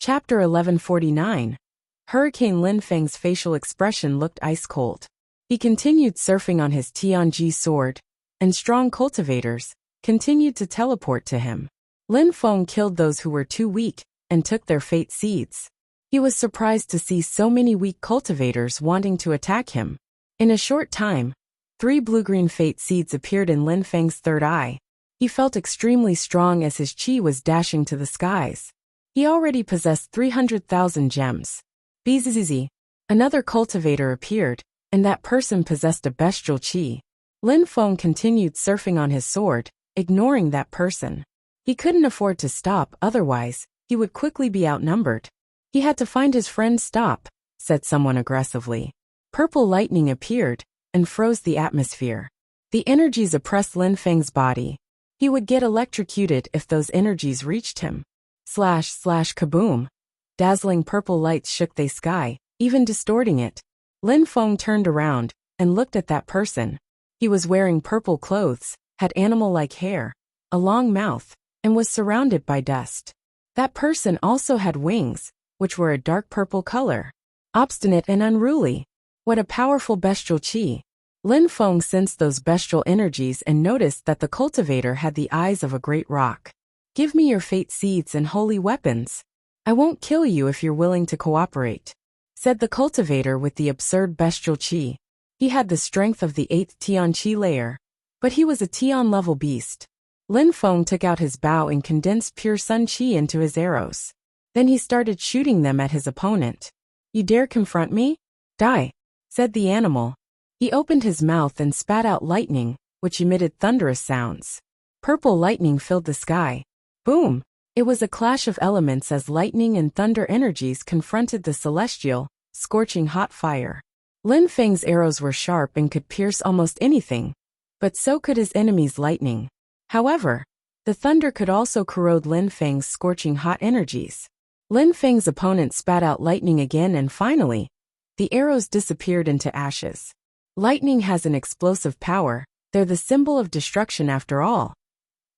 Chapter 1149. Hurricane Lin Feng's facial expression looked ice-cold. He continued surfing on his Tianji sword, and strong cultivators continued to teleport to him. Lin Feng killed those who were too weak and took their fate seeds. He was surprised to see so many weak cultivators wanting to attack him. In a short time, 3 blue-green fate seeds appeared in Lin Feng's third eye. He felt extremely strong as his qi was dashing to the skies. He already possessed 300,000 gems. Bzzz. Another cultivator appeared, and that person possessed a bestial qi. Lin Feng continued surfing on his sword, ignoring that person. He couldn't afford to stop, otherwise, he would quickly be outnumbered. He had to find his friend. Stop, said someone aggressively. Purple lightning appeared and froze the atmosphere. The energies oppressed Lin Feng's body. He would get electrocuted if those energies reached him. Slash kaboom. Dazzling purple lights shook the sky, even distorting it. Lin Feng turned around and looked at that person. He was wearing purple clothes, had animal-like hair, a long mouth, and was surrounded by dust. That person also had wings, which were a dark purple color. Obstinate and unruly. What a powerful bestial qi. Lin Feng sensed those bestial energies and noticed that the cultivator had the eyes of a great rock. Give me your fate seeds and holy weapons. I won't kill you if you're willing to cooperate, said the cultivator with the absurd bestial qi. He had the strength of the 8th Tian qi layer, but he was a Tian-level beast. Lin Feng took out his bow and condensed pure sun qi into his arrows. Then he started shooting them at his opponent. You dare confront me? Die, said the animal. He opened his mouth and spat out lightning, which emitted thunderous sounds. Purple lightning filled the sky. Boom! It was a clash of elements as lightning and thunder energies confronted the celestial, scorching hot fire. Lin Feng's arrows were sharp and could pierce almost anything, but so could his enemy's lightning. However, the thunder could also corrode Lin Feng's scorching hot energies. Lin Feng's opponent spat out lightning again and finally, the arrows disappeared into ashes. Lightning has an explosive power, they're the symbol of destruction after all,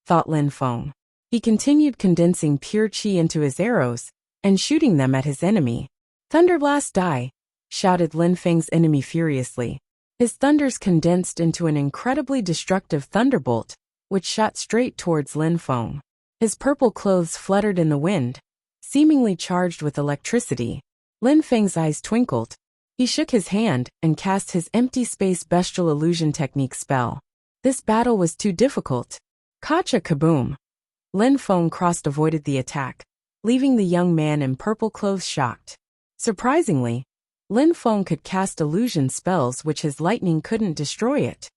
thought Lin Feng. He continued condensing pure qi into his arrows and shooting them at his enemy. Thunderblast die, shouted Lin Feng's enemy furiously. His thunders condensed into an incredibly destructive thunderbolt, which shot straight towards Lin Feng. His purple clothes fluttered in the wind, seemingly charged with electricity. Lin Feng's eyes twinkled. He shook his hand and cast his empty space bestial illusion technique spell. This battle was too difficult. Kacha kaboom. Lin Feng avoided the attack, leaving the young man in purple clothes shocked. Surprisingly, Lin Feng could cast illusion spells which his lightning couldn't destroy it.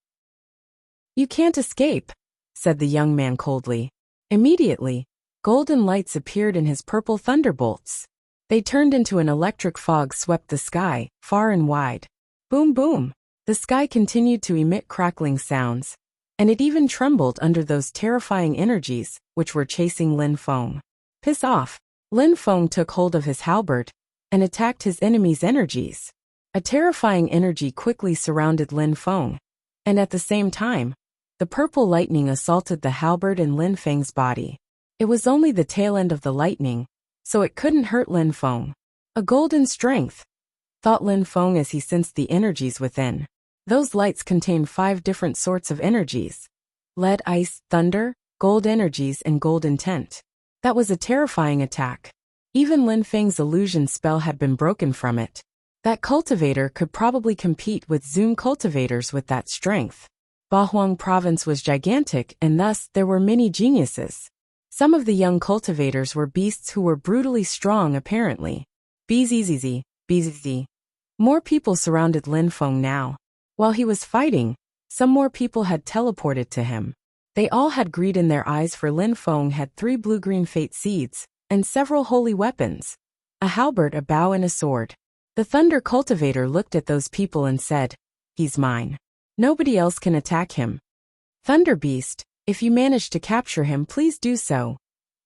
You can't escape, said the young man coldly. Immediately, golden lights appeared in his purple thunderbolts. They turned into an electric fog swept the sky, far and wide. Boom boom. The sky continued to emit crackling sounds, and it even trembled under those terrifying energies, which were chasing Lin Feng. Piss off. Lin Feng took hold of his halberd and attacked his enemy's energies. A terrifying energy quickly surrounded Lin Feng, and at the same time, the purple lightning assaulted the halberd in Lin Feng's body. It was only the tail end of the lightning, so it couldn't hurt Lin Feng. A golden strength, thought Lin Feng as he sensed the energies within. Those lights contained 5 different sorts of energies. Lead, ice, thunder, gold energies and gold intent. That was a terrifying attack. Even Lin Feng's illusion spell had been broken from it. That cultivator could probably compete with Zoom cultivators with that strength. Bahuang province was gigantic and thus there were many geniuses. Some of the young cultivators were beasts who were brutally strong apparently. Bzzz. More people surrounded Lin Feng now. While he was fighting, some more people had teleported to him. They all had greed in their eyes for Lin Feng had 3 blue-green fate seeds, and several holy weapons. A halberd, a bow and a sword. The thunder cultivator looked at those people and said, he's mine. Nobody else can attack him. Thunder beast, if you manage to capture him please do so,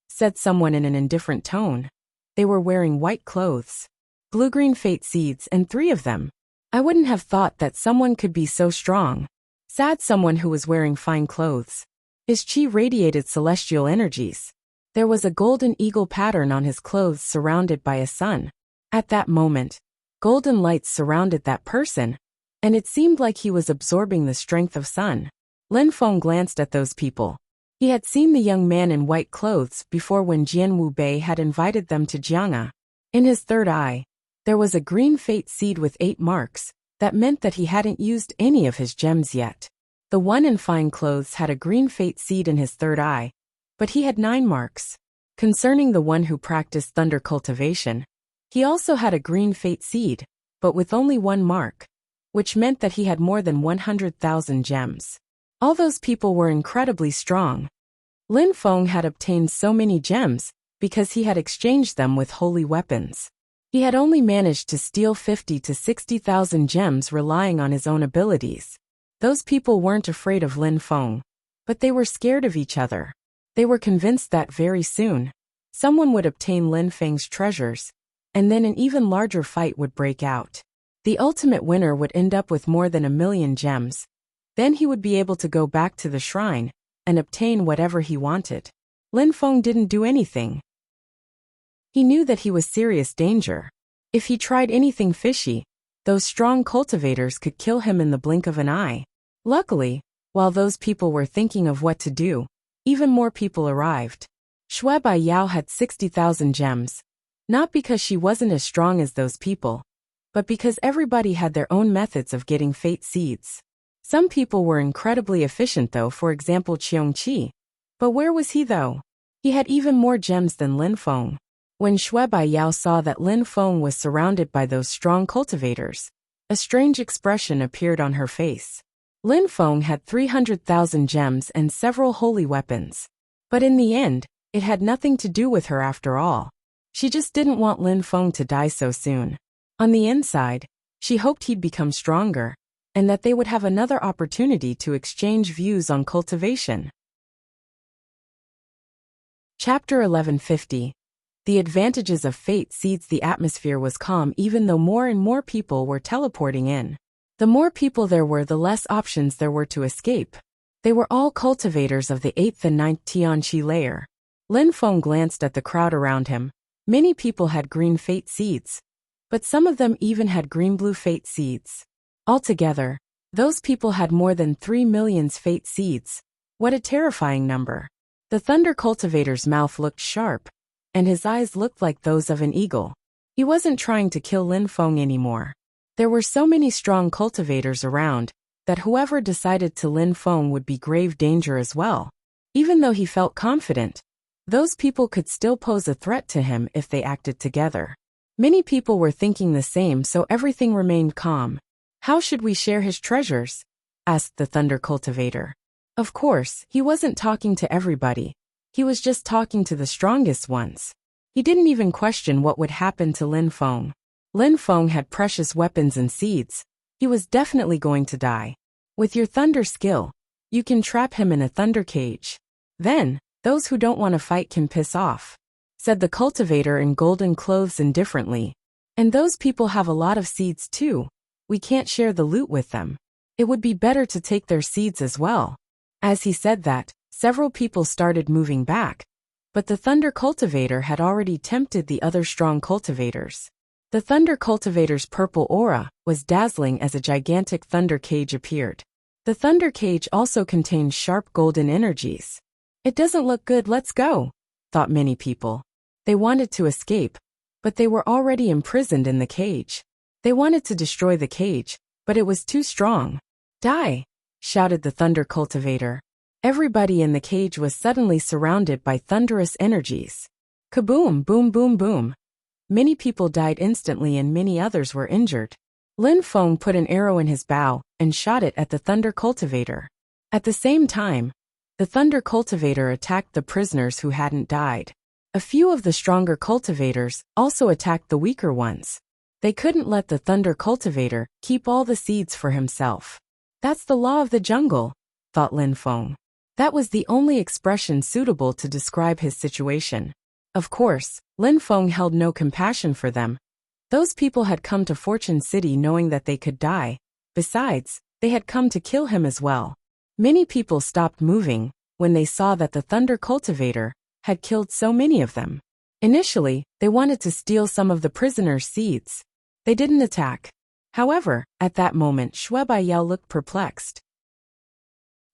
said someone in an indifferent tone. They were wearing white clothes. Blue-green fate seeds and 3 of them. I wouldn't have thought that someone could be so strong. Sad someone who was wearing fine clothes. His qi radiated celestial energies. There was a golden eagle pattern on his clothes surrounded by a sun. At that moment, golden lights surrounded that person, and it seemed like he was absorbing the strength of sun. Lin Feng glanced at those people. He had seen the young man in white clothes before when Jian Wu Bei had invited them to Jiang'a. In his third eye, there was a green fate seed with 8 marks. That meant that he hadn't used any of his gems yet. The one in fine clothes had a green fate seed in his third eye, but he had 9 marks. Concerning the one who practiced thunder cultivation, he also had a green fate seed, but with only 1 mark, which meant that he had more than 100,000 gems. All those people were incredibly strong. Lin Feng had obtained so many gems because he had exchanged them with holy weapons. He had only managed to steal 50 to 60,000 gems relying on his own abilities. Those people weren't afraid of Lin Feng, but they were scared of each other. They were convinced that very soon, someone would obtain Lin Feng's treasures, and then an even larger fight would break out. The ultimate winner would end up with more than 1,000,000 gems. Then he would be able to go back to the shrine and obtain whatever he wanted. Lin Feng didn't do anything. He knew that he was serious danger. If he tried anything fishy, those strong cultivators could kill him in the blink of an eye. Luckily, while those people were thinking of what to do, even more people arrived. Shui Bai Yao had 60,000 gems, not because she wasn't as strong as those people, but because everybody had their own methods of getting fate seeds. Some people were incredibly efficient though, for example Qiong Qi. But where was he though? He had even more gems than Lin Feng. When Shui Bai Yao saw that Lin Feng was surrounded by those strong cultivators, a strange expression appeared on her face. Lin Feng had 300,000 gems and several holy weapons. But in the end, it had nothing to do with her after all. She just didn't want Lin Feng to die so soon. On the inside, she hoped he'd become stronger, and that they would have another opportunity to exchange views on cultivation. Chapter 1150. The advantages of fate seeds. The atmosphere was calm even though more and more people were teleporting in. The more people there were, the less options there were to escape. They were all cultivators of the 8th and 9th Tianqi layer. Lin Feng glanced at the crowd around him. Many people had green fate seeds, but some of them even had green-blue fate seeds. Altogether, those people had more than 3 million fate seeds. What a terrifying number. The thunder cultivator's mouth looked sharp, and his eyes looked like those of an eagle. He wasn't trying to kill Lin Feng anymore. There were so many strong cultivators around that whoever decided to Lin Feng would be grave danger as well. Even though he felt confident, those people could still pose a threat to him if they acted together. Many people were thinking the same, so everything remained calm. How should we share his treasures? Asked the thunder cultivator. Of course, he wasn't talking to everybody. He was just talking to the strongest ones. He didn't even question what would happen to Lin Feng. Lin Feng had precious weapons and seeds. He was definitely going to die. With your thunder skill, you can trap him in a thunder cage. Then, those who don't want to fight can piss off, said the cultivator in golden clothes indifferently. And those people have a lot of seeds too. We can't share the loot with them. It would be better to take their seeds as well. As he said that, several people started moving back, but the thunder cultivator had already tempted the other strong cultivators. The thunder cultivator's purple aura was dazzling as a gigantic thunder cage appeared. The thunder cage also contained sharp golden energies. It doesn't look good, let's go, thought many people. They wanted to escape, but they were already imprisoned in the cage. They wanted to destroy the cage, but it was too strong. Die! Shouted the thunder cultivator. Everybody in the cage was suddenly surrounded by thunderous energies. Kaboom, boom, boom, boom. Many people died instantly and many others were injured. Lin Feng put an arrow in his bow and shot it at the thunder cultivator. At the same time, the thunder cultivator attacked the prisoners who hadn't died. A few of the stronger cultivators also attacked the weaker ones. They couldn't let the thunder cultivator keep all the seeds for himself. That's the law of the jungle, thought Lin Feng. That was the only expression suitable to describe his situation. Of course, Lin Feng held no compassion for them. Those people had come to Fortune City knowing that they could die. Besides, they had come to kill him as well. Many people stopped moving when they saw that the thunder cultivator had killed so many of them. Initially, they wanted to steal some of the prisoners' seeds. They didn't attack. However, at that moment Shui Baiyao looked perplexed.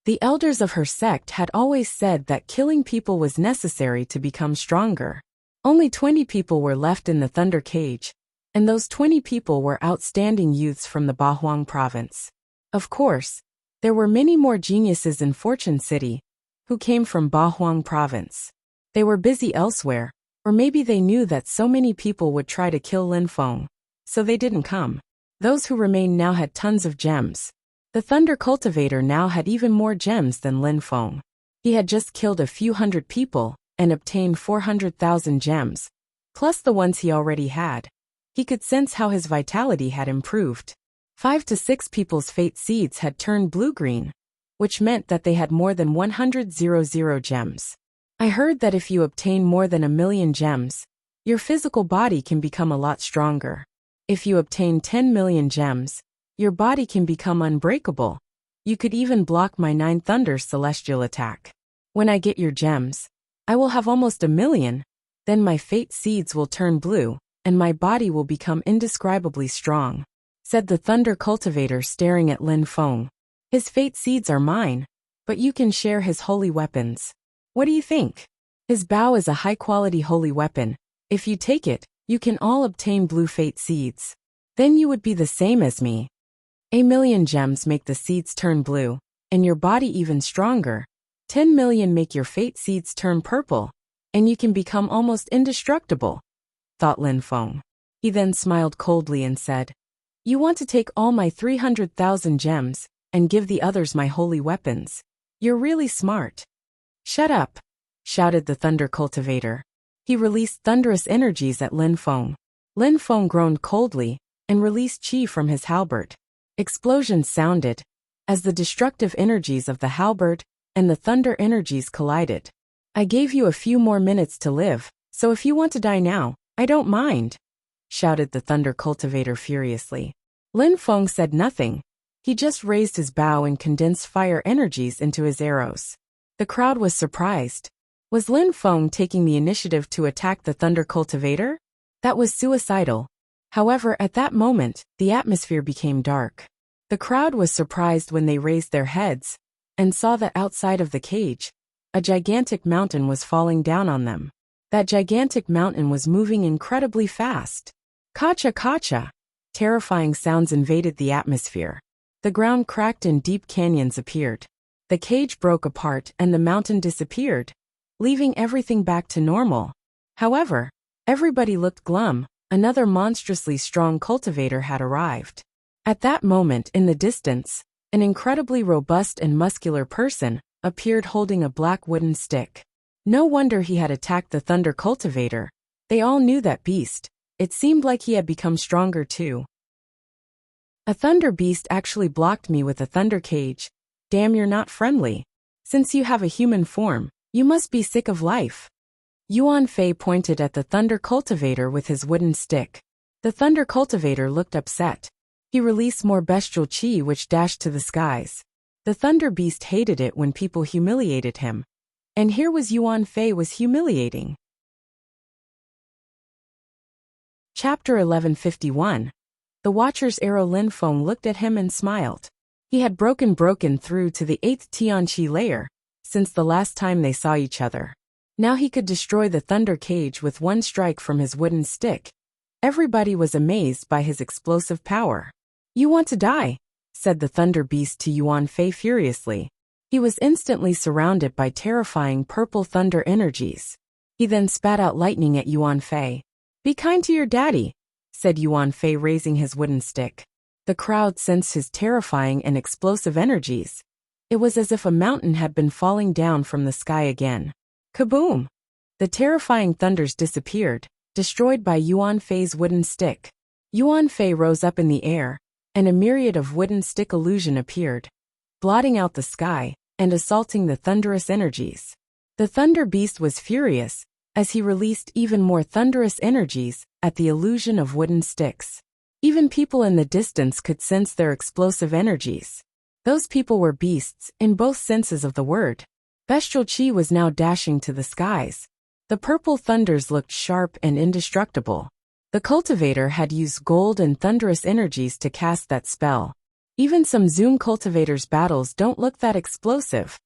The elders of her sect had always said that killing people was necessary to become stronger. Only 20 people were left in the Thunder Cage, and those 20 people were outstanding youths from the Bahuang province. Of course, there were many more geniuses in Fortune City who came from Bahuang province. They were busy elsewhere, or maybe they knew that so many people would try to kill Lin Feng, so they didn't come. Those who remained now had tons of gems. The Thunder Cultivator now had even more gems than Lin Feng. He had just killed a few hundred people and obtained 400,000 gems, plus the ones he already had. He could sense how his vitality had improved. 5 to 6 people's fate seeds had turned blue-green, which meant that they had more than 100,000 gems. I heard that if you obtain more than 1,000,000 gems, your physical body can become a lot stronger. If you obtain 10 million gems, your body can become unbreakable. You could even block my 9 Thunder's celestial attack. When I get your gems, I will have almost 1,000,000. Then my fate seeds will turn blue, and my body will become indescribably strong, said the Thunder Cultivator, staring at Lin Feng. His fate seeds are mine, but you can share his holy weapons. What do you think? His bow is a high-quality holy weapon. If you take it, you can all obtain blue fate seeds. Then you would be the same as me. 1,000,000 gems make the seeds turn blue, and your body even stronger. 10 million make your fate seeds turn purple, and you can become almost indestructible, thought Lin Feng. He then smiled coldly and said, You want to take all my 300,000 gems and give the others my holy weapons. You're really smart. Shut up, shouted the Thunder Cultivator. He released thunderous energies at Lin Feng. Lin Feng groaned coldly and released chi from his halberd. Explosions sounded as the destructive energies of the halberd and the thunder energies collided. I gave you a few more minutes to live, so if you want to die now, I don't mind, shouted the Thunder Cultivator furiously. Lin Feng said nothing. He just raised his bow and condensed fire energies into his arrows. The crowd was surprised. Was Lin Feng taking the initiative to attack the Thunder Cultivator? That was suicidal. However, at that moment, the atmosphere became dark. The crowd was surprised when they raised their heads and saw that outside of the cage, a gigantic mountain was falling down on them. That gigantic mountain was moving incredibly fast. Kacha kacha! Terrifying sounds invaded the atmosphere. The ground cracked and deep canyons appeared. The cage broke apart and the mountain disappeared, leaving everything back to normal. However, everybody looked glum. Another monstrously strong cultivator had arrived. At that moment in the distance, an incredibly robust and muscular person appeared holding a black wooden stick. No wonder he had attacked the Thunder Cultivator. They all knew that beast. It seemed like he had become stronger too. A thunder beast actually blocked me with a thunder cage. Damn, you're not friendly. Since you have a human form, you must be sick of life. Yuan Fei pointed at the Thunder Cultivator with his wooden stick. The Thunder Cultivator looked upset. He released more bestial chi which dashed to the skies. The Thunder Beast hated it when people humiliated him. And here was Yuan Fei was humiliating. Chapter 1151. The Watcher's Arrow. Lin Feng looked at him and smiled. He had broken through to the 8th Tianqi layer since the last time they saw each other. Now he could destroy the thunder cage with one strike from his wooden stick. Everybody was amazed by his explosive power. You want to die, said the Thunder Beast to Yuan Fei furiously. He was instantly surrounded by terrifying purple thunder energies. He then spat out lightning at Yuan Fei. Be kind to your daddy, said Yuan Fei, raising his wooden stick. The crowd sensed his terrifying and explosive energies. It was as if a mountain had been falling down from the sky again. Kaboom! The terrifying thunders disappeared, destroyed by Yuan Fei's wooden stick. Yuan Fei rose up in the air, and a myriad of wooden stick illusion appeared, blotting out the sky and assaulting the thunderous energies. The Thunder Beast was furious, as he released even more thunderous energies at the illusion of wooden sticks. Even people in the distance could sense their explosive energies. Those people were beasts in both senses of the word. Bestial chi was now dashing to the skies. The purple thunders looked sharp and indestructible. The cultivator had used gold and thunderous energies to cast that spell. Even some Zoom cultivators' battles don't look that explosive,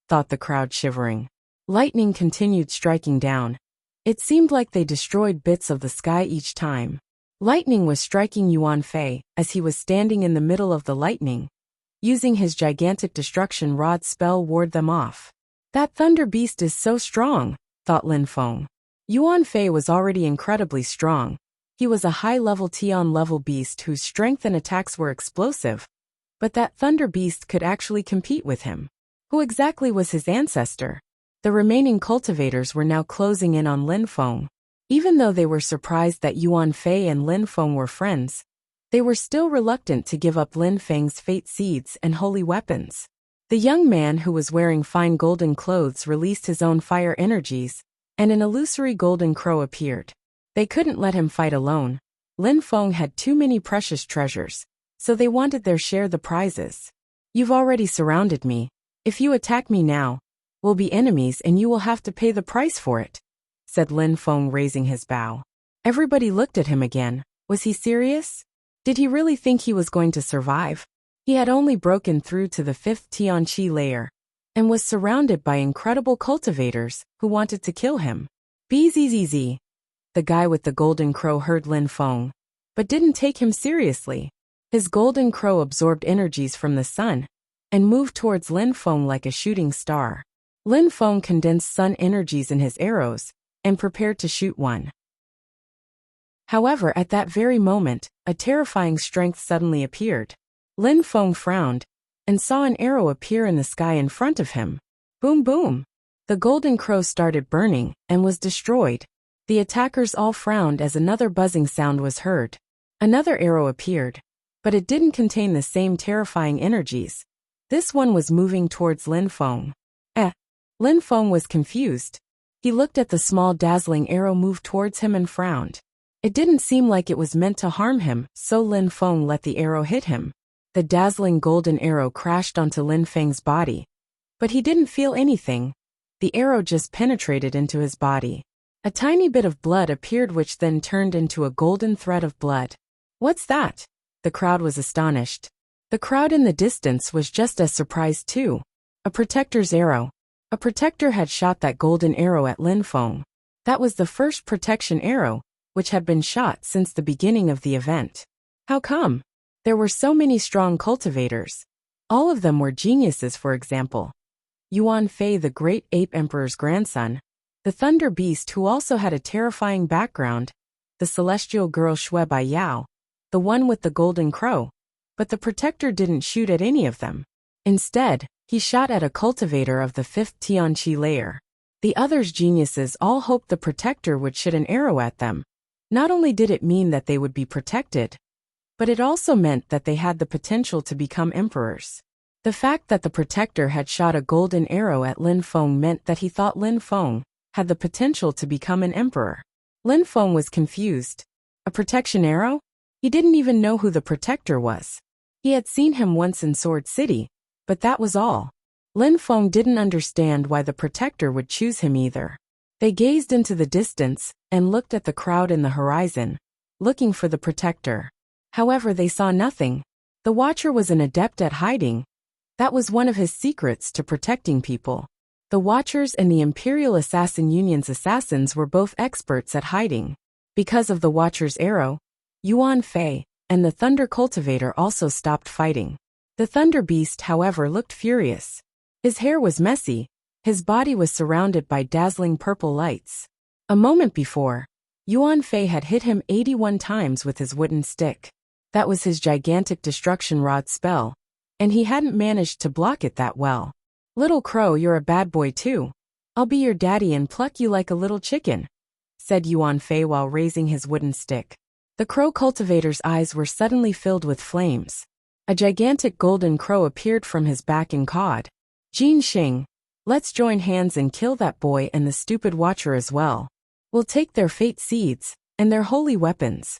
thought the crowd, shivering. Lightning continued striking down. It seemed like they destroyed bits of the sky each time. Lightning was striking Yuan Fei as he was standing in the middle of the lightning. Using his gigantic destruction rod spell ward them off. That thunder beast is so strong, thought Lin Feng. Yuan Fei was already incredibly strong. He was a high-level Tian-level beast whose strength and attacks were explosive. But that thunder beast could actually compete with him. Who exactly was his ancestor? The remaining cultivators were now closing in on Lin Feng. Even though they were surprised that Yuan Fei and Lin Feng were friends, they were still reluctant to give up Lin Feng's fate seeds and holy weapons. The young man who was wearing fine golden clothes released his own fire energies, and an illusory golden crow appeared. They couldn't let him fight alone. Lin Feng had too many precious treasures, so they wanted their share the prizes. You've already surrounded me. If you attack me now, we'll be enemies and you will have to pay the price for it, said Lin Feng, raising his bow. Everybody looked at him again. Was he serious? Did he really think he was going to survive? He had only broken through to the 5th Tianqi layer, and was surrounded by incredible cultivators who wanted to kill him. Bzzz. The guy with the golden crow heard Lin Feng, but didn't take him seriously. His golden crow absorbed energies from the sun, and moved towards Lin Feng like a shooting star. Lin Feng condensed sun energies in his arrows, and prepared to shoot one. However, at that very moment, a terrifying strength suddenly appeared. Lin Feng frowned, and saw an arrow appear in the sky in front of him. Boom boom! The golden crow started burning, and was destroyed. The attackers all frowned as another buzzing sound was heard. Another arrow appeared, but it didn't contain the same terrifying energies. This one was moving towards Lin Feng. Lin Feng was confused. He looked at the small dazzling arrow move towards him and frowned. It didn't seem like it was meant to harm him, so Lin Feng let the arrow hit him. The dazzling golden arrow crashed onto Lin Feng's body. But he didn't feel anything. The arrow just penetrated into his body. A tiny bit of blood appeared, which then turned into a golden thread of blood. What's that? The crowd was astonished. The crowd in the distance was just as surprised too. A protector's arrow. A protector had shot that golden arrow at Lin Feng. That was the first protection arrow, which had been shot since the beginning of the event. How come? There were so many strong cultivators. All of them were geniuses. For example, Yuan Fei, the great ape emperor's grandson, the thunder beast who also had a terrifying background, the celestial girl Shui Bai Yao, the one with the golden crow. But the protector didn't shoot at any of them. Instead, he shot at a cultivator of the 5th Tianqi layer. The others' geniuses all hoped the protector would shoot an arrow at them. Not only did it mean that they would be protected, but it also meant that they had the potential to become emperors. The fact that the protector had shot a golden arrow at Lin Feng meant that he thought Lin Feng had the potential to become an emperor. Lin Feng was confused. A protection arrow? He didn't even know who the protector was. He had seen him once in Sword City, but that was all. Lin Feng didn't understand why the protector would choose him either. They gazed into the distance and looked at the crowd in the horizon, looking for the protector. However, they saw nothing. The Watcher was an adept at hiding. That was one of his secrets to protecting people. The Watchers and the Imperial Assassin Union's assassins were both experts at hiding. Because of the Watcher's arrow, Yuan Fei and the Thunder Cultivator also stopped fighting. The Thunder Beast, however, looked furious. His hair was messy. His body was surrounded by dazzling purple lights. A moment before, Yuan Fei had hit him 81 times with his wooden stick. That was his gigantic destruction rod spell, and he hadn't managed to block it that well. Little Crow, you're a bad boy too. I'll be your daddy and pluck you like a little chicken, said Yuan Fei while raising his wooden stick. The crow cultivator's eyes were suddenly filled with flames. A gigantic golden crow appeared from his back and cawed. Jin Xing, let's join hands and kill that boy and the stupid Watcher as well. We'll take their fate seeds and their holy weapons,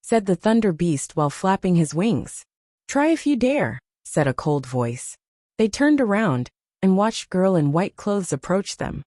said the Thunder Beast while flapping his wings. Try if you dare, said a cold voice. They turned around and watched a girl in white clothes approach them.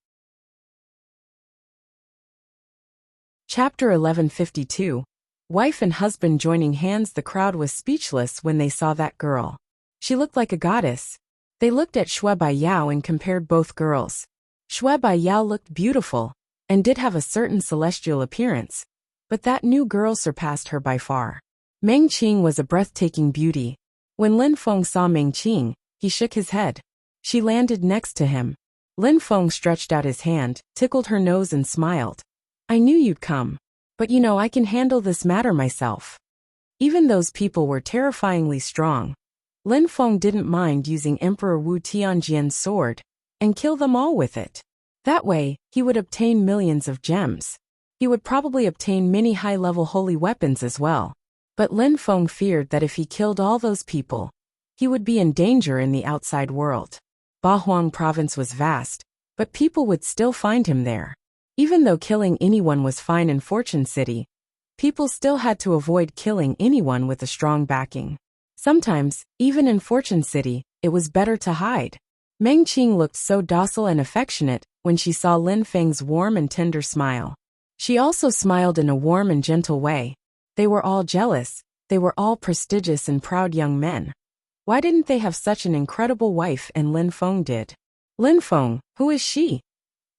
Chapter 1152. Wife and husband joining hands. The crowd was speechless when they saw that girl. She looked like a goddess. They looked at Shui Yao and compared both girls. Shui Yao looked beautiful, and did have a certain celestial appearance, but that new girl surpassed her by far. Meng Qing was a breathtaking beauty. When Lin Feng saw Meng Qing, he shook his head. She landed next to him. Lin Feng stretched out his hand, tickled her nose and smiled. I knew you'd come. But you know I can handle this matter myself. Even those people were terrifyingly strong. Lin Feng didn't mind using Emperor Wu Tianjian's sword, and kill them all with it. That way, he would obtain millions of gems. He would probably obtain many high-level holy weapons as well. But Lin Feng feared that if he killed all those people, he would be in danger in the outside world. Bahuang province was vast, but people would still find him there. Even though killing anyone was fine in Fortune City, people still had to avoid killing anyone with a strong backing. Sometimes, even in Fortune City, it was better to hide. Meng Qing looked so docile and affectionate when she saw Lin Feng's warm and tender smile. She also smiled in a warm and gentle way. They were all jealous. They were all prestigious and proud young men. Why didn't they have such an incredible wife? And Lin Feng did. Lin Feng, who is she?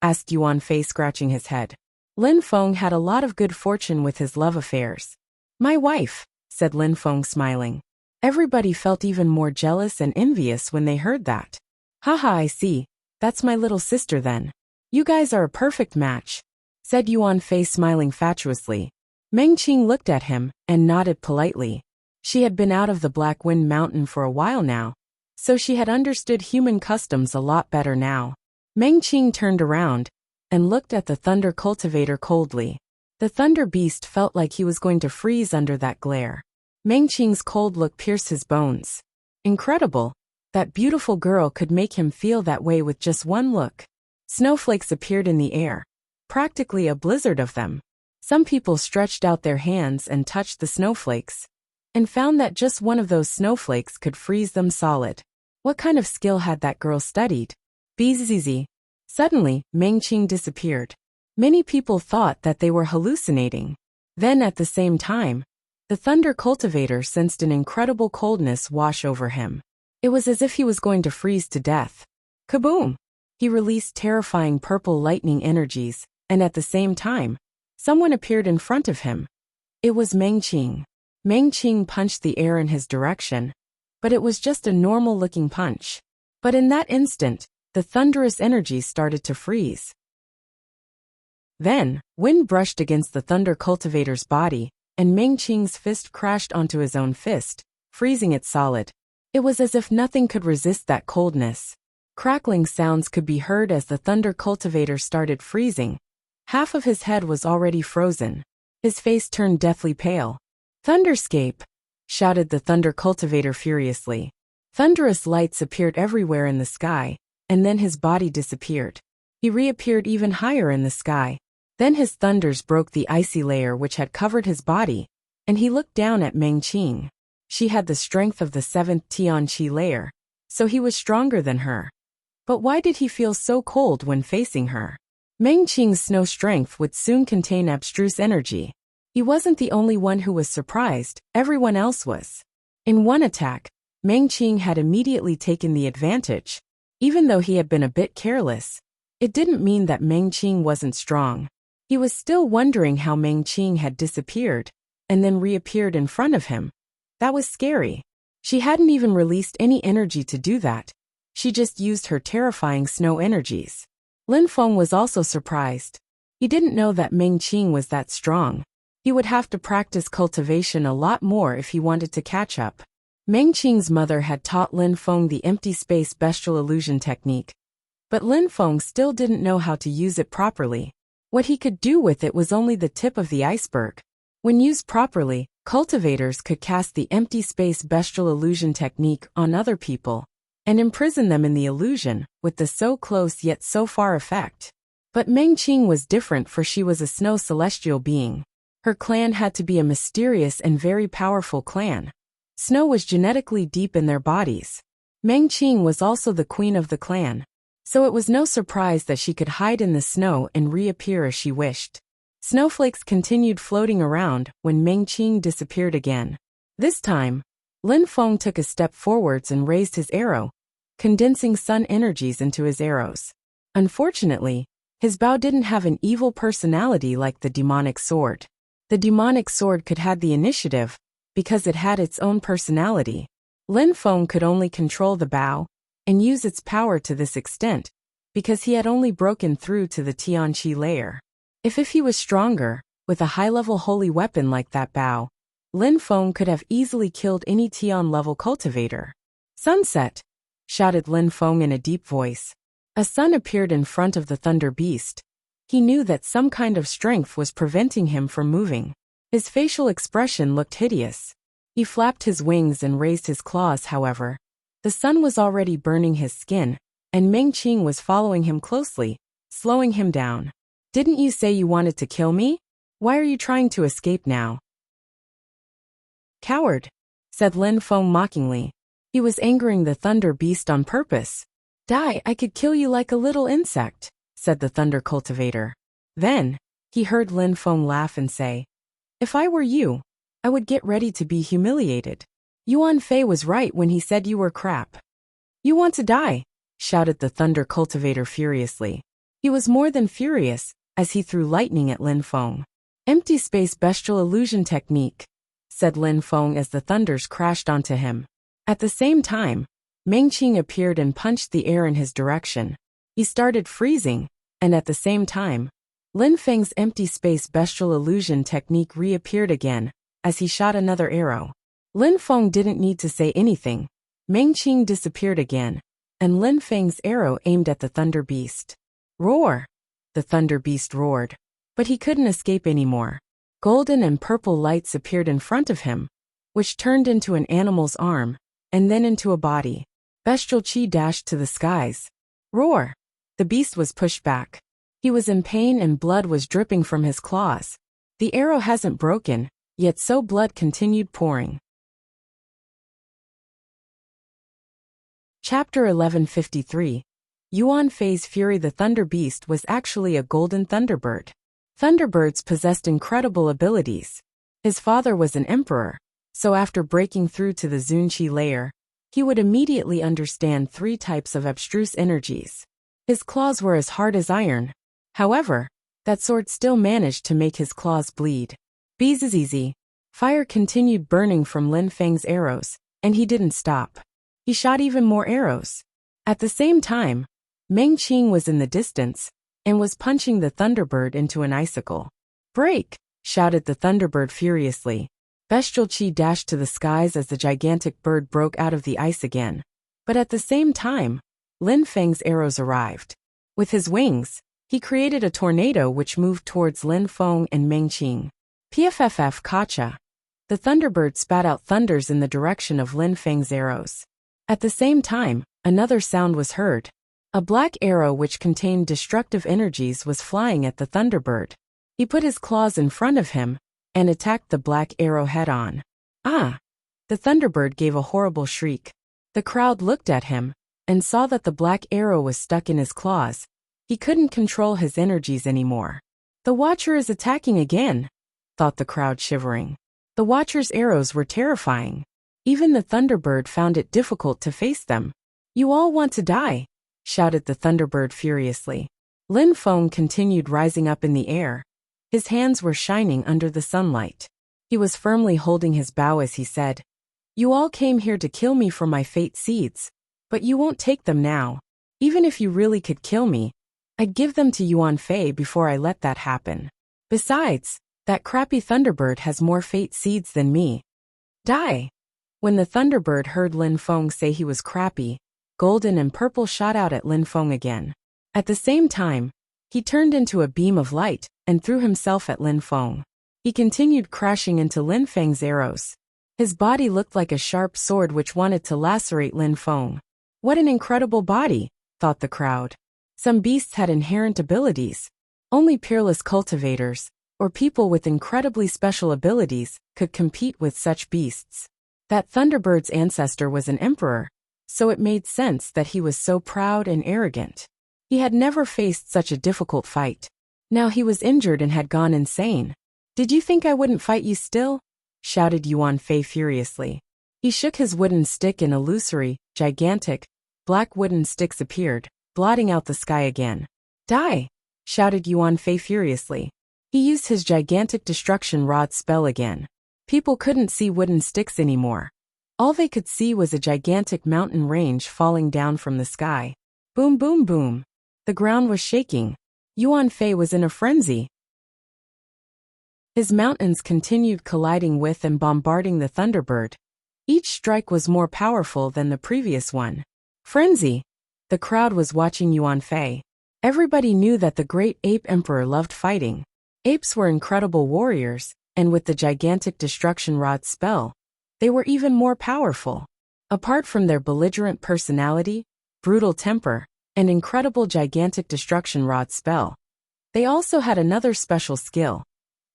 Asked Yuan Fei, scratching his head. Lin Feng had a lot of good fortune with his love affairs. My wife, said Lin Feng, smiling. Everybody felt even more jealous and envious when they heard that. Haha, I see. That's my little sister then. You guys are a perfect match, said Yuan Fei, smiling fatuously. Meng Qing looked at him and nodded politely. She had been out of the Black Wind Mountain for a while now, so she had understood human customs a lot better now. Meng Qing turned around and looked at the Thunder Cultivator coldly. The Thunder Beast felt like he was going to freeze under that glare. Meng Qing's cold look pierced his bones. Incredible. That beautiful girl could make him feel that way with just one look. Snowflakes appeared in the air. Practically a blizzard of them. Some people stretched out their hands and touched the snowflakes, and found that just one of those snowflakes could freeze them solid. What kind of skill had that girl studied? Bzzz. Suddenly, Meng Qing disappeared. Many people thought that they were hallucinating. Then at the same time, the Thunder Cultivator sensed an incredible coldness wash over him. It was as if he was going to freeze to death. Kaboom! He released terrifying purple lightning energies, and at the same time, someone appeared in front of him. It was Meng Qing. Meng Qing punched the air in his direction, but it was just a normal-looking punch. But in that instant, the thunderous energy started to freeze. Then, wind brushed against the Thunder Cultivator's body, and Meng Qing's fist crashed onto his own fist, freezing it solid. It was as if nothing could resist that coldness. Crackling sounds could be heard as the Thunder Cultivator started freezing. Half of his head was already frozen. His face turned deathly pale. Thunderscape! Shouted the Thunder Cultivator furiously. Thunderous lights appeared everywhere in the sky, and then his body disappeared. He reappeared even higher in the sky. Then his thunders broke the icy layer which had covered his body, and he looked down at Meng Qing. She had the strength of the 7th Tianqi layer, so he was stronger than her. But why did he feel so cold when facing her? Meng Qing's snow strength would soon contain abstruse energy. He wasn't the only one who was surprised, everyone else was. In one attack, Meng Qing had immediately taken the advantage. Even though he had been a bit careless, it didn't mean that Meng Qing wasn't strong. He was still wondering how Meng Qing had disappeared, and then reappeared in front of him. That was scary. She hadn't even released any energy to do that. She just used her terrifying snow energies. Lin Feng was also surprised. He didn't know that Meng Qing was that strong. He would have to practice cultivation a lot more if he wanted to catch up. Meng Qing's mother had taught Lin Feng the empty space bestial illusion technique. But Lin Feng still didn't know how to use it properly. What he could do with it was only the tip of the iceberg. When used properly, cultivators could cast the empty space bestial illusion technique on other people, and imprison them in the illusion, with the so close yet so far effect. But Meng Qing was different, for she was a snow celestial being. Her clan had to be a mysterious and very powerful clan. Snow was genetically deep in their bodies. Meng Qing was also the queen of the clan, so it was no surprise that she could hide in the snow and reappear as she wished. Snowflakes continued floating around when Meng Qing disappeared again. This time, Lin Feng took a step forwards and raised his arrow, condensing sun energies into his arrows. Unfortunately, his bow didn't have an evil personality like the demonic sword. The demonic sword could have the initiative because it had its own personality. Lin Feng could only control the bow and use its power to this extent because he had only broken through to the Tianqi layer. If he was stronger, with a high-level holy weapon like that bow, Lin Feng could have easily killed any Tian-level cultivator. "Sunset!" shouted Lin Feng in a deep voice. A sun appeared in front of the thunder beast. He knew that some kind of strength was preventing him from moving. His facial expression looked hideous. He flapped his wings and raised his claws, however. The sun was already burning his skin, and Meng Qing was following him closely, slowing him down. "Didn't you say you wanted to kill me? Why are you trying to escape now?" "Coward," said Lin Feng mockingly. He was angering the thunder beast on purpose. "Die, I could kill you like a little insect," said the thunder cultivator. Then, he heard Lin Feng laugh and say, "If I were you, I would get ready to be humiliated. Yuan Fei was right when he said you were crap." "You want to die?" shouted the thunder cultivator furiously. He was more than furious, as he threw lightning at Lin Feng. "Empty space bestial illusion technique," said Lin Feng as the thunders crashed onto him. At the same time, Meng Qing appeared and punched the air in his direction. He started freezing, and at the same time, Lin Feng's empty space bestial illusion technique reappeared again, as he shot another arrow. Lin Feng didn't need to say anything. Meng Qing disappeared again, and Lin Feng's arrow aimed at the thunder beast. "Roar!" The thunder beast roared. But he couldn't escape anymore. Golden and purple lights appeared in front of him, which turned into an animal's arm, and then into a body. Bestial chi dashed to the skies. "Roar!" The beast was pushed back. He was in pain and blood was dripping from his claws. The arrow hasn't broken, yet so blood continued pouring. Chapter 1153. Yuan Fei's Fury. The Thunder Beast was actually a golden thunderbird. Thunderbirds possessed incredible abilities. His father was an emperor, so after breaking through to the Zunqi layer, he would immediately understand 3 types of abstruse energies. His claws were as hard as iron. However, that sword still managed to make his claws bleed. Easy. Fire continued burning from Lin Feng's arrows, and he didn't stop. He shot even more arrows. At the same time, Meng Qing was in the distance, and was punching the thunderbird into an icicle. "Break!" shouted the thunderbird furiously. Bestial chi dashed to the skies as the gigantic bird broke out of the ice again. But at the same time, Lin Feng's arrows arrived. With his wings, he created a tornado which moved towards Lin Feng and Meng Qing. "Pfff kacha!" The thunderbird spat out thunders in the direction of Lin Feng's arrows. At the same time, another sound was heard. A black arrow which contained destructive energies was flying at the thunderbird. He put his claws in front of him and attacked the black arrow head-on. "Ah!" The thunderbird gave a horrible shriek. The crowd looked at him and saw that the black arrow was stuck in his claws. He couldn't control his energies anymore. "The Watcher is attacking again," thought the crowd, shivering. The Watcher's arrows were terrifying. Even the thunderbird found it difficult to face them. "You all want to die," shouted the thunderbird furiously. Lin Feng continued rising up in the air. His hands were shining under the sunlight. He was firmly holding his bow as he said, "You all came here to kill me for my fate seeds, but you won't take them now. Even if you really could kill me, I'd give them to Yuan Fei before I let that happen. Besides, that crappy thunderbird has more fate seeds than me. Die!" When the thunderbird heard Lin Feng say he was crappy, golden and purple shot out at Lin Feng again. At the same time, he turned into a beam of light and threw himself at Lin Feng. He continued crashing into Lin Feng's arrows. His body looked like a sharp sword which wanted to lacerate Lin Feng. "What an incredible body," thought the crowd. Some beasts had inherent abilities. Only peerless cultivators, or people with incredibly special abilities, could compete with such beasts. That thunderbird's ancestor was an emperor, so it made sense that he was so proud and arrogant. He had never faced such a difficult fight. Now he was injured and had gone insane. "Did you think I wouldn't fight you still?" shouted Yuan Fei furiously. He shook his wooden stick and illusory, gigantic, black wooden sticks appeared, blotting out the sky again. "Die!" shouted Yuan Fei furiously. He used his gigantic destruction rod spell again. People couldn't see wooden sticks anymore. All they could see was a gigantic mountain range falling down from the sky. Boom, boom, boom. The ground was shaking. Yuan Fei was in a frenzy. His mountains continued colliding with and bombarding the Thunderbird. Each strike was more powerful than the previous one. Frenzy! The crowd was watching Yuan Fei. Everybody knew that the great ape emperor loved fighting. Apes were incredible warriors, and with the gigantic destruction rod spell, they were even more powerful. Apart from their belligerent personality, brutal temper, and incredible gigantic destruction rod spell, they also had another special skill.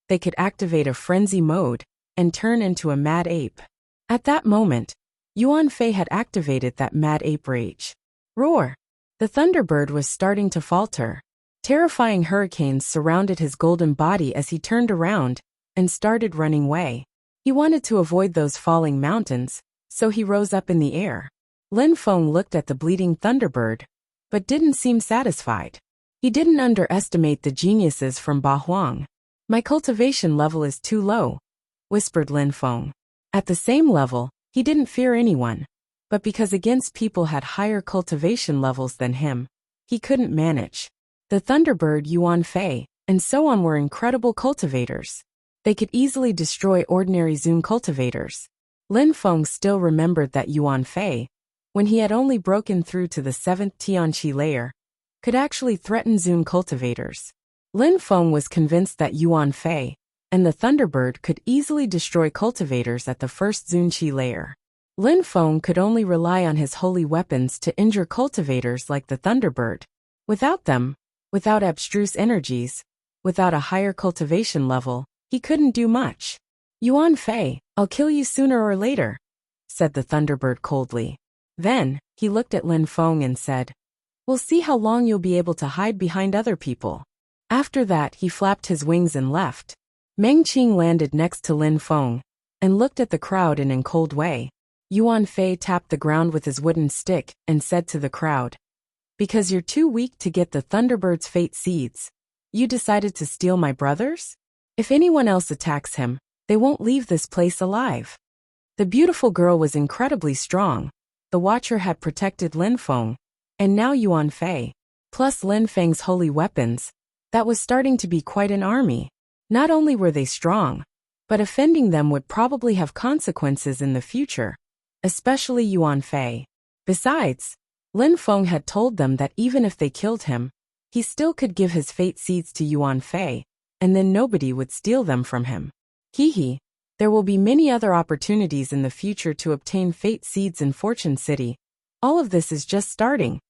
They could activate a frenzy mode and turn into a mad ape. At that moment, Yuan Fei had activated that mad ape rage. Roar! The Thunderbird was starting to falter. Terrifying hurricanes surrounded his golden body as he turned around and started running away. He wanted to avoid those falling mountains, so he rose up in the air. Lin Feng looked at the bleeding Thunderbird, but didn't seem satisfied. He didn't underestimate the geniuses from Ba Huang. "My cultivation level is too low," whispered Lin Feng. At the same level, he didn't fear anyone, but because against people had higher cultivation levels than him, he couldn't manage. The Thunderbird, Yuan Fei, and so on were incredible cultivators. They could easily destroy ordinary Zun cultivators. Lin Feng still remembered that Yuan Fei, when he had only broken through to the 7th Tianqi layer, could actually threaten Zun cultivators. Lin Feng was convinced that Yuan Fei and the Thunderbird could easily destroy cultivators at the 1st Zunqi layer. Lin Feng could only rely on his holy weapons to injure cultivators like the Thunderbird. Without them, without abstruse energies, without a higher cultivation level, he couldn't do much. "Yuan Fei, I'll kill you sooner or later," said the Thunderbird coldly. Then, he looked at Lin Feng and said, "We'll see how long you'll be able to hide behind other people." After that, he flapped his wings and left. Meng Qing landed next to Lin Feng and looked at the crowd in a cold way. Yuan Fei tapped the ground with his wooden stick and said to the crowd, "Because you're too weak to get the Thunderbird's fate seeds, you decided to steal my brothers? If anyone else attacks him, they won't leave this place alive." The beautiful girl was incredibly strong. The Watcher had protected Lin Feng, and now Yuan Fei, plus Lin Feng's holy weapons, that was starting to be quite an army. Not only were they strong, but offending them would probably have consequences in the future, especially Yuan Fei. Besides, Lin Feng had told them that even if they killed him, he still could give his fate seeds to Yuan Fei, and then nobody would steal them from him. Hee, there will be many other opportunities in the future to obtain fate seeds in Fortune City. All of this is just starting,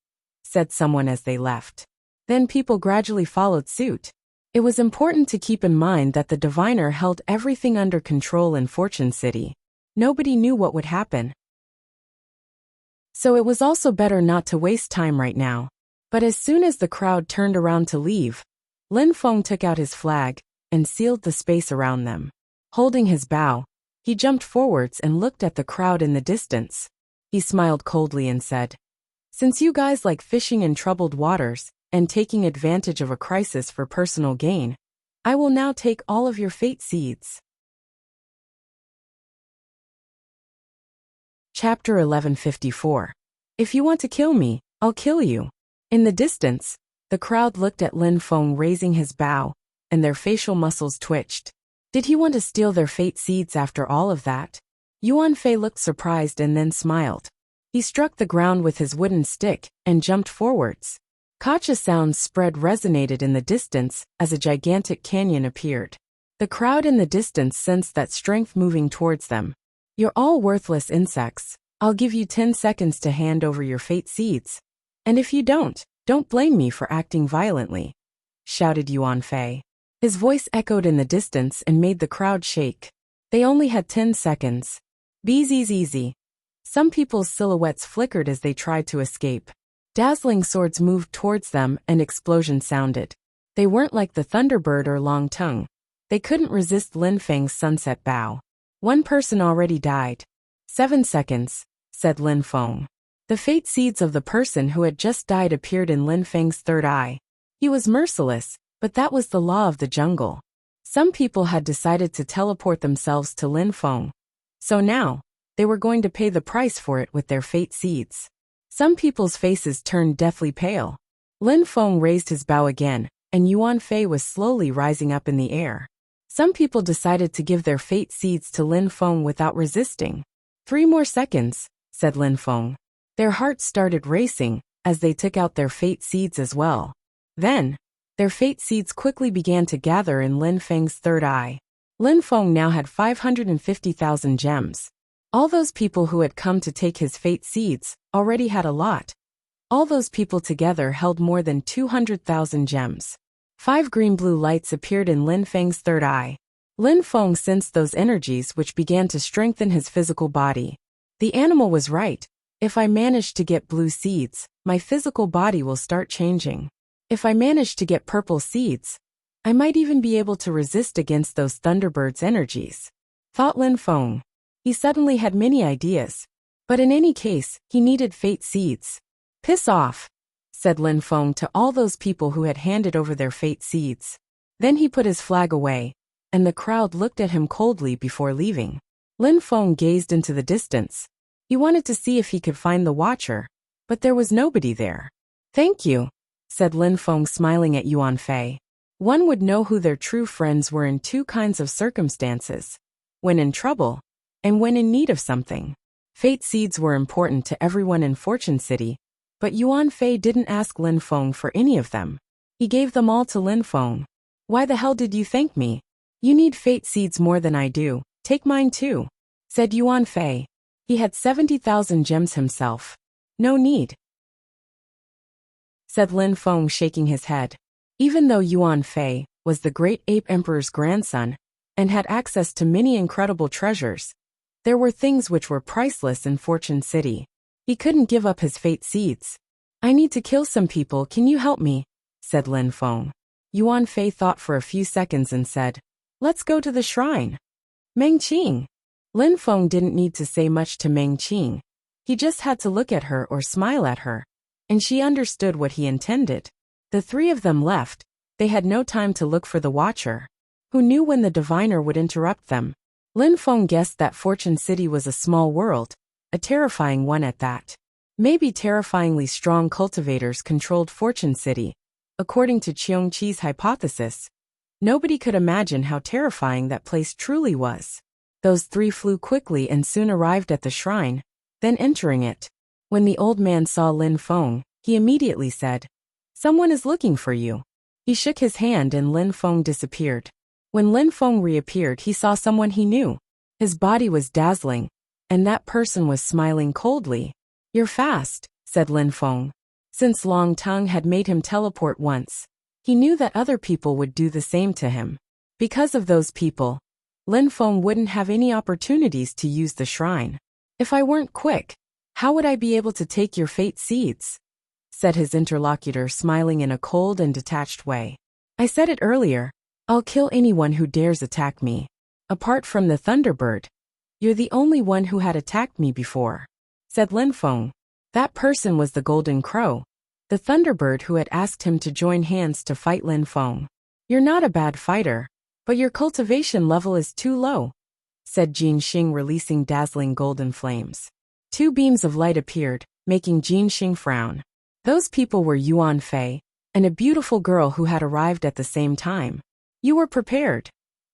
said someone as they left. Then people gradually followed suit. It was important to keep in mind that the diviner held everything under control in Fortune City. Nobody knew what would happen. So it was also better not to waste time right now. But as soon as the crowd turned around to leave, Lin Feng took out his flag and sealed the space around them. Holding his bow, he jumped forwards and looked at the crowd in the distance. He smiled coldly and said, "Since you guys like fishing in troubled waters and taking advantage of a crisis for personal gain, I will now take all of your fate seeds." Chapter 1154. If you want to kill me, I'll kill you. In the distance, the crowd looked at Lin Feng raising his bow, and their facial muscles twitched. Did he want to steal their fate seeds after all of that? Yuan Fei looked surprised and then smiled. He struck the ground with his wooden stick and jumped forwards. Gotcha sounds spread resonated in the distance as a gigantic canyon appeared. The crowd in the distance sensed that strength moving towards them. "You're all worthless insects. I'll give you 10 seconds to hand over your fate seeds. And if you don't blame me for acting violently," shouted Yuan Fei. His voice echoed in the distance and made the crowd shake. They only had 10 seconds. Easy. Some people's silhouettes flickered as they tried to escape. Dazzling swords moved towards them and explosions sounded. They weren't like the Thunderbird or Long Tongue. They couldn't resist Lin Feng's sunset bow. One person already died. 7 seconds, said Lin Feng. The fate seeds of the person who had just died appeared in Lin Feng's third eye. He was merciless, but that was the law of the jungle. Some people had decided to teleport themselves to Lin Feng. So now, they were going to pay the price for it with their fate seeds. Some people's faces turned deathly pale. Lin Feng raised his bow again, and Yuan Fei was slowly rising up in the air. Some people decided to give their fate seeds to Lin Feng without resisting. 3 more seconds, said Lin Feng. Their hearts started racing as they took out their fate seeds as well. Then, their fate seeds quickly began to gather in Lin Feng's third eye. Lin Feng now had 550,000 gems. All those people who had come to take his fate seeds already had a lot. All those people together held more than 200,000 gems. 5 green-blue lights appeared in Lin Feng's third eye. Lin Feng sensed those energies which began to strengthen his physical body. The animal was right. If I manage to get blue seeds, my physical body will start changing. If I manage to get purple seeds, I might even be able to resist against those Thunderbird's energies, thought Lin Feng. He suddenly had many ideas. But in any case, he needed fate seeds. Piss off, said Lin Feng to all those people who had handed over their fate seeds. Then he put his flag away, and the crowd looked at him coldly before leaving. Lin Feng gazed into the distance. He wanted to see if he could find the watcher, but there was nobody there. Thank you, said Lin Feng smiling at Yuan Fei. One would know who their true friends were in 2 kinds of circumstances: when in trouble, and when in need of something. Fate seeds were important to everyone in Fortune City, but Yuan Fei didn't ask Lin Feng for any of them. He gave them all to Lin Feng. Why the hell did you thank me? You need fate seeds more than I do. Take mine too, said Yuan Fei. He had 70,000 gems himself. No need, said Lin Feng, shaking his head. Even though Yuan Fei was the great ape emperor's grandson and had access to many incredible treasures, there were things which were priceless in Fortune City. He couldn't give up his fate seeds. I need to kill some people, can you help me? Said Lin Feng. Yuan Fei thought for a few seconds and said, Let's go to the shrine. Meng Qing. Lin Feng didn't need to say much to Meng Qing. He just had to look at her or smile at her, and she understood what he intended. The 3 of them left. They had no time to look for the watcher. Who knew when the diviner would interrupt them? Lin Feng guessed that Fortune City was a small world, a terrifying one at that. Maybe terrifyingly strong cultivators controlled Fortune City. According to Cheong Chi's hypothesis, nobody could imagine how terrifying that place truly was. Those 3 flew quickly and soon arrived at the shrine, then entering it. When the old man saw Lin Feng, he immediately said, Someone is looking for you. He shook his hand and Lin Feng disappeared. When Lin Feng reappeared, he saw someone he knew. His body was dazzling, and that person was smiling coldly. You're fast, said Lin Feng. Since Long Tongue had made him teleport once, he knew that other people would do the same to him. Because of those people, Lin Feng wouldn't have any opportunities to use the shrine. If I weren't quick, how would I be able to take your fate seeds? Said his interlocutor, smiling in a cold and detached way. I said it earlier, I'll kill anyone who dares attack me. Apart from the Thunderbird, you're the only one who had attacked me before, said Lin Feng. That person was the Golden Crow, the Thunderbird who had asked him to join hands to fight Lin Feng. You're not a bad fighter, but your cultivation level is too low, said Jin Xing, releasing dazzling golden flames. 2 beams of light appeared, making Jin Xing frown. Those people were Yuan Fei and a beautiful girl who had arrived at the same time. You were prepared,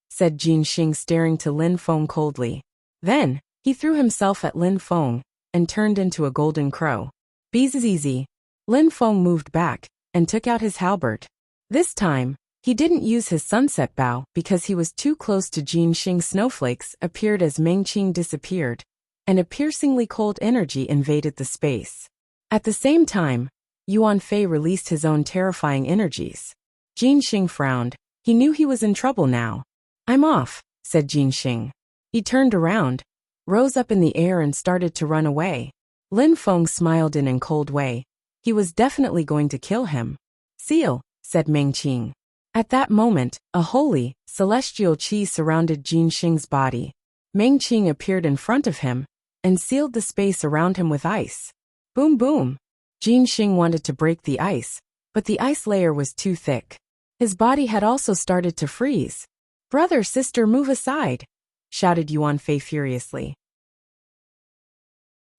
said Jin Xing, staring to Lin Feng coldly. Then, he threw himself at Lin Feng and turned into a golden crow. Bzzz. Lin Feng moved back and took out his halberd. This time, he didn't use his sunset bow because he was too close to Jin Xing. Snowflakes appeared as Meng Qing disappeared, and a piercingly cold energy invaded the space. At the same time, Yuan Fei released his own terrifying energies. Jin Xing frowned. He knew he was in trouble now. I'm off, said Jin Xing. He turned around, rose up in the air and started to run away. Lin Feng smiled in a cold way. He was definitely going to kill him. Seal, said Meng Qing. At that moment, a holy, celestial qi surrounded Jin Xing's body. Meng Qing appeared in front of him and sealed the space around him with ice. Boom boom! Jin Xing wanted to break the ice, but the ice layer was too thick. His body had also started to freeze. "Brother, sister, move aside!" shouted Yuan Fei furiously.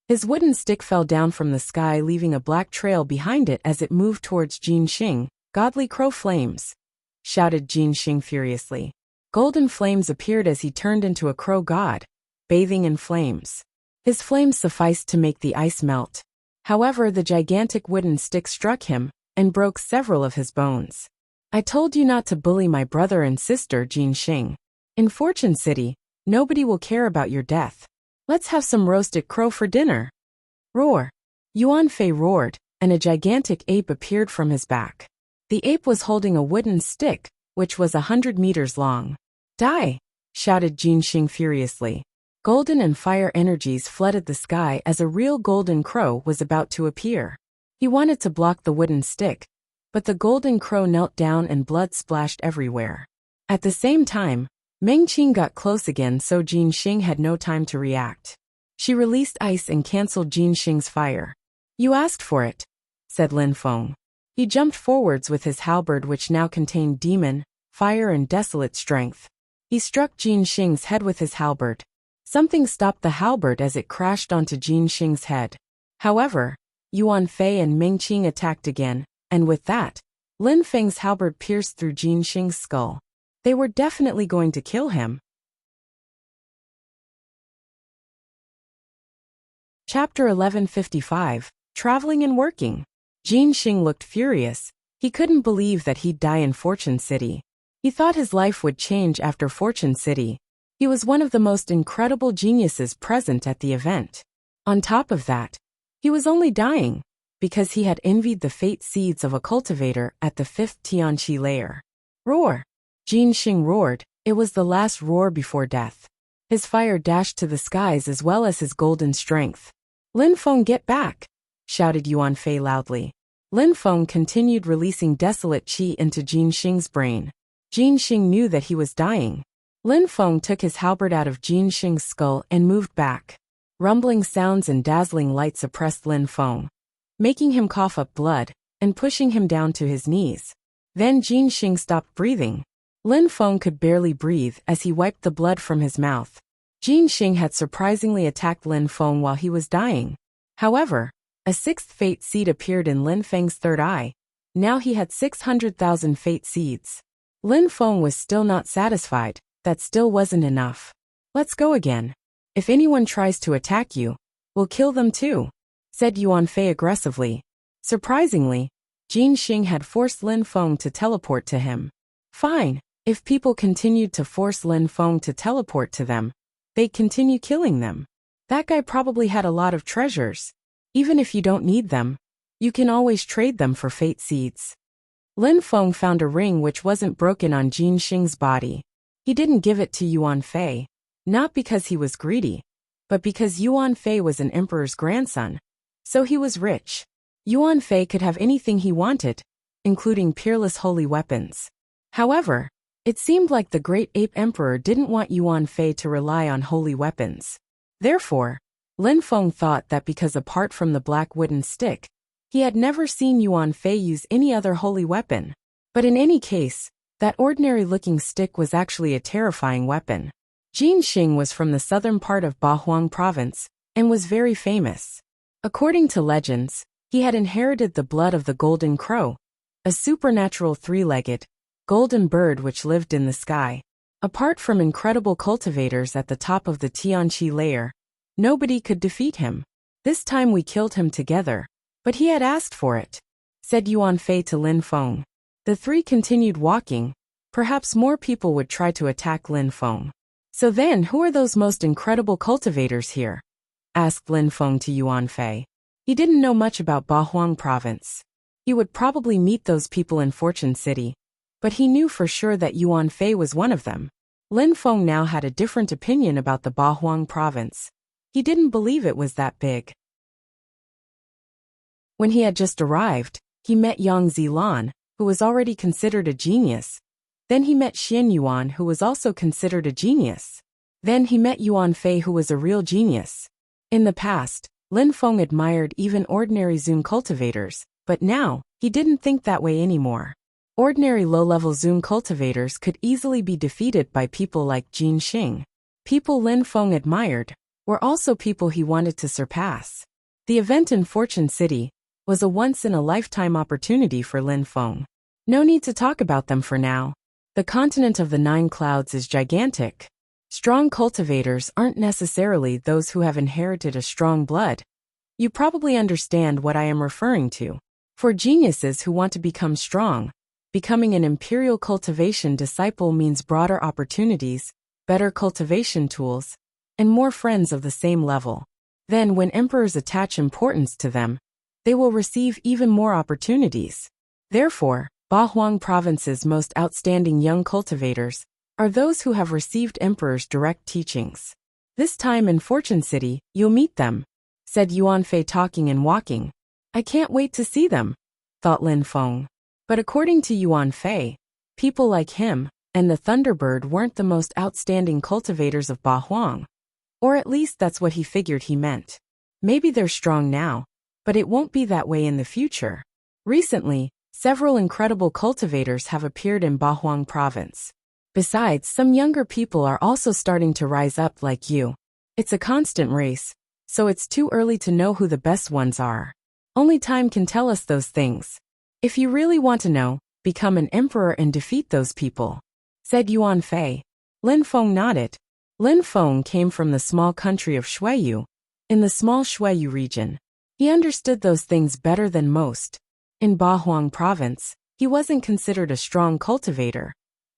His wooden stick fell down from the sky, leaving a black trail behind it as it moved towards Jin Xing. "Godly crow flames!" shouted Jin Xing furiously. Golden flames appeared as he turned into a crow god, bathing in flames. His flames sufficed to make the ice melt. However, the gigantic wooden stick struck him and broke several of his bones. "I told you not to bully my brother and sister, Jin Xing. In Fortune City, nobody will care about your death. Let's have some roasted crow for dinner." Roar! Yuan Fei roared, and a gigantic ape appeared from his back. The ape was holding a wooden stick, which was 100 meters long. "Die!" shouted Jin Xing furiously. Golden and fire energies flooded the sky as a real golden crow was about to appear. He wanted to block the wooden stick, but the golden crow knelt down and blood splashed everywhere. At the same time, Meng Qing got close again, so Jin Xing had no time to react. She released ice and cancelled Jin Xing's fire. "You asked for it," said Lin Feng. He jumped forwards with his halberd, which now contained demon, fire and desolate strength. He struck Jin Xing's head with his halberd. Something stopped the halberd as it crashed onto Jin Xing's head. However, Yuan Fei and Meng Qing attacked again, and with that, Lin Feng's halberd pierced through Jin Xing's skull. They were definitely going to kill him. Chapter 1155, Traveling and Working. Jin Xing looked furious. He couldn't believe that he'd die in Fortune City. He thought his life would change after Fortune City. He was one of the most incredible geniuses present at the event. On top of that, he was only dying because he had envied the fate seeds of a cultivator at the 5th Tianqi layer. Roar! Jin Xing roared. It was the last roar before death. His fire dashed to the skies as well as his golden strength. "Lin Feng, get back!" shouted Yuan Fei loudly. Lin Feng continued releasing desolate qi into Jin Xing's brain. Jin Xing knew that he was dying. Lin Feng took his halberd out of Jin Xing's skull and moved back. Rumbling sounds and dazzling light suppressed Lin Feng, making him cough up blood and pushing him down to his knees. Then Jin Xing stopped breathing. Lin Feng could barely breathe as he wiped the blood from his mouth. Jin Xing had surprisingly attacked Lin Feng while he was dying. However, a 6th fate seed appeared in Lin Feng's third eye. Now he had 600,000 fate seeds. Lin Feng was still not satisfied. That still wasn't enough. "Let's go again. If anyone tries to attack you, we'll kill them too," said Yuan Fei aggressively. Surprisingly, Jin Xing had forced Lin Feng to teleport to him. Fine, if people continued to force Lin Feng to teleport to them, they'd continue killing them. That guy probably had a lot of treasures. Even if you don't need them, you can always trade them for fate seeds. Lin Feng found a ring which wasn't broken on Jin Xing's body. He didn't give it to Yuan Fei, not because he was greedy, but because Yuan Fei was an emperor's grandson, so he was rich. Yuan Fei could have anything he wanted, including peerless holy weapons. However, it seemed like the great ape emperor didn't want Yuan Fei to rely on holy weapons. Therefore, Lin Feng thought that because apart from the black wooden stick, he had never seen Yuan Fei use any other holy weapon. But in any case, that ordinary-looking stick was actually a terrifying weapon. Jin Xing was from the southern part of Bahuang province and was very famous. According to legends, he had inherited the blood of the golden crow, a supernatural three-legged, golden bird which lived in the sky. Apart from incredible cultivators at the top of the Tianqi layer, nobody could defeat him. "This time we killed him together, but he had asked for it," said Yuan Fei to Lin Feng. The three continued walking. Perhaps more people would try to attack Lin Feng. "So then, who are those most incredible cultivators here?" asked Lin Feng to Yuan Fei. He didn't know much about Bahuang province. He would probably meet those people in Fortune City, but he knew for sure that Yuan Fei was one of them. Lin Feng now had a different opinion about the Bahuang province. He didn't believe it was that big. When he had just arrived, he met Yang Zilan, who was already considered a genius, Then he met Xian Yuan, who was also considered a genius. Then he met Yuan Fei, who was a real genius. In the past, Lin Feng admired even ordinary Zoom cultivators, but now, he didn't think that way anymore. Ordinary low-level Zoom cultivators could easily be defeated by people like Jin Xing. People Lin Feng admired were also people he wanted to surpass. The event in Fortune City was a once-in-a-lifetime opportunity for Lin Feng. No need to talk about them for now. The continent of the 9 clouds is gigantic. Strong cultivators aren't necessarily those who have inherited a strong blood. You probably understand what I am referring to. For geniuses who want to become strong, becoming an imperial cultivation disciple means broader opportunities, better cultivation tools, and more friends of the same level. Then when emperors attach importance to them, they will receive even more opportunities. Therefore, Bahuang Province's most outstanding young cultivators are those who have received emperor's direct teachings. This time in Fortune City, you'll meet them, said Yuan Fei, talking and walking. I can't wait to see them, thought Lin Feng. But according to Yuan Fei, people like him and the Thunderbird weren't the most outstanding cultivators of Bahuang. Or at least that's what he figured he meant. Maybe they're strong now, but it won't be that way in the future. Recently, several incredible cultivators have appeared in Bahuang Province. Besides, some younger people are also starting to rise up like you. It's a constant race, so it's too early to know who the best ones are. Only time can tell us those things. If you really want to know, become an emperor and defeat those people, said Yuan Fei. Lin Feng nodded. Lin Feng came from the small country of Shuiyu, in the small Shuiyu region. He understood those things better than most. In Bahuang Province, he wasn't considered a strong cultivator.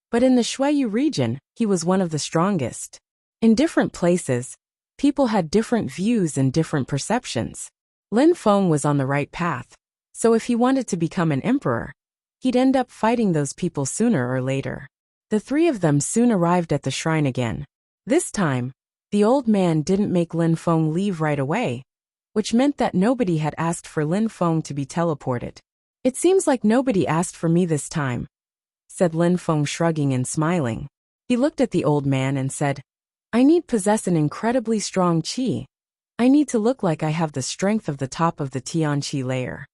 But in the Shuiyu region, he was one of the strongest. In different places, people had different views and different perceptions. Lin Feng was on the right path, so if he wanted to become an emperor, he'd end up fighting those people sooner or later. The 3 of them soon arrived at the shrine again. This time, the old man didn't make Lin Feng leave right away, which meant that nobody had asked for Lin Feng to be teleported. It seems like nobody asked for me this time, said Lin Feng, shrugging and smiling. He looked at the old man and said, I need possess an incredibly strong qi. I need to look like I have the strength of the top of the Tianqi layer.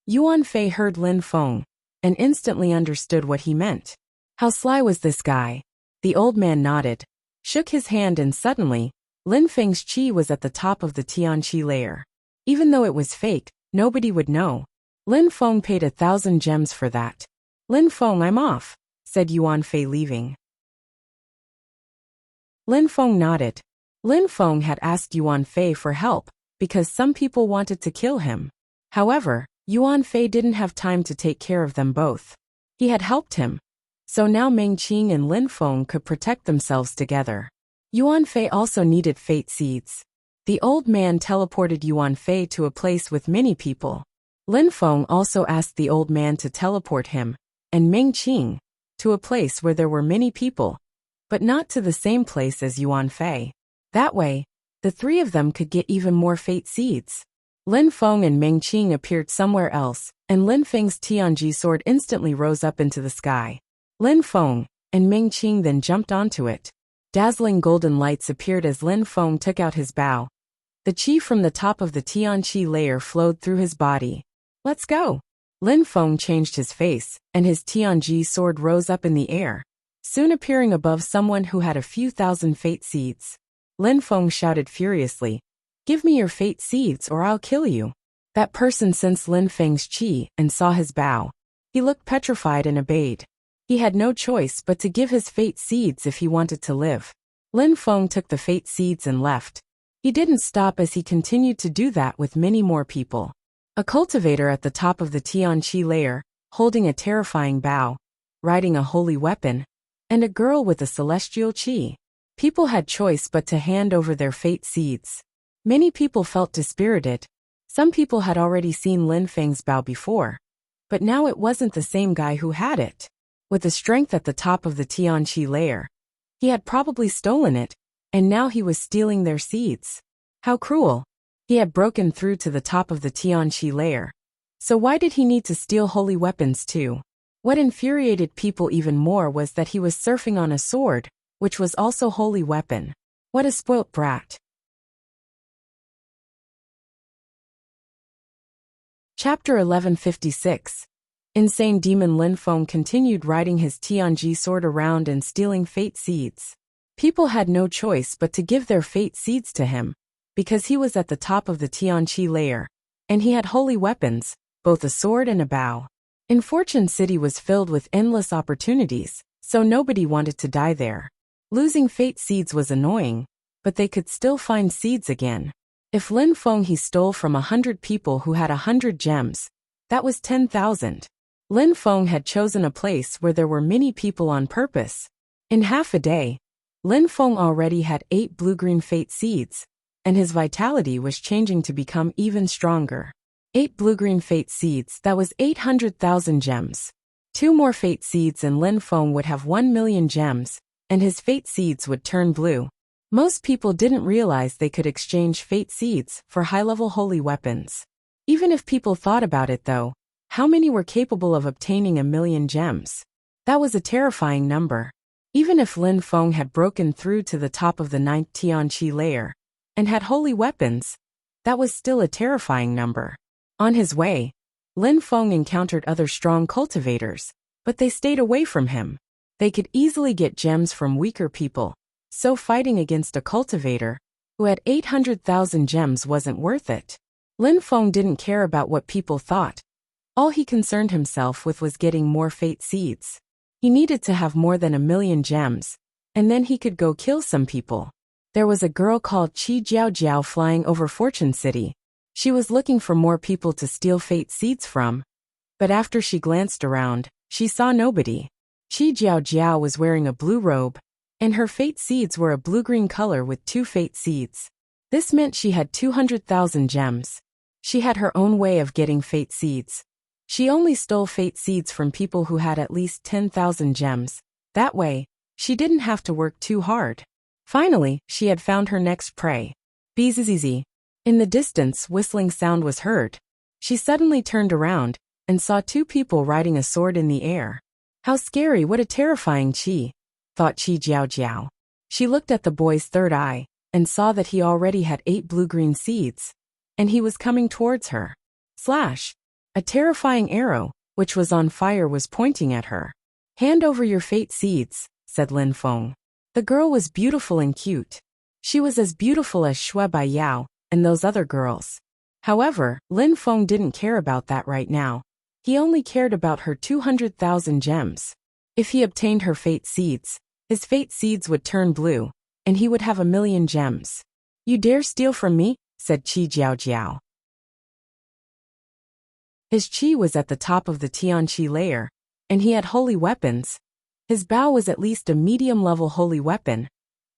Yuan Fei heard Lin Feng and instantly understood what he meant. How sly was this guy? The old man nodded, shook his hand, and suddenly, Lin Feng's qi was at the top of the Tianqi layer. Even though it was fake, nobody would know. Lin Feng paid 1,000 gems for that. Lin Feng, I'm off, said Yuan Fei, leaving. Lin Feng nodded. Lin Feng had asked Yuan Fei for help because some people wanted to kill him. However, Yuan Fei didn't have time to take care of them both. He had helped him, so now Meng Qing and Lin Feng could protect themselves together. Yuan Fei also needed fate seeds. The old man teleported Yuan Fei to a place with many people. Lin Feng also asked the old man to teleport him and Meng Qing to a place where there were many people, but not to the same place as Yuan Fei. That way, the 3 of them could get even more fate seeds. Lin Feng and Meng Qing appeared somewhere else, and Lin Feng's Tianji sword instantly rose up into the sky. Lin Feng and Meng Qing then jumped onto it. Dazzling golden lights appeared as Lin Feng took out his bow. The qi from the top of the Tianqi layer flowed through his body. Let's go! Lin Feng changed his face, and his Tianji sword rose up in the air, soon appearing above someone who had a few thousand fate seeds. Lin Feng shouted furiously, Give me your fate seeds or I'll kill you. That person sensed Lin Feng's qi and saw his bow. He looked petrified and obeyed. He had no choice but to give his fate seeds if he wanted to live. Lin Feng took the fate seeds and left. He didn't stop as he continued to do that with many more people. A cultivator at the top of the Tianqi layer, holding a terrifying bow, riding a holy weapon, and a girl with a celestial qi. People had choice but to hand over their fate seeds. Many people felt dispirited. Some people had already seen Lin Feng's bow before, but now it wasn't the same guy who had it. With the strength at the top of the Tianqi layer, he had probably stolen it, and now he was stealing their seeds. How cruel! He had broken through to the top of the Tianqi layer. So why did he need to steal holy weapons too? What infuriated people even more was that he was surfing on a sword, which was also holy weapon. What a spoilt brat. Chapter 1156. Insane demon Lin Feng continued riding his Tianji sword around and stealing fate seeds. People had no choice but to give their fate seeds to him, because he was at the top of the Tianqi layer, and he had holy weapons, both a sword and a bow. In Fortune City was filled with endless opportunities, so nobody wanted to die there. Losing fate seeds was annoying, but they could still find seeds again. If Lin Feng he stole from 100 people who had 100 gems, that was 10,000. Lin Feng had chosen a place where there were many people on purpose. In half a day, Lin Feng already had 8 blue-green fate seeds, and his vitality was changing to become even stronger. 8 blue-green fate seeds, that was 800,000 gems. 2 more fate seeds and Lin Feng would have 1 million gems, and his fate seeds would turn blue. Most people didn't realize they could exchange fate seeds for high-level holy weapons. Even if people thought about it though, how many were capable of obtaining 1 million gems? That was a terrifying number. Even if Lin Feng had broken through to the top of the 9th Tianqi layer, and had holy weapons, that was still a terrifying number. On his way, Lin Feng encountered other strong cultivators, but they stayed away from him. They could easily get gems from weaker people, so fighting against a cultivator who had 800,000 gems wasn't worth it. Lin Feng didn't care about what people thought. All he concerned himself with was getting more fate seeds. He needed to have more than 1 million gems, and then he could go kill some people. There was a girl called Qi Jiao flying over Fortune City. She was looking for more people to steal fate seeds from, but after she glanced around, she saw nobody. Qi Jiao was wearing a blue robe, and her fate seeds were a blue-green color with 2 fate seeds. This meant she had 200,000 gems. She had her own way of getting fate seeds. She only stole fate seeds from people who had at least 10,000 gems. That way, she didn't have to work too hard. Finally, she had found her next prey. Bzzz. In the distance, whistling sound was heard. She suddenly turned around and saw 2 people riding a sword in the air. How scary, what a terrifying Qi, thought Qi Jiao. She looked at the boy's third eye and saw that he already had 8 blue-green seeds, and he was coming towards her. Slash! A terrifying arrow, which was on fire, was pointing at her. Hand over your fate seeds, said Lin Feng. The girl was beautiful and cute. She was as beautiful as Shui Baiyao and those other girls. However, Lin Feng didn't care about that right now. He only cared about her 200,000 gems. If he obtained her fate seeds, his fate seeds would turn blue, and he would have 1 million gems. You dare steal from me? Said Qi Jiao. His Qi was at the top of the Tianqi layer, and he had holy weapons. His bow was at least a medium-level holy weapon.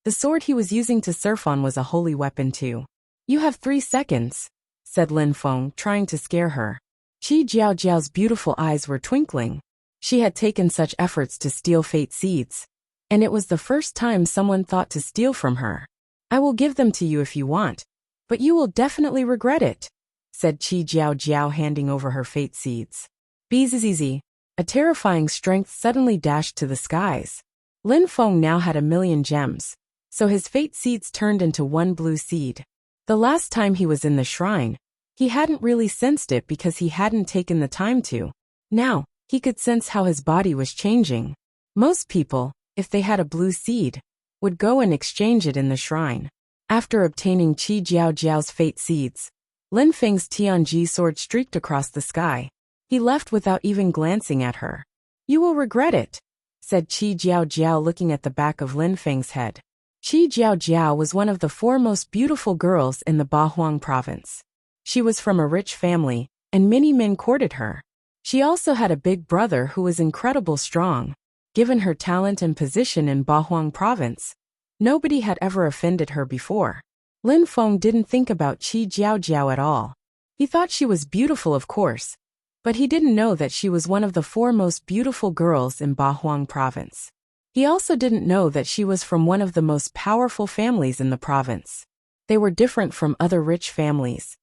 The sword he was using to surf on was a holy weapon too. You have 3 seconds, said Lin Feng, trying to scare her. Qi Jiao's beautiful eyes were twinkling. She had taken such efforts to steal fate seeds, and it was the first time someone thought to steal from her. I will give them to you if you want, but you will definitely regret it, said Qi Jiao, handing over her fate seeds. Bzzz. A terrifying strength suddenly dashed to the skies. Lin Feng now had 1 million gems, so his fate seeds turned into 1 blue seed. The last time he was in the shrine, he hadn't really sensed it because he hadn't taken the time to. Now, he could sense how his body was changing. Most people, if they had a blue seed, would go and exchange it in the shrine. After obtaining Qi Jiao's fate seeds, Lin Feng's Tianji sword streaked across the sky. He left without even glancing at her. You will regret it, said Qi Jiao looking at the back of Lin Feng's head. Qi Jiao was one of the 4 most beautiful girls in the Bahuang province. She was from a rich family, and many men courted her. She also had a big brother who was incredibly strong. Given her talent and position in Bahuang province, nobody had ever offended her before. Lin Feng didn't think about Qi Jiao at all. He thought she was beautiful, of course, but he didn't know that she was one of the 4 most beautiful girls in Bahuang province. He also didn't know that she was from one of the most powerful families in the province. They were different from other rich families.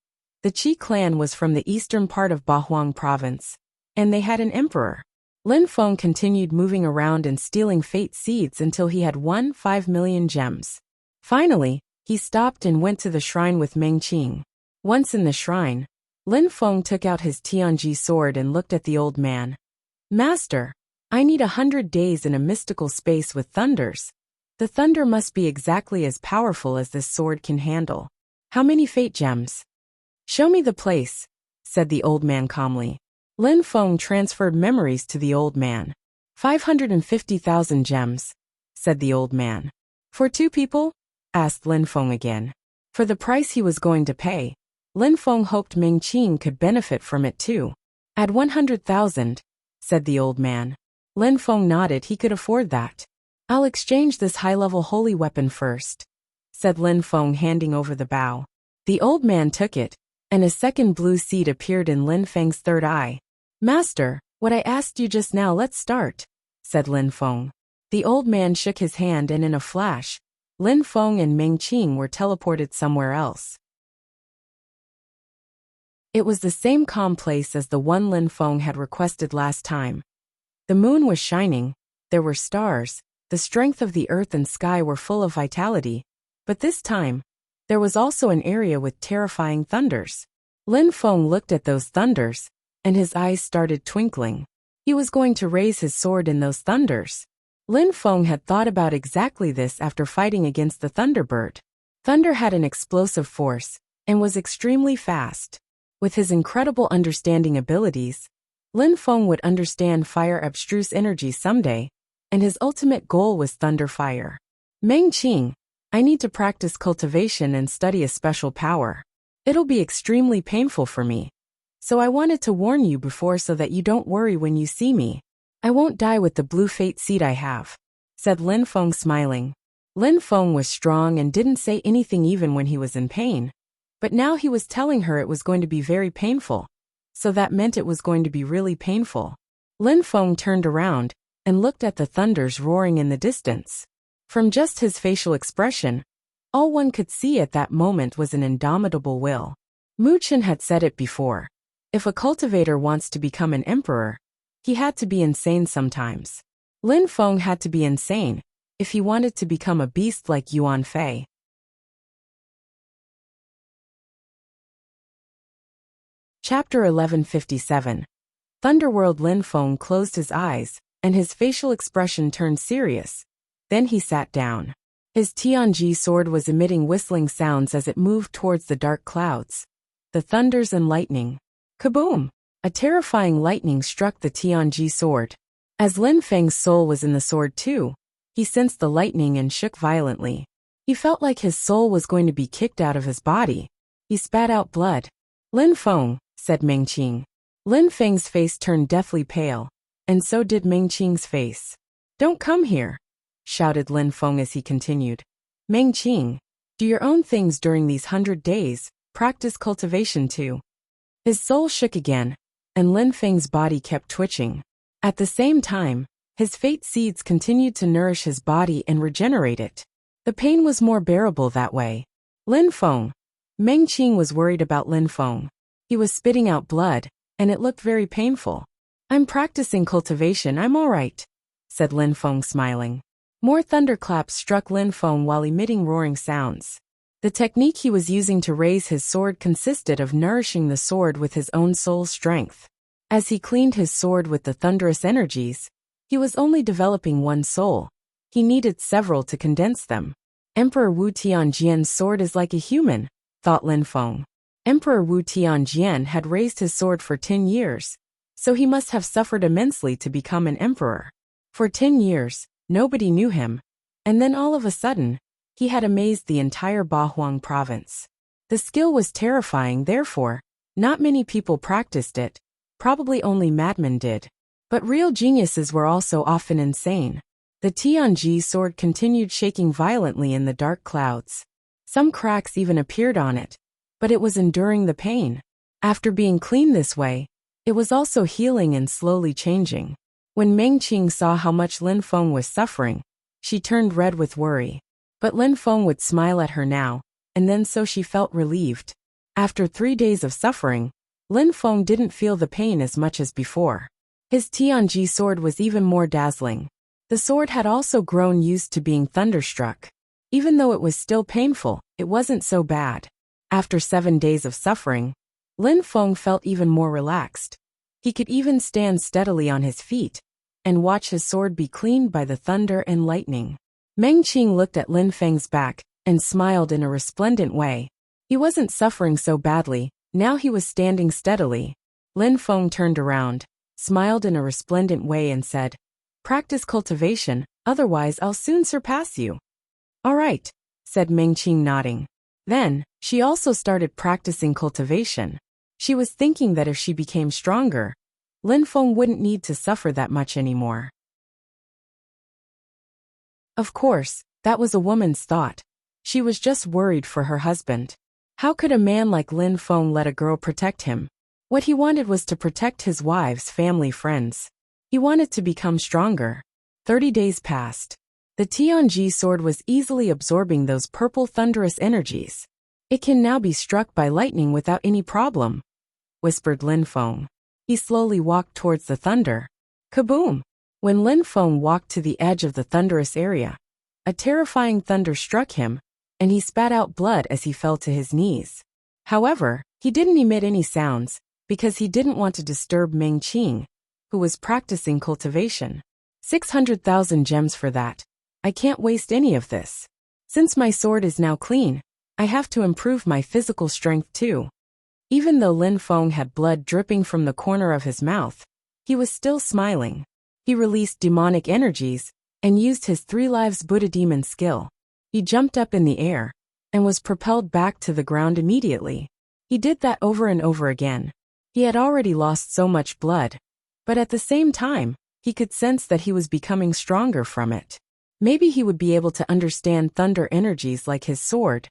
The Qi clan was from the eastern part of Bahuang province, and they had an emperor. Lin Feng continued moving around and stealing fate seeds until he had won 5 million gems. Finally, he stopped and went to the shrine with Meng Qing. Once in the shrine, Lin Feng took out his Tianji sword and looked at the old man. Master, I need 100 days in a mystical space with thunders. The thunder must be exactly as powerful as this sword can handle. How many fate gems? Show me the place, said the old man calmly. Lin Feng transferred memories to the old man. 550,000 gems, said the old man. For 2 people? Asked Lin Feng again. For the price he was going to pay, Lin Feng hoped Meng Qing could benefit from it too. Add 100,000, said the old man. Lin Feng nodded. He could afford that. I'll exchange this high-level holy weapon first, said Lin Feng, handing over the bow. The old man took it, and a second blue seed appeared in Lin Feng's third eye. Master, what I asked you just now, let's start, said Lin Feng. The old man shook his hand and in a flash, Lin Feng and Meng Qing were teleported somewhere else. It was the same calm place as the one Lin Feng had requested last time. The moon was shining, there were stars, the strength of the earth and sky were full of vitality, but this time, there was also an area with terrifying thunders. Lin Feng looked at those thunders, and his eyes started twinkling. He was going to raise his sword in those thunders. Lin Feng had thought about exactly this after fighting against the Thunderbird. Thunder had an explosive force, and was extremely fast. With his incredible understanding abilities, Lin Feng would understand fire abstruse energy someday, and his ultimate goal was thunder fire. Meng Qing, I need to practice cultivation and study a special power. It'll be extremely painful for me. So I wanted to warn you before so that you don't worry when you see me. I won't die with the blue fate seed I have, said Lin Feng smiling. Lin Feng was strong and didn't say anything even when he was in pain. But now he was telling her it was going to be very painful. So that meant it was going to be really painful. Lin Feng turned around and looked at the thunders roaring in the distance. From just his facial expression, all one could see at that moment was an indomitable will. Mu Chen had said it before. If a cultivator wants to become an emperor, he had to be insane sometimes. Lin Feng had to be insane if he wanted to become a beast like Yuan Fei. Chapter 1157. Thunderworld. Lin Feng closed his eyes, and his facial expression turned serious. Then he sat down. His Tianji sword was emitting whistling sounds as it moved towards the dark clouds. The thunders and lightning. Kaboom! A terrifying lightning struck the Tianji sword. As Lin Feng's soul was in the sword too, he sensed the lightning and shook violently. He felt like his soul was going to be kicked out of his body. He spat out blood. Lin Feng, said Meng Qing. Lin Feng's face turned deathly pale, and so did Meng Qing's face. Don't come here, shouted Lin Feng as he continued. Meng Qing, do your own things during these 100 days, practice cultivation too. His soul shook again, and Lin Feng's body kept twitching. At the same time, his fate seeds continued to nourish his body and regenerate it. The pain was more bearable that way. Lin Feng. Meng Qing was worried about Lin Feng. He was spitting out blood, and it looked very painful. I'm practicing cultivation, I'm all right, said Lin Feng smiling. More thunderclaps struck Lin Feng while emitting roaring sounds. The technique he was using to raise his sword consisted of nourishing the sword with his own soul strength. As he cleaned his sword with the thunderous energies, he was only developing one soul. He needed several to condense them. Emperor Wu Tianjian's sword is like a human, thought Lin Feng. Emperor Wu Tianjian had raised his sword for 10 years, so he must have suffered immensely to become an emperor. For 10 years, nobody knew him, and then all of a sudden, he had amazed the entire Bahuang province. The skill was terrifying, therefore, not many people practiced it, probably only madmen did. But real geniuses were also often insane. The Tianji sword continued shaking violently in the dark clouds. Some cracks even appeared on it, but it was enduring the pain. After being cleaned this way, it was also healing and slowly changing. When Meng Qing saw how much Lin Feng was suffering, she turned red with worry. But Lin Feng would smile at her now, and then so she felt relieved. After 3 days of suffering, Lin Feng didn't feel the pain as much as before. His Tianji sword was even more dazzling. The sword had also grown used to being thunderstruck. Even though it was still painful, it wasn't so bad. After 7 days of suffering, Lin Feng felt even more relaxed. He could even stand steadily on his feet and watch his sword be cleaned by the thunder and lightning. Meng Qing looked at Lin Feng's back and smiled in a resplendent way. He wasn't suffering so badly, now he was standing steadily. Lin Feng turned around, smiled in a resplendent way and said, "Practice cultivation, otherwise I'll soon surpass you." "All right," said Meng Qing nodding. Then, she also started practicing cultivation. She was thinking that if she became stronger, Lin Feng wouldn't need to suffer that much anymore. Of course, that was a woman's thought. She was just worried for her husband. How could a man like Lin Feng let a girl protect him? What he wanted was to protect his wives, family, friends. He wanted to become stronger. 30 days passed. The Tianji sword was easily absorbing those purple thunderous energies. "It can now be struck by lightning without any problem," whispered Lin Feng. He slowly walked towards the thunder. Kaboom! When Lin Feng walked to the edge of the thunderous area, a terrifying thunder struck him, and he spat out blood as he fell to his knees. However, he didn't emit any sounds, because he didn't want to disturb Meng Qing, who was practicing cultivation. 600,000 gems for that. I can't waste any of this. Since my sword is now clean, I have to improve my physical strength too. Even though Lin Feng had blood dripping from the corner of his mouth, he was still smiling. He released demonic energies and used his 3 lives Buddha demon skill. He jumped up in the air and was propelled back to the ground immediately. He did that over and over again. He had already lost so much blood, but at the same time, he could sense that he was becoming stronger from it. Maybe he would be able to understand thunder energies like his sword.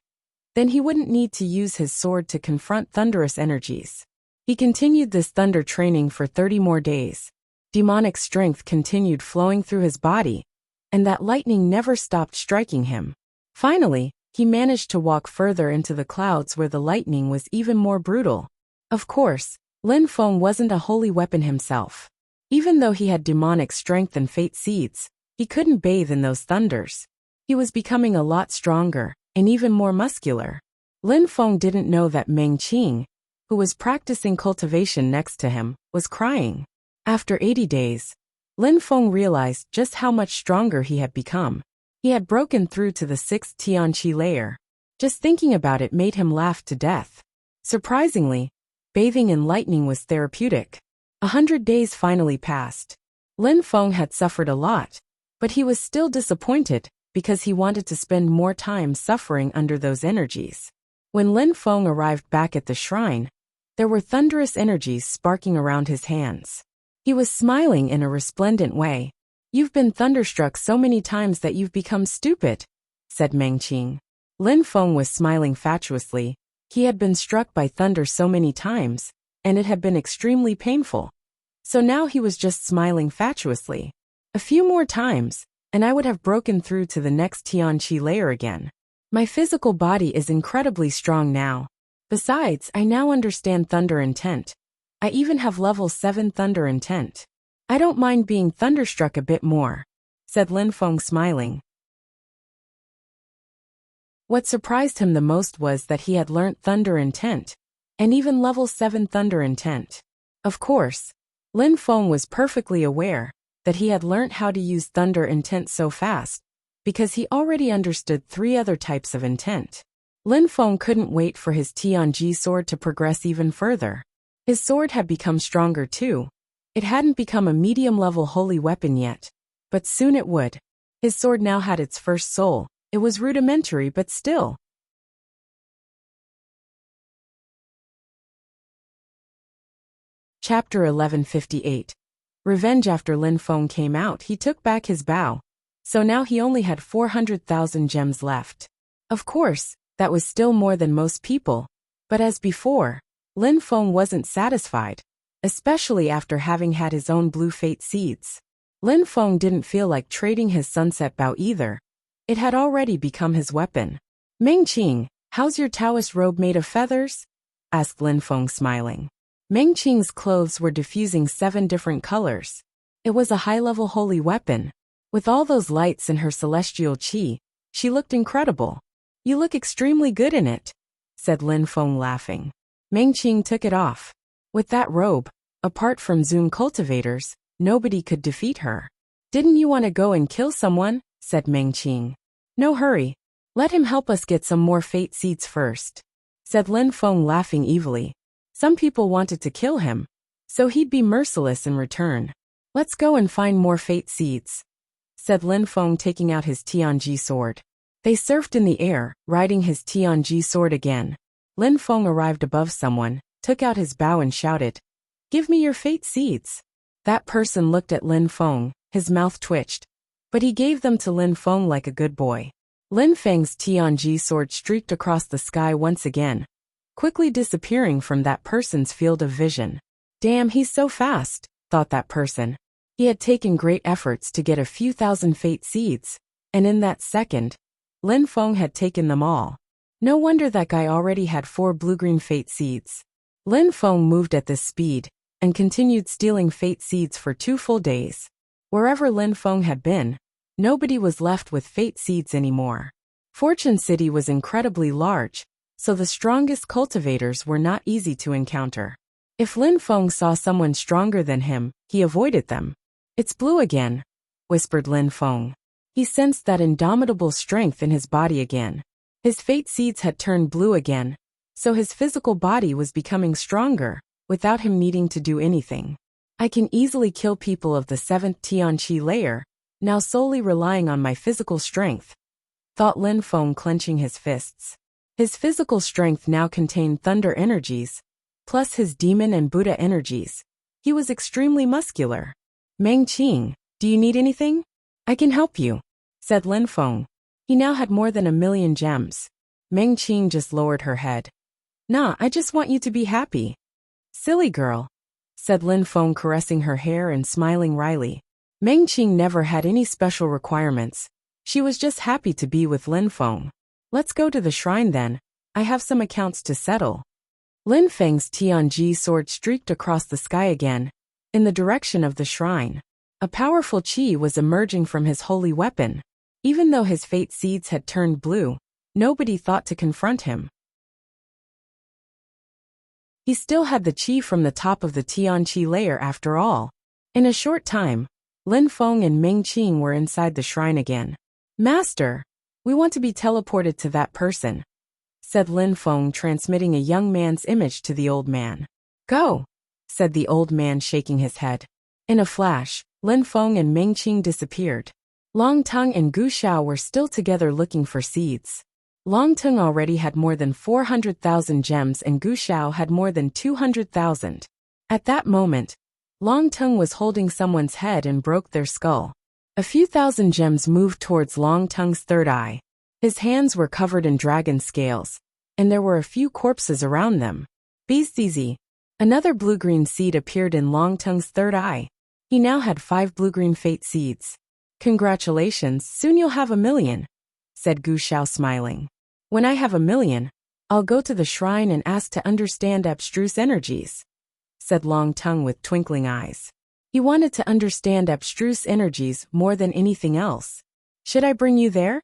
Then he wouldn't need to use his sword to confront thunderous energies. He continued this thunder training for 30 more days. Demonic strength continued flowing through his body, and that lightning never stopped striking him. Finally, he managed to walk further into the clouds where the lightning was even more brutal. Of course, Lin Feng wasn't a holy weapon himself. Even though he had demonic strength and fate seeds, he couldn't bathe in those thunders. He was becoming a lot stronger, and even more muscular. Lin Feng didn't know that Meng Qing, who was practicing cultivation next to him, was crying. After 80 days, Lin Feng realized just how much stronger he had become. He had broken through to the 6th Tianqi layer. Just thinking about it made him laugh to death. Surprisingly, bathing in lightning was therapeutic. 100 days finally passed. Lin Feng had suffered a lot, but he was still disappointed because he wanted to spend more time suffering under those energies. When Lin Feng arrived back at the shrine, there were thunderous energies sparking around his hands. He was smiling in a resplendent way. "You've been thunderstruck so many times that you've become stupid," said Meng Qing. Lin Feng was smiling fatuously. He had been struck by thunder so many times, and it had been extremely painful. So now he was just smiling fatuously. "A few more times, and I would have broken through to the next Tianqi layer again. My physical body is incredibly strong now. Besides, I now understand thunder intent. I even have level 7 thunder intent. I don't mind being thunderstruck a bit more," said Lin Feng smiling. What surprised him the most was that he had learnt thunder intent, and even level 7 thunder intent. Of course, Lin Feng was perfectly aware that he had learnt how to use thunder intent so fast, because he already understood 3 other types of intent. Lin Feng couldn't wait for his Tianji sword to progress even further. His sword had become stronger too. It hadn't become a medium-level holy weapon yet, but soon it would. His sword now had its first soul. It was rudimentary but still. Chapter 1158. Revenge. After Lin Feng came out, he took back his bow. So now he only had 400,000 gems left. Of course, that was still more than most people. But as before, Lin Feng wasn't satisfied, especially after having had his own blue fate seeds. Lin Feng didn't feel like trading his sunset bow either. It had already become his weapon. "Meng Qing, how's your Taoist robe made of feathers?" asked Lin Feng smiling. Meng Qing's clothes were diffusing 7 different colors. It was a high-level holy weapon. With all those lights and her celestial qi, she looked incredible. "You look extremely good in it," said Lin Feng laughing. Meng Qing took it off. With that robe, apart from Zoom cultivators, nobody could defeat her. "Didn't you want to go and kill someone?" said Meng Qing. "No hurry. Let him help us get some more fate seeds first," said Lin Feng laughing evilly. Some people wanted to kill him, so he'd be merciless in return. "Let's go and find more fate seeds," said Lin Feng taking out his Tianji sword. They surfed in the air, riding his Tianji sword again. Lin Feng arrived above someone, took out his bow and shouted, "Give me your fate seeds." That person looked at Lin Feng, his mouth twitched, but he gave them to Lin Feng like a good boy. Lin Feng's Tianji sword streaked across the sky once again, quickly disappearing from that person's field of vision. "Damn, he's so fast," thought that person. He had taken great efforts to get a few thousand fate seeds, and in that second, Lin Feng had taken them all. No wonder that guy already had 4 blue-green fate seeds. Lin Feng moved at this speed, and continued stealing fate seeds for 2 full days. Wherever Lin Feng had been, nobody was left with fate seeds anymore. Fortune City was incredibly large, so the strongest cultivators were not easy to encounter. If Lin Feng saw someone stronger than him, he avoided them. "It's blue again," whispered Lin Feng. He sensed that indomitable strength in his body again. His fate seeds had turned blue again, so his physical body was becoming stronger, without him needing to do anything. "I can easily kill people of the 7th Tianqi layer, now solely relying on my physical strength," thought Lin Feng, clenching his fists. His physical strength now contained thunder energies, plus his demon and Buddha energies. He was extremely muscular. "Meng Qing, do you need anything? I can help you," said Lin Feng. He now had more than 1,000,000 gems. Meng Qing just lowered her head. "Nah, I just want you to be happy." "Silly girl," said Lin Feng, caressing her hair and smiling wryly. Meng Qing never had any special requirements. She was just happy to be with Lin Feng. "Let's go to the shrine then. I have some accounts to settle." Lin Feng's Tianji sword streaked across the sky again, in the direction of the shrine. A powerful qi was emerging from his holy weapon. Even though his fate seeds had turned blue, nobody thought to confront him. He still had the qi from the top of the Tianqi layer after all. In a short time, Lin Feng and Meng Qing were inside the shrine again. "Master, we want to be teleported to that person," said Lin Feng, transmitting a young man's image to the old man. "Go," said the old man, shaking his head. In a flash, Lin Feng and Meng Qing disappeared. Long Tongue and Gu Xiao were still together looking for seeds. Long Tongue already had more than 400,000 gems and Gu Xiao had more than 200,000. At that moment, Long Tongue was holding someone's head and broke their skull. A few thousand gems moved towards Long Tongue's third eye. His hands were covered in dragon scales, and there were a few corpses around them. Beastzy. Another blue-green seed appeared in Long Tongue's third eye. He now had 5 blue-green fate seeds. "Congratulations, soon you'll have 1,000,000, said Gu Xiao, smiling. "When I have 1,000,000, I'll go to the shrine and ask to understand abstruse energies," said Long Tongue with twinkling eyes. He wanted to understand abstruse energies more than anything else. "Should I bring you there?"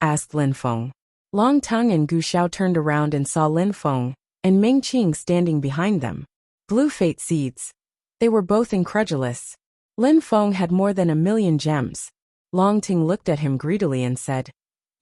asked Lin Feng. Long Tongue and Gu Xiao turned around and saw Lin Feng and Meng Qing standing behind them. Blue fate seeds. They were both incredulous. Lin Feng had more than 1,000,000 gems. Long Tongue looked at him greedily and said,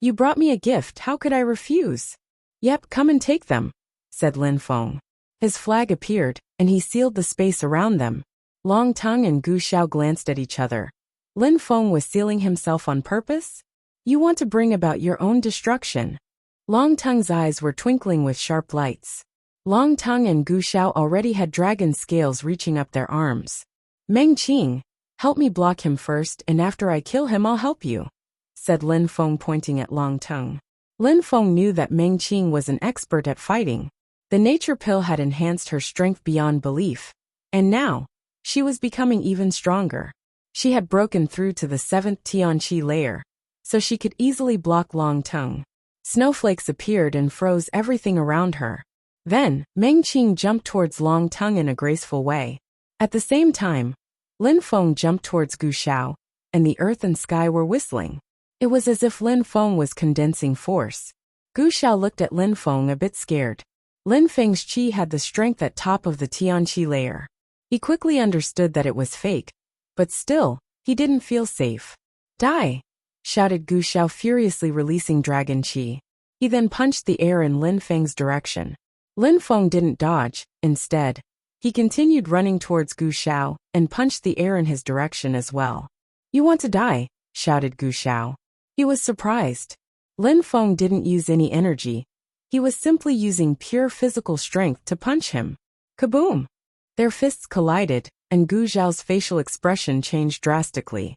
"You brought me a gift, how could I refuse?" "Yep, come and take them," said Lin Feng. His flag appeared, and he sealed the space around them. Long Tongue and Gu Xiao glanced at each other. Lin Feng was sealing himself on purpose? "You want to bring about your own destruction." Long Tongue's eyes were twinkling with sharp lights. Long Tongue and Gu Xiao already had dragon scales reaching up their arms. "Meng Qing, help me block him first, and after I kill him I'll help you," said Lin Feng, pointing at Long Tongue. Lin Feng knew that Meng Qing was an expert at fighting. The nature pill had enhanced her strength beyond belief, and now, she was becoming even stronger. She had broken through to the 7th Tianqi layer, so she could easily block Long Tongue. Snowflakes appeared and froze everything around her. Then, Meng Qing jumped towards Long Tongue in a graceful way. At the same time, Lin Feng jumped towards Gu Xiao, and the earth and sky were whistling. It was as if Lin Feng was condensing force. Gu Xiao looked at Lin Feng a bit scared. Lin Feng's qi had the strength at top of the Tianqi layer. He quickly understood that it was fake, but still, he didn't feel safe. Die! Shouted Gu Xiao, furiously releasing dragon qi. He then punched the air in Lin Feng's direction. Lin Feng didn't dodge. Instead, he continued running towards Gu Xiao and punched the air in his direction as well. You want to die? Shouted Gu Xiao. He was surprised. Lin Feng didn't use any energy. He was simply using pure physical strength to punch him. Kaboom! Their fists collided, and Gu Xiao's facial expression changed drastically.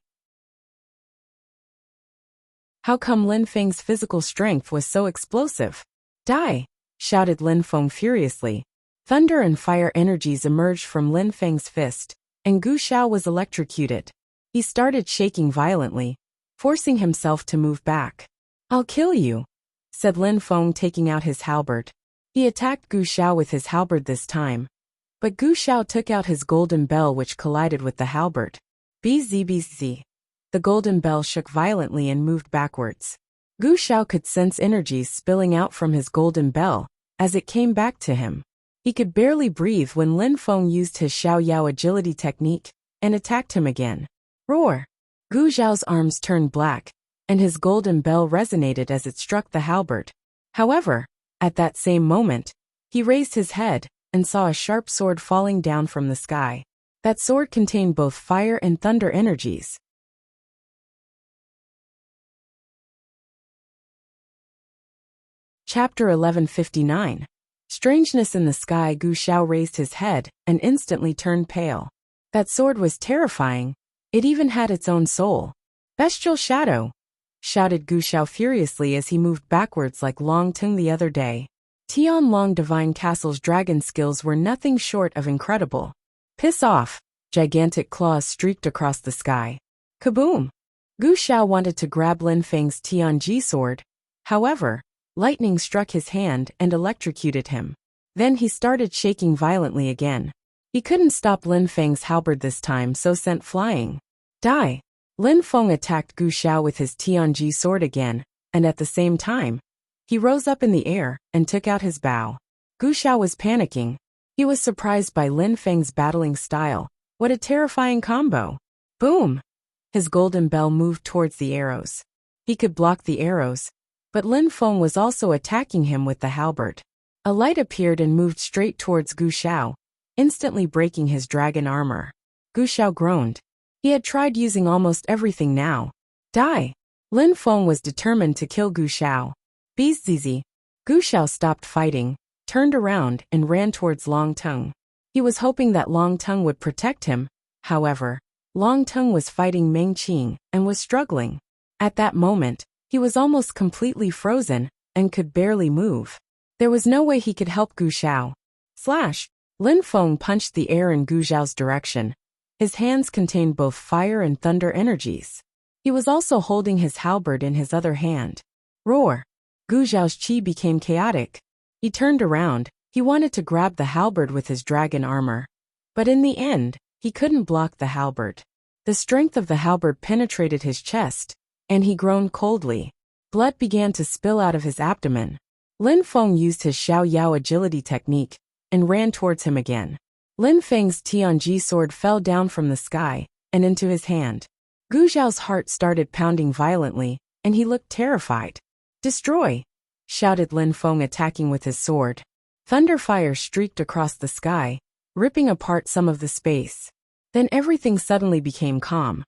How come Lin Feng's physical strength was so explosive? Die! Shouted Lin Feng furiously. Thunder and fire energies emerged from Lin Feng's fist, and Gu Xiao was electrocuted. He started shaking violently, forcing himself to move back. I'll kill you, said Lin Feng, taking out his halberd. He attacked Gu Xiao with his halberd this time, but Gu Xiao took out his golden bell, which collided with the halberd. Bzz. The golden bell shook violently and moved backwards. Gu Xiao could sense energies spilling out from his golden bell as it came back to him. He could barely breathe when Lin Feng used his Xiao Yao agility technique and attacked him again. Roar! Gu Xiao's arms turned black, and his golden bell resonated as it struck the halberd. However, at that same moment, he raised his head and saw a sharp sword falling down from the sky. That sword contained both fire and thunder energies. Chapter 1159. Strangeness in the sky. Gu Xiao raised his head and instantly turned pale. That sword was terrifying. It even had its own soul. Bestial shadow! Shouted Gu Xiao furiously as he moved backwards like Long Tung the other day. Tian Long Divine Castle's dragon skills were nothing short of incredible. Piss off! Gigantic claws streaked across the sky. Kaboom! Gu Xiao wanted to grab Lin Feng's Tianji sword. However, lightning struck his hand and electrocuted him. Then he started shaking violently again. He couldn't stop Lin Feng's halberd this time, so sent flying. Die! Lin Feng attacked Gu Xiao with his Tianji sword again, and at the same time, he rose up in the air and took out his bow. Gu Xiao was panicking. He was surprised by Lin Feng's battling style. What a terrifying combo! Boom! His golden bell moved towards the arrows. He could block the arrows, but Lin Feng was also attacking him with the halberd. A light appeared and moved straight towards Gu Xiao, instantly breaking his dragon armor. Gu Xiao groaned. He had tried using almost everything now. Die! Lin Feng was determined to kill Gu Xiao. Bzz. Gu Xiao stopped fighting, turned around and ran towards Long Tongue. He was hoping that Long Tongue would protect him. However, Long Tongue was fighting Meng Qing and was struggling. At that moment, he was almost completely frozen and could barely move. There was no way he could help Gu Xiao. Slash! Lin Feng punched the air in Gu Xiao's direction. His hands contained both fire and thunder energies. He was also holding his halberd in his other hand. Roar! Gu Xiao's qi became chaotic. He turned around. He wanted to grab the halberd with his dragon armor. But in the end, he couldn't block the halberd. The strength of the halberd penetrated his chest, and he groaned coldly. Blood began to spill out of his abdomen. Lin Feng used his Xiao Yao agility technique and ran towards him again. Lin Feng's Tianji sword fell down from the sky and into his hand. Gu Xiao's heart started pounding violently, and he looked terrified. Destroy! Shouted Lin Feng, attacking with his sword. Thunderfire streaked across the sky, ripping apart some of the space. Then everything suddenly became calm.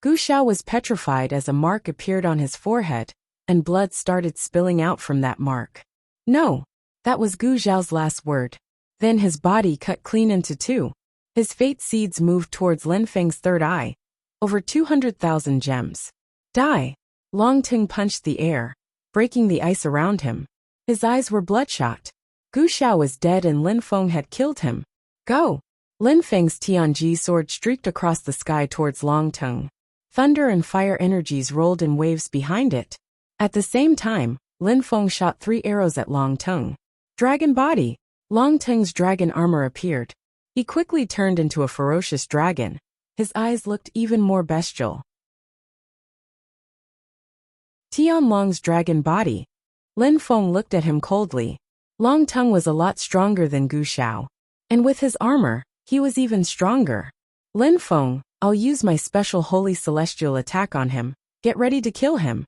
Gu Xiao was petrified as a mark appeared on his forehead, and blood started spilling out from that mark. No! That was Gu Xiao's last word. Then his body cut clean into two. His fate seeds moved towards Lin Feng's third eye. Over 200,000 gems. Die! Long Tung punched the air, breaking the ice around him. His eyes were bloodshot. Gu Xiao was dead and Lin Feng had killed him. Go! Lin Feng's Tianji sword streaked across the sky towards Long Tung. Thunder and fire energies rolled in waves behind it. At the same time, Lin Feng shot 3 arrows at Long Tung. Dragon body! Long Teng's dragon armor appeared. He quickly turned into a ferocious dragon. His eyes looked even more bestial. Tianlong's dragon body. Lin Feng looked at him coldly. Long Teng was a lot stronger than Gu Xiao. And with his armor, he was even stronger. Lin Feng, I'll use my special holy celestial attack on him. Get ready to kill him,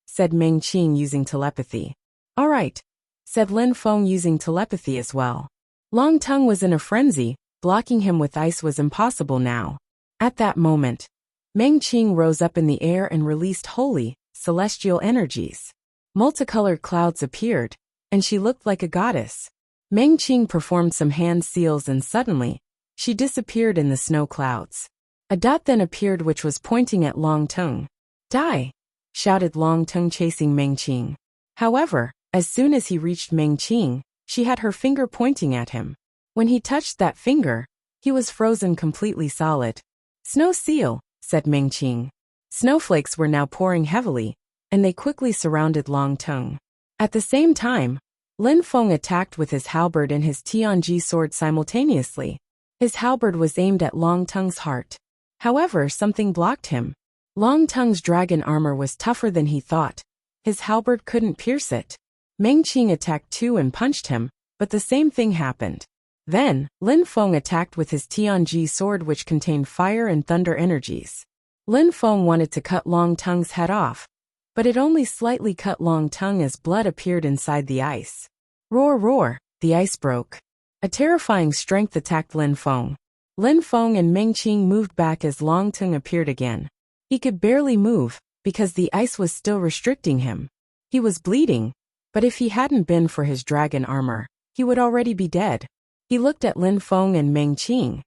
said Meng Qing using telepathy. All right, said Lin Feng using telepathy as well. Long Teng was in a frenzy. Blocking him with ice was impossible now. At that moment, Meng Qing rose up in the air and released holy, celestial energies. Multicolored clouds appeared, and she looked like a goddess. Meng Qing performed some hand seals and suddenly, she disappeared in the snow clouds. A dot then appeared which was pointing at Long Teng. Die! Shouted Long Teng chasing Meng Qing. However, as soon as he reached Meng Qing, she had her finger pointing at him. When he touched that finger, he was frozen completely solid. Snow seal, said Meng Qing. Snowflakes were now pouring heavily, and they quickly surrounded Long Teng. At the same time, Lin Feng attacked with his halberd and his Tianji sword simultaneously. His halberd was aimed at Long Teng's heart. However, something blocked him. Long Teng's dragon armor was tougher than he thought. His halberd couldn't pierce it. Meng Qing attacked too and punched him, but the same thing happened. Then, Lin Feng attacked with his Tianji sword which contained fire and thunder energies. Lin Feng wanted to cut Long Teng's head off, but it only slightly cut Long Teng as blood appeared inside the ice. Roar roar, the ice broke. A terrifying strength attacked Lin Feng. Lin Feng and Meng Qing moved back as Long Teng appeared again. He could barely move, because the ice was still restricting him. He was bleeding, but if he hadn't been for his dragon armor, he would already be dead. He looked at Lin Feng and Meng Qing.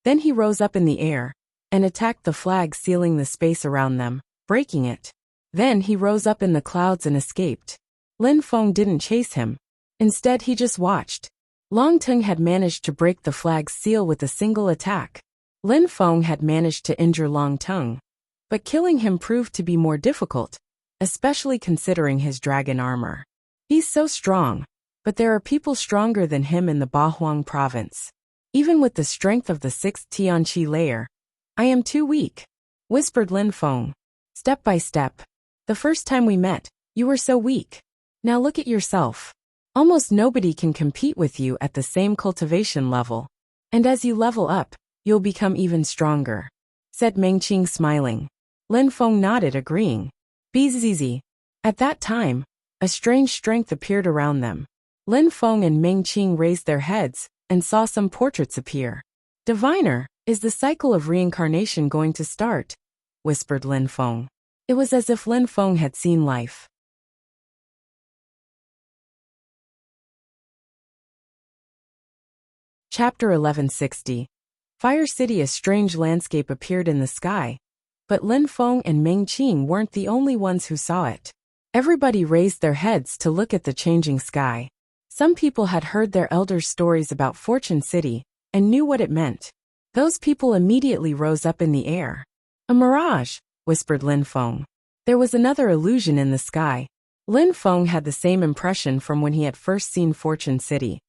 Then he rose up in the air and attacked the flag sealing the space around them, breaking it. Then he rose up in the clouds and escaped. Lin Feng didn't chase him. Instead, he just watched. Long Teng had managed to break the flag's seal with a single attack. Lin Feng had managed to injure Long Teng, but killing him proved to be more difficult, especially considering his dragon armor. He's so strong. But there are people stronger than him in the Bahuang province. Even with the strength of the 6th Tianqi layer, I am too weak, whispered Lin Feng. Step by step. The first time we met, you were so weak. Now look at yourself. Almost nobody can compete with you at the same cultivation level. And as you level up, you'll become even stronger, said Meng Qing smiling. Lin Feng nodded agreeing. Bzzz. At that time, a strange strength appeared around them. Lin Feng and Meng Qing raised their heads and saw some portraits appear. Diviner, is the cycle of reincarnation going to start? Whispered Lin Feng. It was as if Lin Feng had seen life. Chapter 1160. Fire City. A strange landscape appeared in the sky, but Lin Feng and Meng Qing weren't the only ones who saw it. Everybody raised their heads to look at the changing sky. Some people had heard their elders' stories about Fortune City and knew what it meant. Those people immediately rose up in the air. A mirage, whispered Lin Feng. There was another illusion in the sky. Lin Feng had the same impression from when he had first seen Fortune City.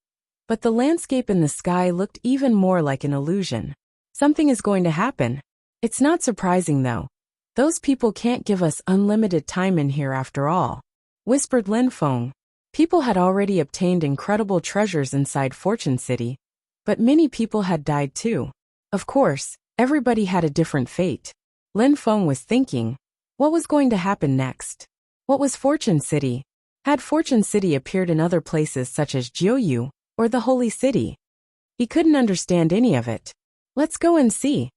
But the landscape in the sky looked even more like an illusion. Something is going to happen. It's not surprising though. Those people can't give us unlimited time in here after all, whispered Lin Feng. People had already obtained incredible treasures inside Fortune City, but many people had died too. Of course, everybody had a different fate. Lin Feng was thinking, what was going to happen next? What was Fortune City? Had Fortune City appeared in other places such as Jiuyu or the Holy City? He couldn't understand any of it. Let's go and see,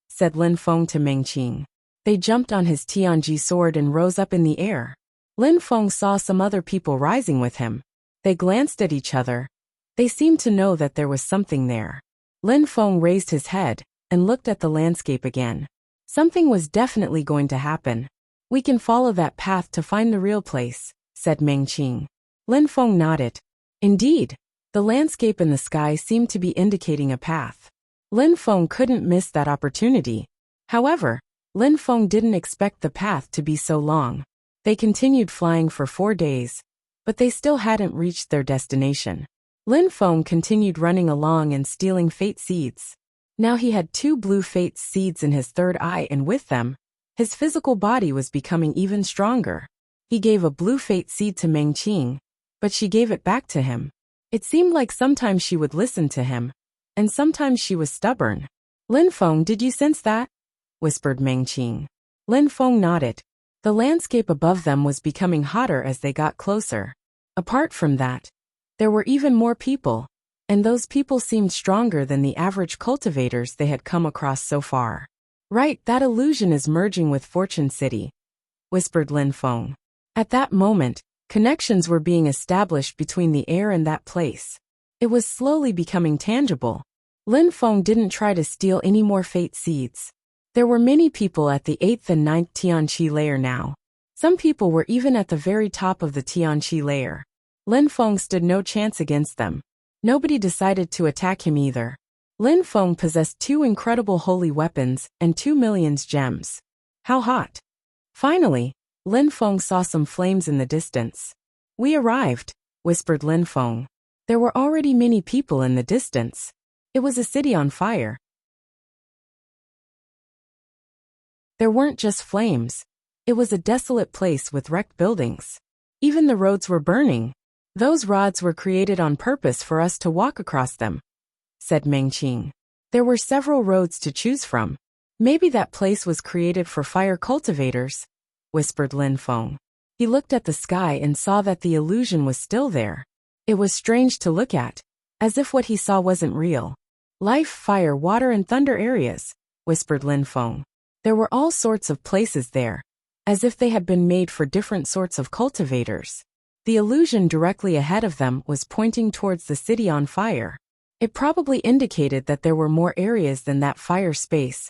said Lin Feng to Meng Qing. They jumped on his Tianji sword and rose up in the air. Lin Feng saw some other people rising with him. They glanced at each other. They seemed to know that there was something there. Lin Feng raised his head and looked at the landscape again. Something was definitely going to happen. We can follow that path to find the real place, said Meng Qing. Lin Feng nodded. Indeed, the landscape in the sky seemed to be indicating a path. Lin Feng couldn't miss that opportunity. However, Lin Feng didn't expect the path to be so long. They continued flying for 4 days, but they still hadn't reached their destination. Lin Feng continued running along and stealing fate seeds. Now he had 2 blue fate seeds in his third eye, and with them, his physical body was becoming even stronger. He gave a blue fate seed to Meng Qing, but she gave it back to him. It seemed like sometimes she would listen to him, and sometimes she was stubborn. Lin Feng, did you sense that? Whispered Meng Qing. Lin Feng nodded. The landscape above them was becoming hotter as they got closer. Apart from that, there were even more people, and those people seemed stronger than the average cultivators they had come across so far. Right, that illusion is merging with Fortune City, whispered Lin Feng. At that moment, connections were being established between the air and that place. It was slowly becoming tangible. Lin Feng didn't try to steal any more fate seeds. There were many people at the 8th and 9th Tianqi layer now. Some people were even at the very top of the Tianqi layer. Lin Feng stood no chance against them. Nobody decided to attack him either. Lin Feng possessed 2 incredible holy weapons and 2 million gems. How hot! Finally, Lin Feng saw some flames in the distance. We arrived, whispered Lin Feng. There were already many people in the distance. It was a city on fire. There weren't just flames. It was a desolate place with wrecked buildings. Even the roads were burning. Those rods were created on purpose for us to walk across them, said Meng Qing. There were several roads to choose from. Maybe that place was created for fire cultivators, whispered Lin Feng. He looked at the sky and saw that the illusion was still there. It was strange to look at, as if what he saw wasn't real. Life, fire, water and thunder areas, whispered Lin Feng. There were all sorts of places there, as if they had been made for different sorts of cultivators. The illusion directly ahead of them was pointing towards the city on fire. It probably indicated that there were more areas than that fire space,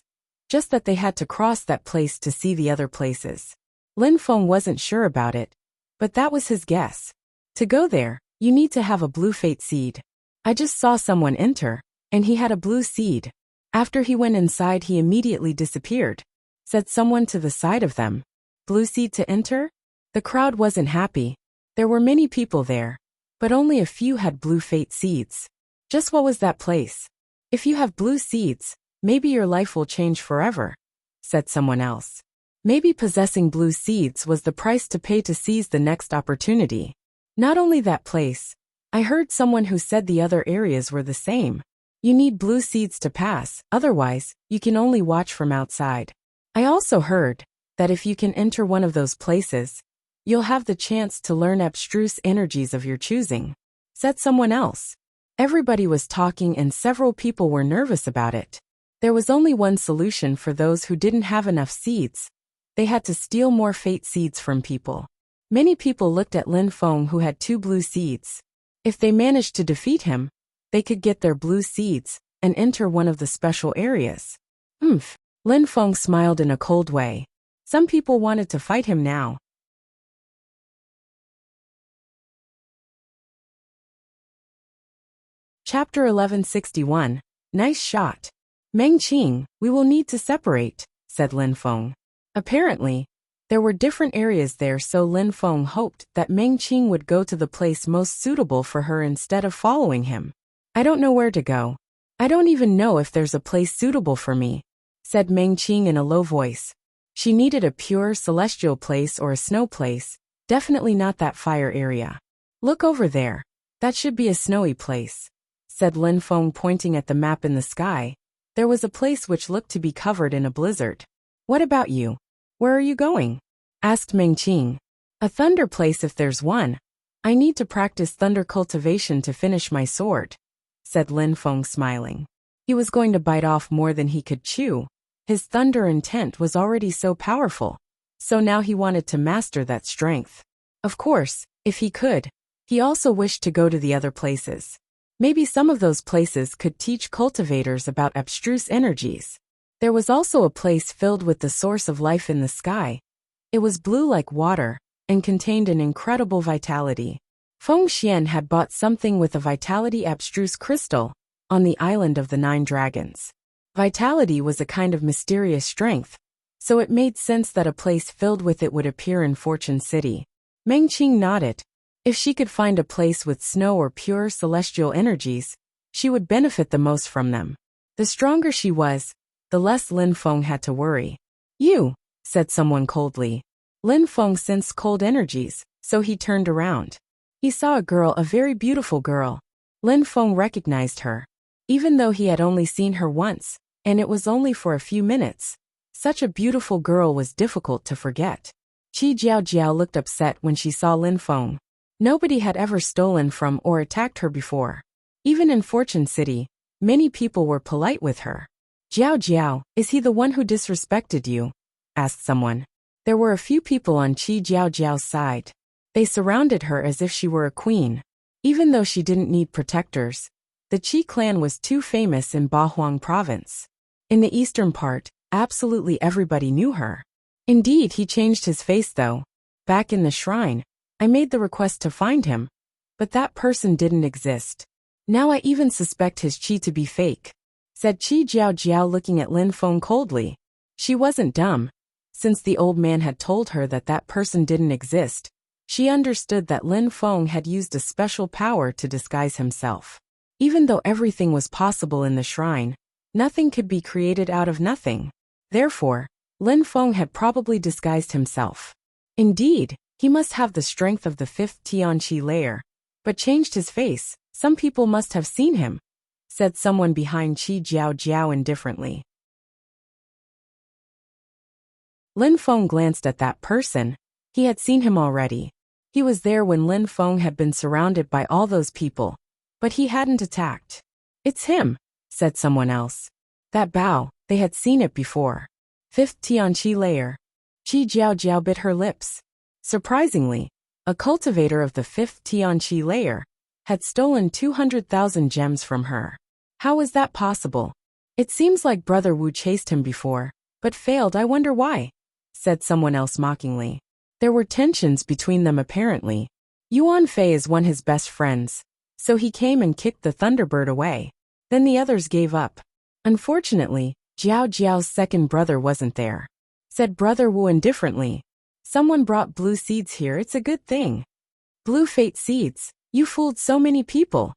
just that they had to cross that place to see the other places. Lin Feng wasn't sure about it, but that was his guess. To go there, you need to have a blue fate seed. I just saw someone enter, and he had a blue seed. After he went inside, he immediately disappeared, said someone to the side of them. Blue seed to enter? The crowd wasn't happy. There were many people there, but only a few had blue fate seeds. Just what was that place? If you have blue seeds, maybe your life will change forever, said someone else. Maybe possessing blue seeds was the price to pay to seize the next opportunity. Not only that place, I heard someone who said the other areas were the same. You need blue seeds to pass, otherwise, you can only watch from outside. I also heard that if you can enter one of those places, you'll have the chance to learn abstruse energies of your choosing, said someone else. Everybody was talking and several people were nervous about it. There was only one solution for those who didn't have enough seeds. They had to steal more fate seeds from people. Many people looked at Lin Feng, who had 2 blue seeds. If they managed to defeat him, they could get their blue seeds and enter one of the special areas. Lin Feng smiled in a cold way. Some people wanted to fight him now. Chapter 1161. Nice shot. Meng Qing, we will need to separate, said Lin Feng. Apparently, there were different areas there, so Lin Feng hoped that Meng Qing would go to the place most suitable for her instead of following him. I don't know where to go. I don't even know if there's a place suitable for me, said Meng Qing in a low voice. She needed a pure celestial place or a snow place, definitely not that fire area. Look over there. That should be a snowy place, said Lin Feng, pointing at the map in the sky. There was a place which looked to be covered in a blizzard. What about you? Where are you going? Asked Meng Qing. A thunder place if there's one. I need to practice thunder cultivation to finish my sword, said Lin Feng, smiling. He was going to bite off more than he could chew. His thunder intent was already so powerful, so now he wanted to master that strength. Of course, if he could, he also wished to go to the other places. Maybe some of those places could teach cultivators about abstruse energies. There was also a place filled with the source of life in the sky. It was blue like water, and contained an incredible vitality. Feng Xian had bought something with a vitality abstruse crystal on the island of the 9 dragons. Vitality was a kind of mysterious strength, so it made sense that a place filled with it would appear in Fortune City. Meng Qing nodded. If she could find a place with snow or pure celestial energies, she would benefit the most from them. The stronger she was, the less Lin Feng had to worry. "You," said someone coldly. Lin Feng sensed cold energies, so he turned around. He saw a girl, a very beautiful girl. Lin Feng recognized her. Even though he had only seen her once, and it was only for a few minutes, such a beautiful girl was difficult to forget. Qi Jiao looked upset when she saw Lin Feng. Nobody had ever stolen from or attacked her before. Even in Fortune City, many people were polite with her. "Jiao, is he the one who disrespected you?" asked someone. There were a few people on Qi Jiao's side. They surrounded her as if she were a queen. Even though she didn't need protectors, the Qi clan was too famous in Bahuang province. In the eastern part, absolutely everybody knew her. Indeed, he changed his face though. "Back in the shrine, I made the request to find him, but that person didn't exist. Now I even suspect his qi to be fake," said Qi Jiao looking at Lin Feng coldly. She wasn't dumb. Since the old man had told her that that person didn't exist, she understood that Lin Feng had used a special power to disguise himself. Even though everything was possible in the shrine, nothing could be created out of nothing. Therefore, Lin Feng had probably disguised himself. Indeed, he must have the strength of the 5th Tianqi layer, but changed his face. Some people must have seen him, said someone behind Qi Jiao indifferently. Lin Feng glanced at that person. He had seen him already. He was there when Lin Feng had been surrounded by all those people, but he hadn't attacked. "It's him," said someone else. That bow, they had seen it before. 5th Tianqi layer. Qi Jiao bit her lips. Surprisingly, a cultivator of the 5th Tianqi layer had stolen 200,000 gems from her. How was that possible? "It seems like Brother Wu chased him before, but failed. I wonder why," said someone else mockingly. There were tensions between them apparently. Yuan Fei is one of his best friends, so he came and kicked the Thunderbird away. Then the others gave up. Unfortunately, Jiao's second brother wasn't there, said Brother Wu indifferently. "Someone brought blue seeds here. It's a good thing." "Blue fate seeds? You fooled so many people,"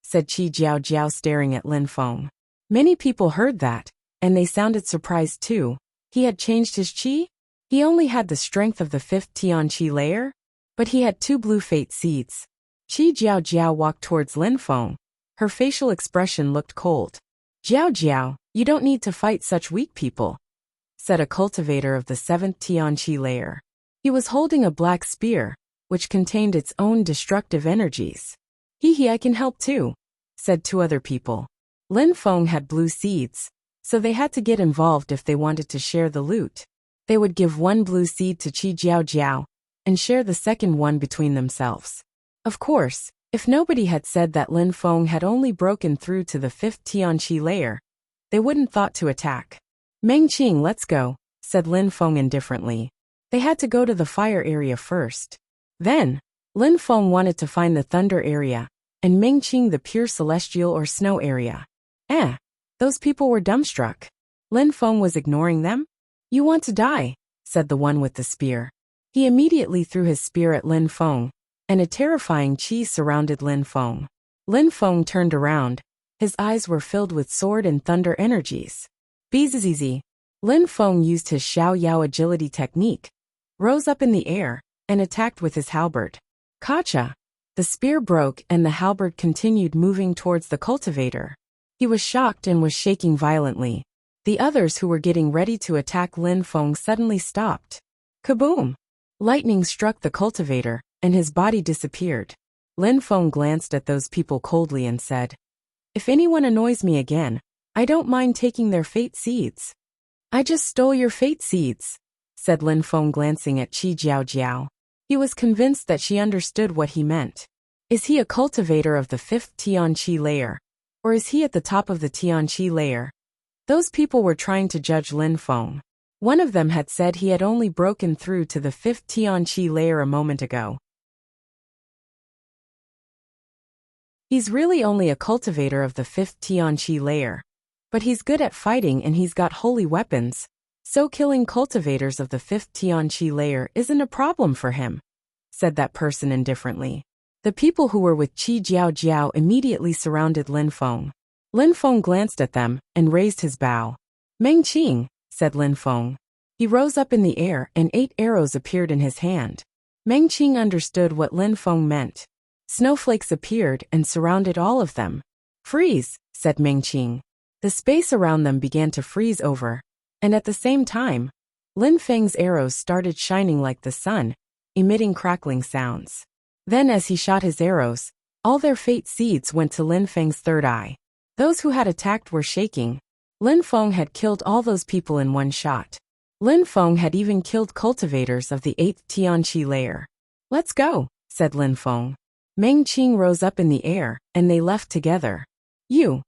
said Qi Jiao staring at Lin Feng. Many people heard that, and they sounded surprised too. He had changed his qi? He only had the strength of the 5th Tianqi layer, but he had 2 blue fate seeds. Qi Jiao walked towards Lin Feng. Her facial expression looked cold. Jiao, you don't need to fight such weak people," said a cultivator of the 7th Tianqi layer. He was holding a black spear, which contained its own destructive energies. I can help too," said 2 other people. Lin Feng had blue seeds, so they had to get involved if they wanted to share the loot. They would give 1 blue seed to Qi Jiao and share the second one between themselves. Of course, if nobody had said that Lin Feng had only broken through to the 5th Tianqi layer, they wouldn't thought to attack. "Mengqing, let's go," said Lin Feng indifferently. They had to go to the fire area first. Then, Lin Feng wanted to find the thunder area, and Mengqing the pure celestial or snow area. Those people were dumbstruck. Lin Feng was ignoring them? "You want to die," said the one with the spear. He immediately threw his spear at Lin Feng, and a terrifying qi surrounded Lin Feng. Lin Feng turned around. His eyes were filled with sword and thunder energies. Bzzz. Lin Feng used his Xiao Yao agility technique, rose up in the air, and attacked with his halberd. Kacha! The spear broke and the halberd continued moving towards the cultivator. He was shocked and was shaking violently. The others who were getting ready to attack Lin Feng suddenly stopped. Kaboom! Lightning struck the cultivator, and his body disappeared. Lin Feng glanced at those people coldly and said, "If anyone annoys me again, I don't mind taking their fate seeds." "I just stole your fate seeds," said Lin Feng glancing at Qi Jiao. He was convinced that she understood what he meant. Is he a cultivator of the 5th Tianqi layer? Or is he at the top of the Tianqi layer? Those people were trying to judge Lin Feng. One of them had said he had only broken through to the 5th Tianqi layer a moment ago. He's really only a cultivator of the 5th Tianqi layer. But he's good at fighting and he's got holy weapons, so killing cultivators of the 5th Tianqi layer isn't a problem for him, said that person indifferently. The people who were with Qi Jiao Jiao immediately surrounded Lin Feng. Lin Feng glanced at them and raised his bow. Meng Qing, said Lin Feng. He rose up in the air and 8 arrows appeared in his hand. Meng Qing understood what Lin Feng meant. Snowflakes appeared and surrounded all of them. Freeze, said Meng Qing. The space around them began to freeze over, and at the same time, Lin Feng's arrows started shining like the sun, emitting crackling sounds. Then as he shot his arrows, all their fate seeds went to Lin Feng's third eye. Those who had attacked were shaking. Lin Feng had killed all those people in one shot. Lin Feng had even killed cultivators of the 8th Tianqi layer. Let's go, said Lin Feng. Meng Qing rose up in the air, and they left together. You.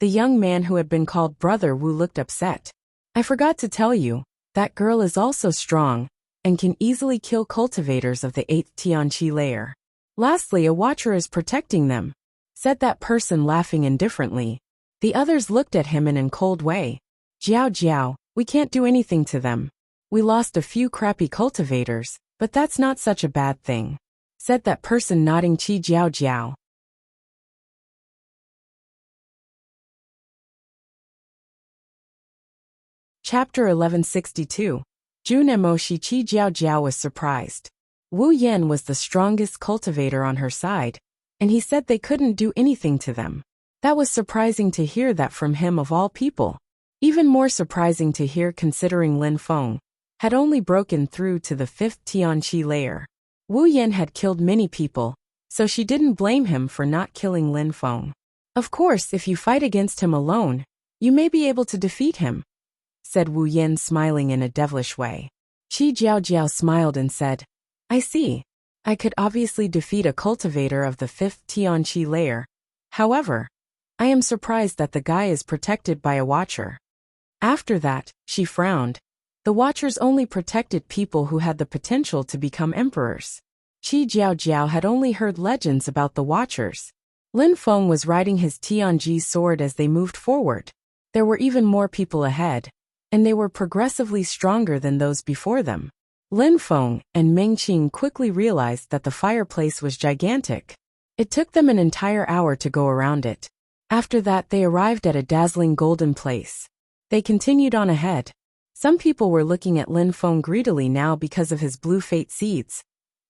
The young man who had been called Brother Wu looked upset. I forgot to tell you, that girl is also strong, and can easily kill cultivators of the 8th Tianqi layer. Lastly, a watcher is protecting them, said that person laughing indifferently. The others looked at him in a cold way. Jiao Jiao, we can't do anything to them. We lost a few crappy cultivators, but that's not such a bad thing, said that person nodding Qi Jiao Jiao. Chapter 1162. Jun Emoshi Qi Jiao Jiao was surprised. Wu Yan was the strongest cultivator on her side, and he said they couldn't do anything to them. That was surprising to hear that from him of all people. Even more surprising to hear considering Lin Feng had only broken through to the 5th Tianqi layer. Wu Yan had killed many people, so she didn't blame him for not killing Lin Feng. Of course, if you fight against him alone, you may be able to defeat him, said Wu Yan smiling in a devilish way. Qi Jiao Jiao smiled and said, I see. I could obviously defeat a cultivator of the 5th Tianqi layer. However, I am surprised that the guy is protected by a watcher. After that, she frowned. The watchers only protected people who had the potential to become emperors. Qi Jiao Jiao had only heard legends about the watchers. Lin Feng was riding his Tianji sword as they moved forward. There were even more people ahead, and they were progressively stronger than those before them. Lin Feng and Meng Qing quickly realized that the fireplace was gigantic. It took them an entire hour to go around it. After that, they arrived at a dazzling golden place. They continued on ahead. Some people were looking at Lin Feng greedily now because of his blue fate seeds,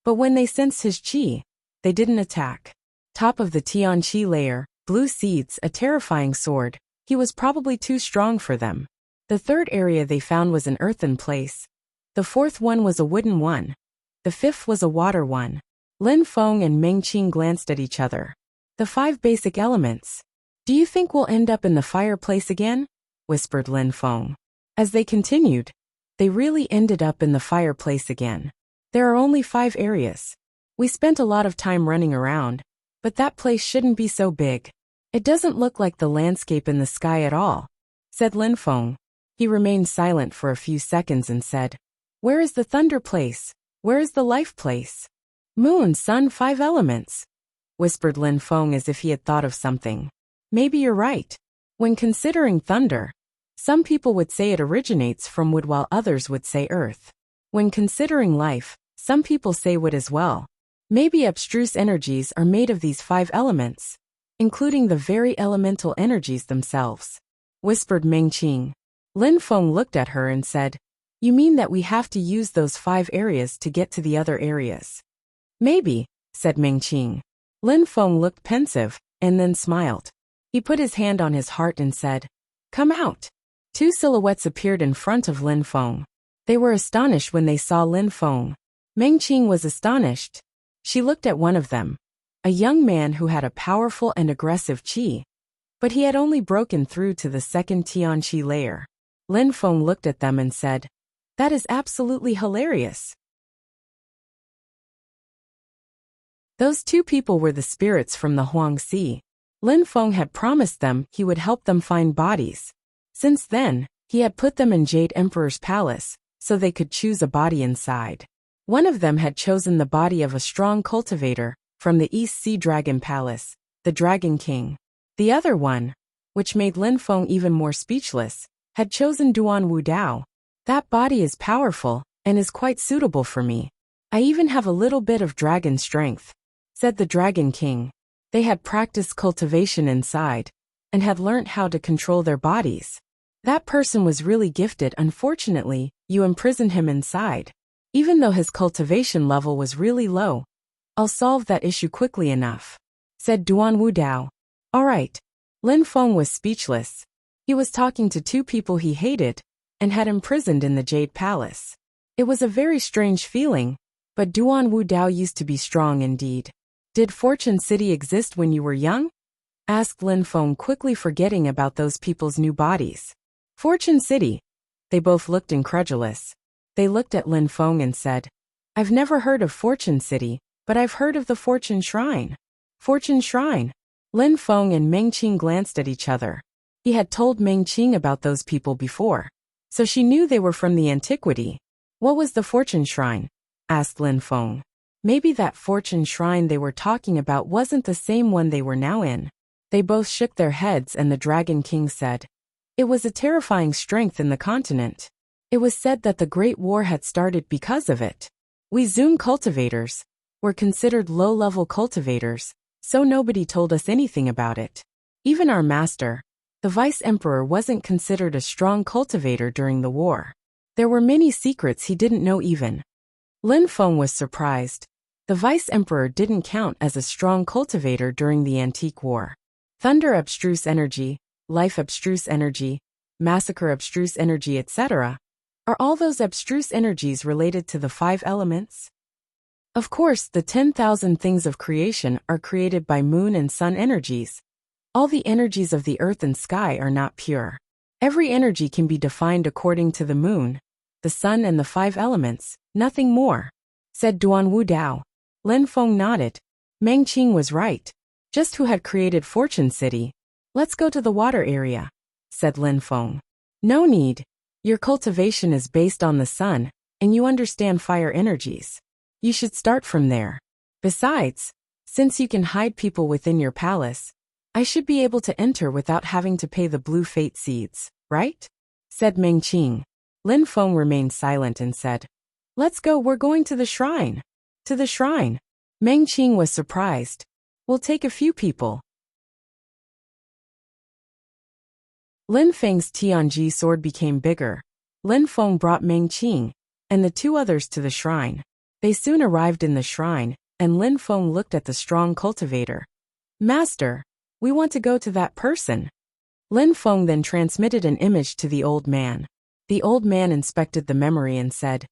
but when they sensed his qi, they didn't attack. Top of the Tianqi layer, blue seeds, a terrifying sword. He was probably too strong for them. The third area they found was an earthen place. The fourth one was a wooden one. The fifth was a water one. Lin Feng and Meng Qing glanced at each other. The 5 basic elements. Do you think we'll end up in the fireplace again? Whispered Lin Feng. As they continued, they really ended up in the fireplace again. There are only 5 areas. We spent a lot of time running around, but that place shouldn't be so big. It doesn't look like the landscape in the sky at all, said Lin Feng. He remained silent for a few seconds and said, Where is the thunder place? Where is the life place? Moon, sun, 5 elements, whispered Lin Feng as if he had thought of something. Maybe you're right. When considering thunder, some people would say it originates from wood while others would say earth. When considering life, some people say wood as well. Maybe abstruse energies are made of these 5 elements, including the very elemental energies themselves, whispered Meng Qing. Lin Feng looked at her and said, You mean that we have to use those 5 areas to get to the other areas? Maybe, said Meng Qing. Lin Feng looked pensive, and then smiled. He put his hand on his heart and said, Come out. 2 silhouettes appeared in front of Lin Feng. They were astonished when they saw Lin Feng. Meng Qing was astonished. She looked at one of them, a young man who had a powerful and aggressive qi, but he had only broken through to the 2nd Tianqi layer. Lin Feng looked at them and said, That is absolutely hilarious. Those 2 people were the spirits from the Huangxi. Lin Feng had promised them he would help them find bodies. Since then, he had put them in Jade Emperor's palace, so they could choose a body inside. One of them had chosen the body of a strong cultivator from the East Sea Dragon Palace, the Dragon King. The other one, which made Lin Feng even more speechless, had chosen Duan Wu Dao. That body is powerful, and is quite suitable for me. I even have a little bit of dragon strength, said the Dragon King. They had practiced cultivation inside, and had learnt how to control their bodies. That person was really gifted. Unfortunately, you imprisoned him inside. Even though his cultivation level was really low, I'll solve that issue quickly enough, said Duan Wudao. All right. Lin Feng was speechless. He was talking to two people he hated, and had imprisoned in the Jade Palace. It was a very strange feeling, but Duan Wudao used to be strong indeed. Did Fortune City exist when you were young? Asked Lin Feng, quickly forgetting about those people's new bodies. Fortune City. They both looked incredulous. They looked at Lin Feng and said, I've never heard of Fortune City, but I've heard of the Fortune Shrine. Fortune Shrine. Lin Feng and Meng Qing glanced at each other. He had told Meng Qing about those people before, so she knew they were from the antiquity. What was the Fortune Shrine? Asked Lin Feng. Maybe that Fortune Shrine they were talking about wasn't the same one they were now in. They both shook their heads, and the Dragon King said, It was a terrifying strength in the continent. It was said that the Great War had started because of it. We Zoom cultivators were considered low-level cultivators, so nobody told us anything about it. Even our master, the Vice Emperor, wasn't considered a strong cultivator during the war. There were many secrets he didn't know even. Lin Feng was surprised. The Vice Emperor didn't count as a strong cultivator during the Antique War. Thunder abstruse energy, life abstruse energy, massacre abstruse energy, etc. Are all those abstruse energies related to the 5 elements? Of course, the 10,000 things of creation are created by moon and sun energies. All the energies of the earth and sky are not pure. Every energy can be defined according to the moon, the sun, and the 5 elements, nothing more, said Duan Wudao. Lin Feng nodded. Meng Qing was right. Just who had created Fortune City? Let's go to the water area, said Lin Feng. No need. Your cultivation is based on the sun, and you understand fire energies. You should start from there. Besides, since you can hide people within your palace, I should be able to enter without having to pay the blue fate seeds, right? Said Meng Qing. Lin Feng remained silent and said, Let's go, we're going to the shrine. To the shrine. Meng Qing was surprised. We'll take a few people. Lin Feng's Tianji sword became bigger. Lin Feng brought Meng Qing and the 2 others to the shrine. They soon arrived in the shrine, and Lin Feng looked at the strong cultivator. Master, we want to go to that person. Lin Feng then transmitted an image to the old man. The old man inspected the memory and said,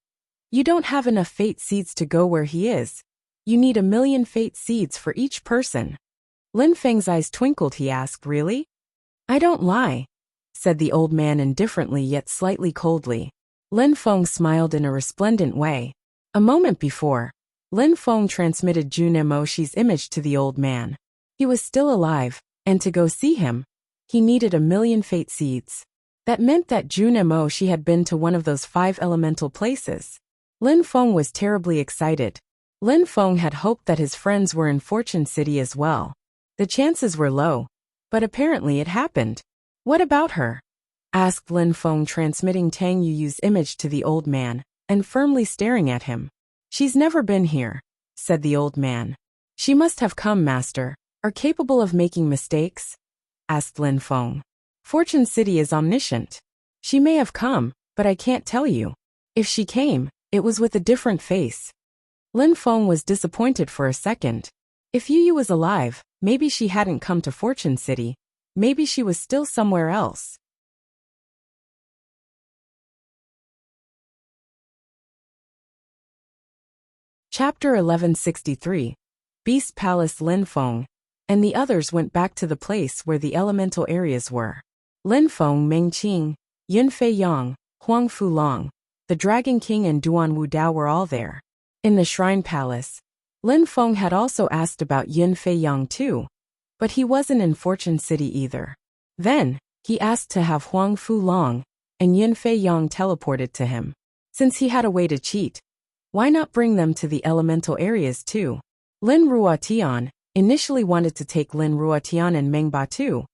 You don't have enough fate seeds to go where he is. You need 1,000,000 fate seeds for each person. Lin Feng's eyes twinkled. He asked, Really? I don't lie, said the old man indifferently yet slightly coldly. Lin Feng smiled in a resplendent way. A moment before, Lin Feng transmitted Jun Emoshi's image to the old man. He was still alive, and to go see him, he needed 1,000,000 fate seeds. That meant that Jun Emoshi had been to one of those 5 elemental places. Lin Feng was terribly excited. Lin Feng had hoped that his friends were in Fortune City as well. The chances were low, but apparently it happened. What about her? Asked Lin Feng, transmitting Tang Yuyu's image to the old man, and firmly staring at him. She's never been here, said the old man. She must have come, master. Are capable of making mistakes? Asked Lin Feng. Fortune City is omniscient. She may have come, but I can't tell you. If she came, it was with a different face. Lin Feng was disappointed for a second. If Yuyu was alive, maybe she hadn't come to Fortune City. Maybe she was still somewhere else. Chapter 1163. Beast Palace. Lin Feng and the others went back to the place where the elemental areas were. Lin Feng, Meng Qing, Yun Fei Yang, Huang Fulong, the Dragon King, and Duan Wudao were all there. In the Shrine Palace, Lin Feng had also asked about Yun Fei Yang too, but he wasn't in Fortune City either. Then, he asked to have Huang Fulong and Yun Fei Yang teleported to him. Since he had a way to cheat, why not bring them to the elemental areas too? Lin Ruotian initially wanted to take Lin Ruotian and Meng Ba too,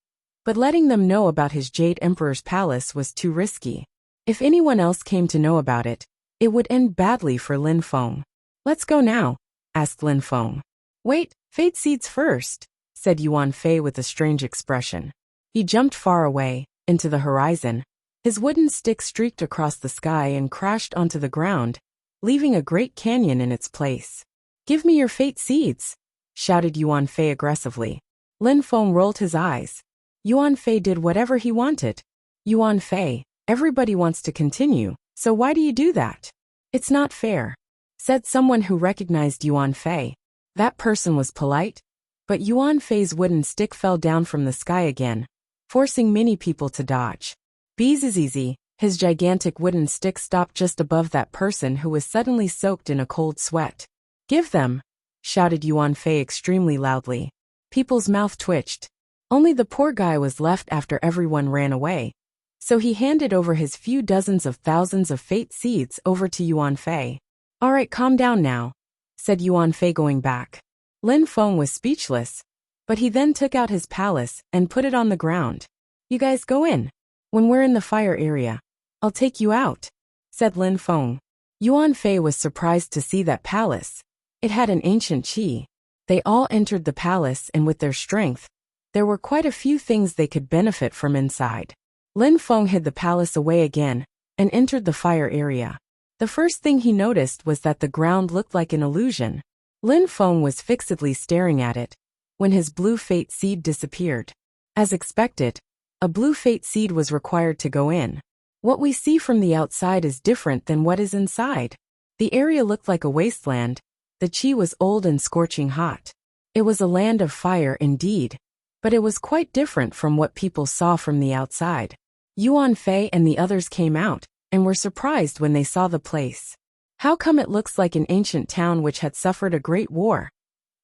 but letting them know about his Jade Emperor's palace was too risky. If anyone else came to know about it, it would end badly for Lin Feng. Let's go now, asked Lin Feng. Wait, fate seeds first, said Yuan Fei with a strange expression. He jumped far away, into the horizon. His wooden stick streaked across the sky and crashed onto the ground, leaving a great canyon in its place. Give me your fate seeds, shouted Yuan Fei aggressively. Lin Feng rolled his eyes. Yuan Fei did whatever he wanted. Yuan Fei, everybody wants to continue, so why do you do that? It's not fair, said someone who recognized Yuan Fei. That person was polite, but Yuan Fei's wooden stick fell down from the sky again, forcing many people to dodge. Easy, his gigantic wooden stick stopped just above that person who was suddenly soaked in a cold sweat. Give them, shouted Yuan Fei extremely loudly. People's mouth twitched. Only the poor guy was left after everyone ran away. So he handed over his few dozens of thousands of fate seeds over to Yuan Fei. All right, calm down now, said Yuan Fei going back. Lin Feng was speechless, but he then took out his palace and put it on the ground. You guys go in. When we're in the fire area, I'll take you out, said Lin Feng. Yuan Fei was surprised to see that palace. It had an ancient qi. They all entered the palace, and with their strength, there were quite a few things they could benefit from inside. Lin Feng hid the palace away again and entered the fire area. The first thing he noticed was that the ground looked like an illusion. Lin Feng was fixedly staring at it when his blue fate seed disappeared. As expected, a blue fate seed was required to go in. What we see from the outside is different than what is inside. The area looked like a wasteland. The qi was old and scorching hot. It was a land of fire indeed, but it was quite different from what people saw from the outside. Yuan Fei and the others came out and were surprised when they saw the place. How come it looks like an ancient town which had suffered a great war?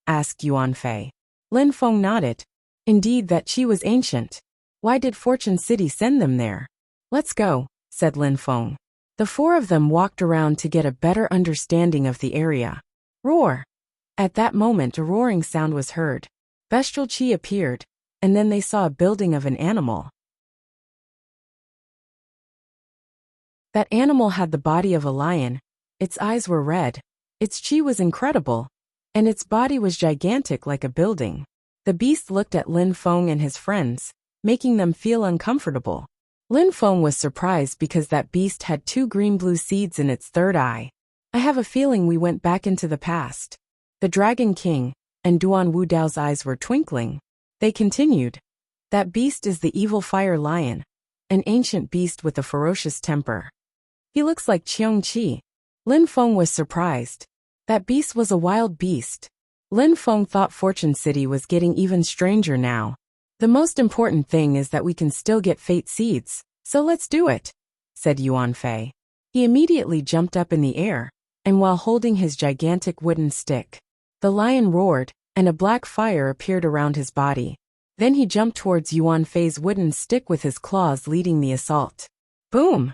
Asked Yuan Fei. Lin Feng nodded. Indeed, that qi was ancient. Why did Fortune City send them there? Let's go, said Lin Feng. The four of them walked around to get a better understanding of the area. Roar! At that moment a roaring sound was heard. Bestial qi appeared, and then they saw a building of an animal. That animal had the body of a lion. Its eyes were red. Its qi was incredible, and its body was gigantic like a building. The beast looked at Lin Feng and his friends, making them feel uncomfortable. Lin Feng was surprised because that beast had 2 green-blue seeds in its third eye. I have a feeling we went back into the past. The Dragon King and Duan Wudao's eyes were twinkling. They continued. That beast is the evil fire lion, an ancient beast with a ferocious temper. He looks like Qiong Qi. Lin Feng was surprised. That beast was a wild beast. Lin Feng thought Fortune City was getting even stranger now. The most important thing is that we can still get fate seeds, so let's do it, said Yuan Fei. He immediately jumped up in the air, and while holding his gigantic wooden stick, the lion roared, and a black fire appeared around his body. Then he jumped towards Yuan Fei's wooden stick with his claws leading the assault. Boom!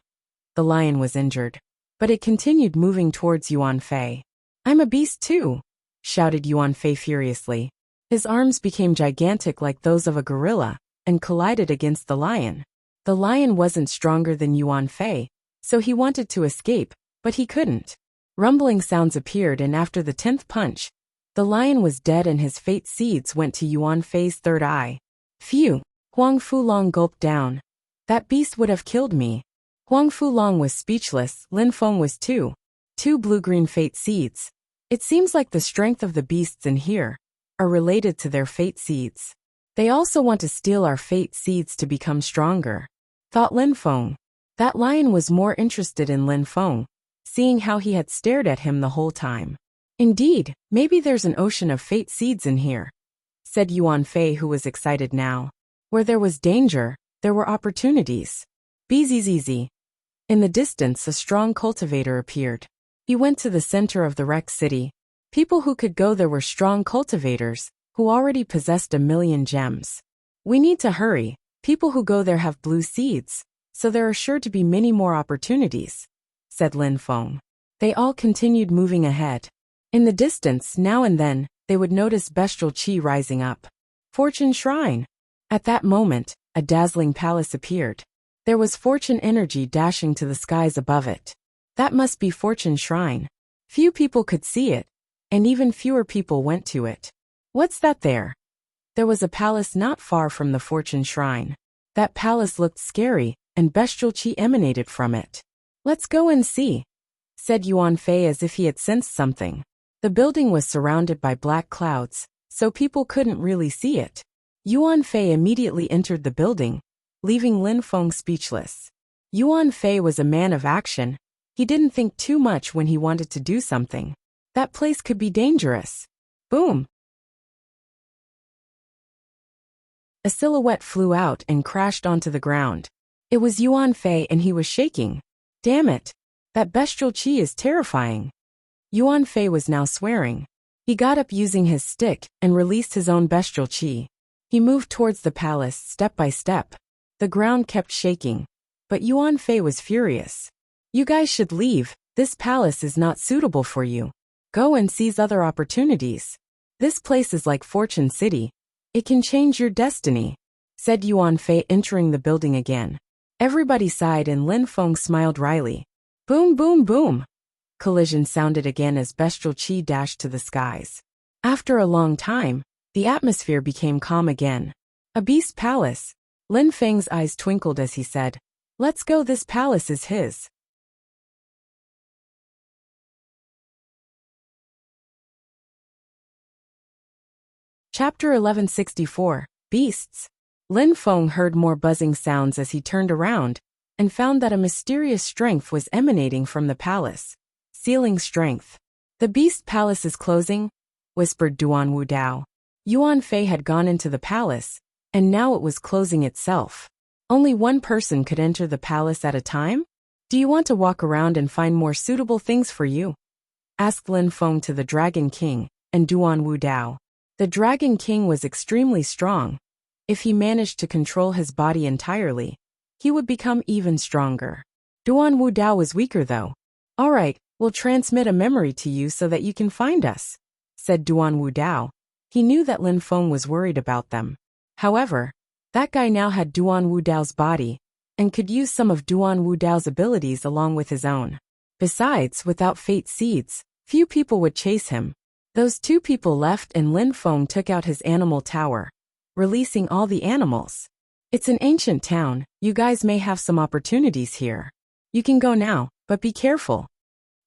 The lion was injured, but it continued moving towards Yuan Fei. I'm a beast too, shouted Yuan Fei furiously. His arms became gigantic like those of a gorilla, and collided against the lion. The lion wasn't stronger than Yuan Fei, so he wanted to escape, but he couldn't. Rumbling sounds appeared, and after the 10th punch, the lion was dead and his fate seeds went to Yuan Fei's third eye. Phew! Huang Fulong gulped down. That beast would have killed me. Huang Fulong was speechless. Lin Feng was too. 2 blue-green fate seeds. It seems like the strength of the beasts in here are related to their fate seeds. They also want to steal our fate seeds to become stronger, thought Lin Feng. That lion was more interested in Lin Feng, seeing how he had stared at him the whole time. Indeed, maybe there's an ocean of fate seeds in here, said Yuan Fei, who was excited now. Where there was danger, there were opportunities. Bzzz. In the distance a strong cultivator appeared. He went to the center of the wrecked city. People who could go there were strong cultivators, who already possessed 1,000,000 gems. We need to hurry. People who go there have blue seeds, so there are sure to be many more opportunities, said Lin Feng. They all continued moving ahead. In the distance, now and then, they would notice bestial qi rising up. Fortune Shrine. At that moment, a dazzling palace appeared. There was fortune energy dashing to the skies above it. That must be Fortune Shrine. Few people could see it, and even fewer people went to it. What's that there? There was a palace not far from the Fortune Shrine. That palace looked scary, and bestial qi emanated from it. Let's go and see, said Yuan Fei as if he had sensed something. The building was surrounded by black clouds, so people couldn't really see it. Yuan Fei immediately entered the building, leaving Lin Feng speechless. Yuan Fei was a man of action. He didn't think too much when he wanted to do something. That place could be dangerous. Boom! A silhouette flew out and crashed onto the ground. It was Yuan Fei and he was shaking. Damn it! That bestial qi is terrifying. Yuan Fei was now swearing. He got up using his stick and released his own bestial qi. He moved towards the palace step by step. The ground kept shaking, but Yuan Fei was furious. You guys should leave. This palace is not suitable for you. Go and seize other opportunities. This place is like Fortune City. It can change your destiny, said Yuan Fei, entering the building again. Everybody sighed and Lin Feng smiled wryly. Boom, boom, boom. Collision sounded again as bestial qi dashed to the skies. After a long time, the atmosphere became calm again. A beast palace. Lin Feng's eyes twinkled as he said, Let's go, this palace is his. Chapter 1164, Beasts. Lin Feng heard more buzzing sounds as he turned around, and found that a mysterious strength was emanating from the palace. Sealing strength. The beast palace is closing, whispered Duan Wu Dao. Yuan Fei had gone into the palace, and now it was closing itself. Only one person could enter the palace at a time? Do you want to walk around and find more suitable things for you? Asked Lin Feng to the Dragon King and Duan Wu Dao. The Dragon King was extremely strong. If he managed to control his body entirely, he would become even stronger. Duan Wu Dao was weaker though. All right, we'll transmit a memory to you so that you can find us, said Duan Wu Dao. He knew that Lin Feng was worried about them. However, that guy now had Duan Wu Dao's body, and could use some of Duan Wu Dao's abilities along with his own. Besides, without fate seeds, few people would chase him. Those two people left and Lin Feng took out his animal tower, releasing all the animals. It's an ancient town, you guys may have some opportunities here. You can go now, but be careful.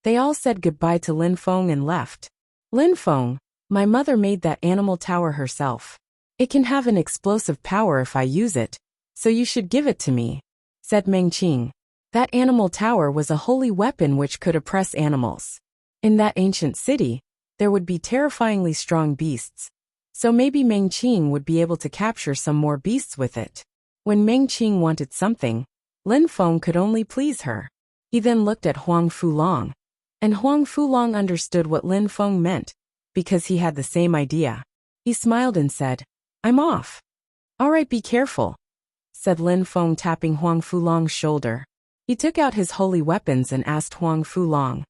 They all said goodbye to Lin Feng and left. Lin Feng, my mother made that animal tower herself. It can have an explosive power if I use it, so you should give it to me, said Meng Qing. That animal tower was a holy weapon which could oppress animals. In that ancient city, there would be terrifyingly strong beasts, so maybe Meng Qing would be able to capture some more beasts with it. When Meng Qing wanted something, Lin Feng could only please her. He then looked at Huang Fulong, and Huang Fulong understood what Lin Feng meant, because he had the same idea. He smiled and said, I'm off. All right, be careful, said Lin Feng, tapping Huang Fulong's shoulder. He took out his holy weapons and asked Huang Fulong,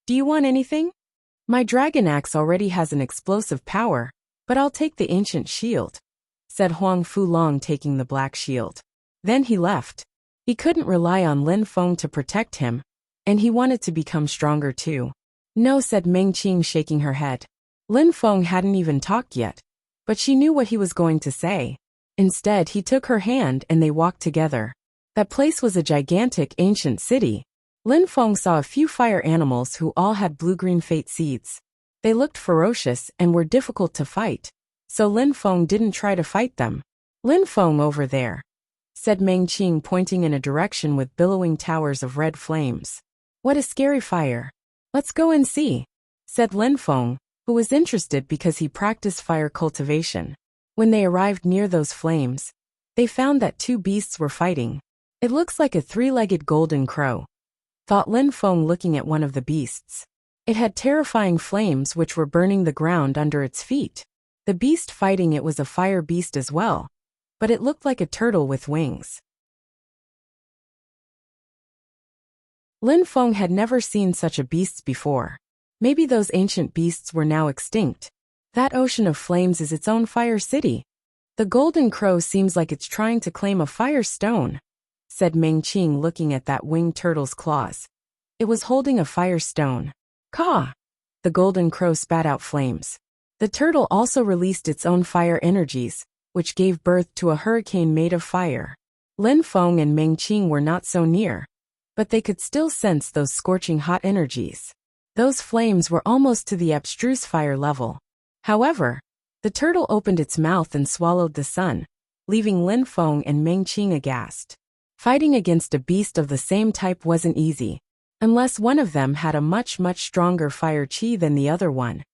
Do you want anything? My dragon axe already has an explosive power, but I'll take the ancient shield, said Huang Fulong, taking the black shield. Then he left. He couldn't rely on Lin Feng to protect him, and he wanted to become stronger too. No, said Meng Qing, shaking her head. Lin Feng hadn't even talked yet, but she knew what he was going to say. Instead, he took her hand and they walked together. That place was a gigantic ancient city. Lin Feng saw a few fire animals who all had blue-green fate seeds. They looked ferocious and were difficult to fight, so Lin Feng didn't try to fight them. Lin Feng, over there, said Meng Qing, pointing in a direction with billowing towers of red flames. What a scary fire. Let's go and see, said Lin Feng, who was interested because he practiced fire cultivation. When they arrived near those flames, they found that two beasts were fighting. It looks like a three-legged golden crow, thought Lin Feng, looking at one of the beasts. It had terrifying flames which were burning the ground under its feet. The beast fighting it was a fire beast as well, but it looked like a turtle with wings. Lin Feng had never seen such a beast before. Maybe those ancient beasts were now extinct. That ocean of flames is its own fire city. The golden crow seems like it's trying to claim a fire stone, said Meng Qing, looking at that winged turtle's claws. It was holding a fire stone. Caw! the golden crow spat out flames. The turtle also released its own fire energies, which gave birth to a hurricane made of fire. Lin Feng and Meng Qing were not so near, but they could still sense those scorching hot energies. Those flames were almost to the abstruse fire level. However, the turtle opened its mouth and swallowed the sun, leaving Lin Feng and Meng Qing aghast. Fighting against a beast of the same type wasn't easy, unless one of them had a much stronger fire chi than the other one.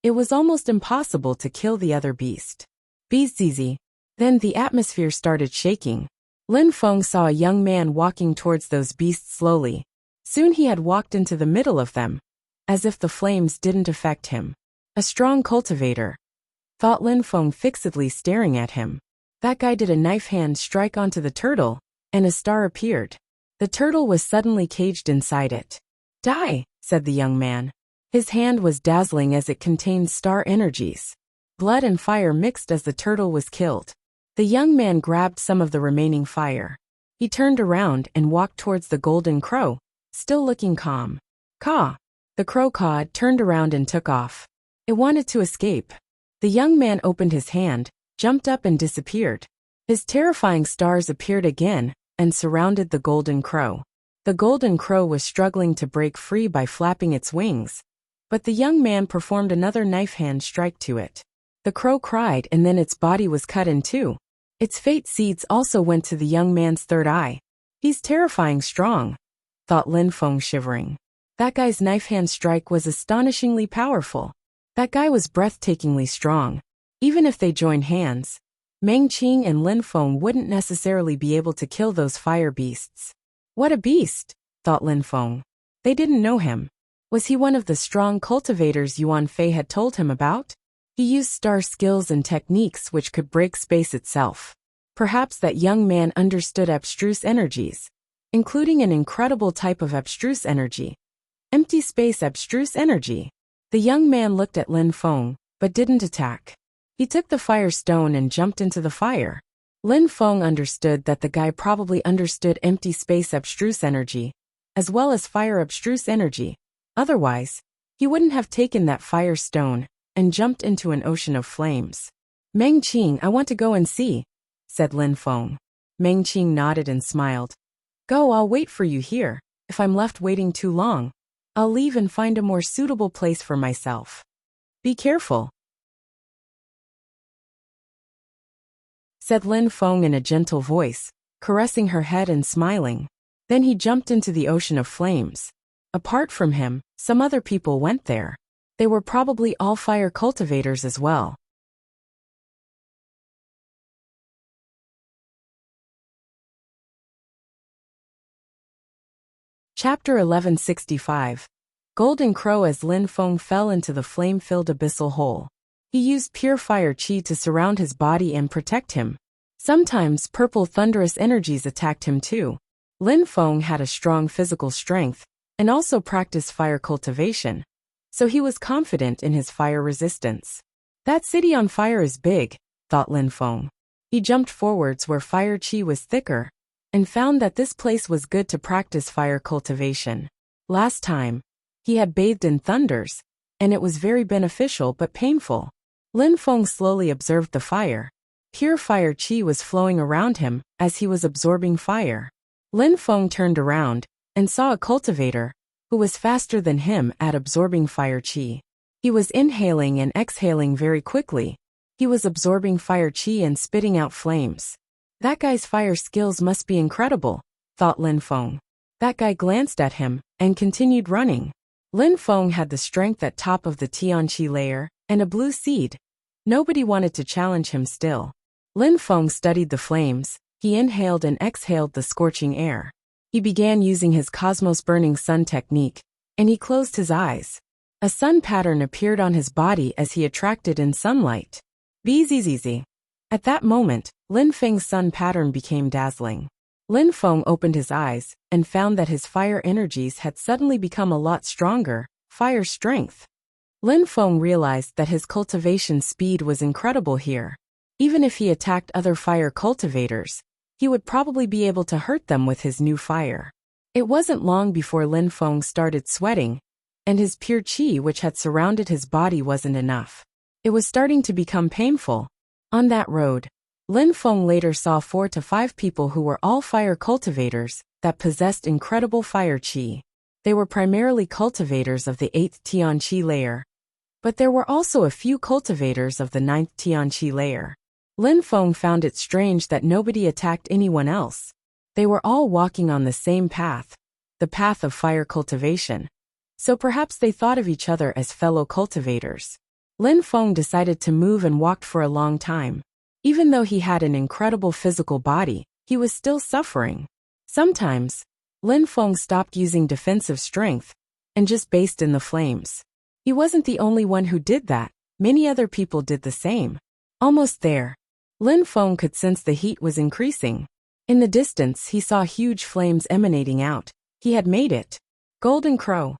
It was almost impossible to kill the other beast. Bzzz. Then the atmosphere started shaking. Lin Feng saw a young man walking towards those beasts slowly. Soon he had walked into the middle of them, as if the flames didn't affect him. A strong cultivator, thought Lin Feng, fixedly staring at him. That guy did a knife hand strike onto the turtle, and a star appeared. The turtle was suddenly caged inside it. Die, said the young man. His hand was dazzling as it contained star energies. Blood and fire mixed as the turtle was killed. The young man grabbed some of the remaining fire. He turned around and walked towards the golden crow, still looking calm. Caw! The crow cawed, turned around and took off. It wanted to escape. The young man opened his hand, jumped up and disappeared. His terrifying stars appeared again and surrounded the golden crow. The golden crow was struggling to break free by flapping its wings, but the young man performed another knife hand strike to it. The crow cried and then its body was cut in two. Its fate seeds also went to the young man's third eye. He's terrifying strong, thought Lin Feng, shivering. That guy's knife hand strike was astonishingly powerful. That guy was breathtakingly strong. Even if they joined hands, Meng Qing and Lin Feng wouldn't necessarily be able to kill those fire beasts. What a beast, thought Lin Feng. They didn't know him. Was he one of the strong cultivators Yuan Fei had told him about? He used star skills and techniques which could break space itself. Perhaps that young man understood abstruse energies, including an incredible type of abstruse energy. Empty space abstruse energy. The young man looked at Lin Feng, but didn't attack. He took the fire stone and jumped into the fire. Lin Feng understood that the guy probably understood empty space abstruse energy, as well as fire abstruse energy. Otherwise, he wouldn't have taken that fire stone and jumped into an ocean of flames. Meng Qing, I want to go and see, said Lin Feng. Meng Qing nodded and smiled. Go, I'll wait for you here. If I'm left waiting too long, I'll leave and find a more suitable place for myself. Be careful, said Lin Feng in a gentle voice, caressing her head and smiling. Then he jumped into the ocean of flames. Apart from him, some other people went there. They were probably all fire cultivators as well. Chapter 1165. Golden Crow. As Lin Feng fell into the flame-filled abyssal hole, he used pure fire chi to surround his body and protect him. Sometimes purple thunderous energies attacked him too. Lin Feng had a strong physical strength and also practiced fire cultivation, so he was confident in his fire resistance. That city on fire is big, thought Lin Feng. He jumped forwards where fire chi was thicker and found that this place was good to practice fire cultivation. Last time, he had bathed in thunders, and it was very beneficial but painful. Lin Feng slowly observed the fire. Pure fire chi was flowing around him as he was absorbing fire. Lin Feng turned around and saw a cultivator who was faster than him at absorbing fire chi. He was inhaling and exhaling very quickly. He was absorbing fire chi and spitting out flames. That guy's fire skills must be incredible, thought Lin Feng. That guy glanced at him and continued running. Lin Feng had the strength at top of the Tianqi layer and a blue seed. Nobody wanted to challenge him still. Lin Feng studied the flames. He inhaled and exhaled the scorching air. He began using his cosmos burning sun technique, and he closed his eyes. A sun pattern appeared on his body as he attracted in sunlight. Bzzz. At that moment, Lin Feng's sun pattern became dazzling. Lin Feng opened his eyes and found that his fire energies had suddenly become a lot stronger, fire strength. Lin Feng realized that his cultivation speed was incredible here. Even if he attacked other fire cultivators, he would probably be able to hurt them with his new fire. It wasn't long before Lin Feng started sweating, and his pure qi which had surrounded his body wasn't enough. It was starting to become painful. On that road, Lin Feng later saw 4 to 5 people who were all fire cultivators that possessed incredible fire qi. They were primarily cultivators of the 8th Tian Qi layer. But there were also a few cultivators of the 9th Tian Qi layer. Lin Feng found it strange that nobody attacked anyone else. They were all walking on the same path, the path of fire cultivation. So perhaps they thought of each other as fellow cultivators. Lin Feng decided to move and walked for a long time. Even though he had an incredible physical body, he was still suffering. Sometimes, Lin Feng stopped using defensive strength and just based in the flames. He wasn't the only one who did that. Many other people did the same. Almost there, Lin Feng could sense the heat was increasing. In the distance, he saw huge flames emanating out. He had made it. Golden Crow.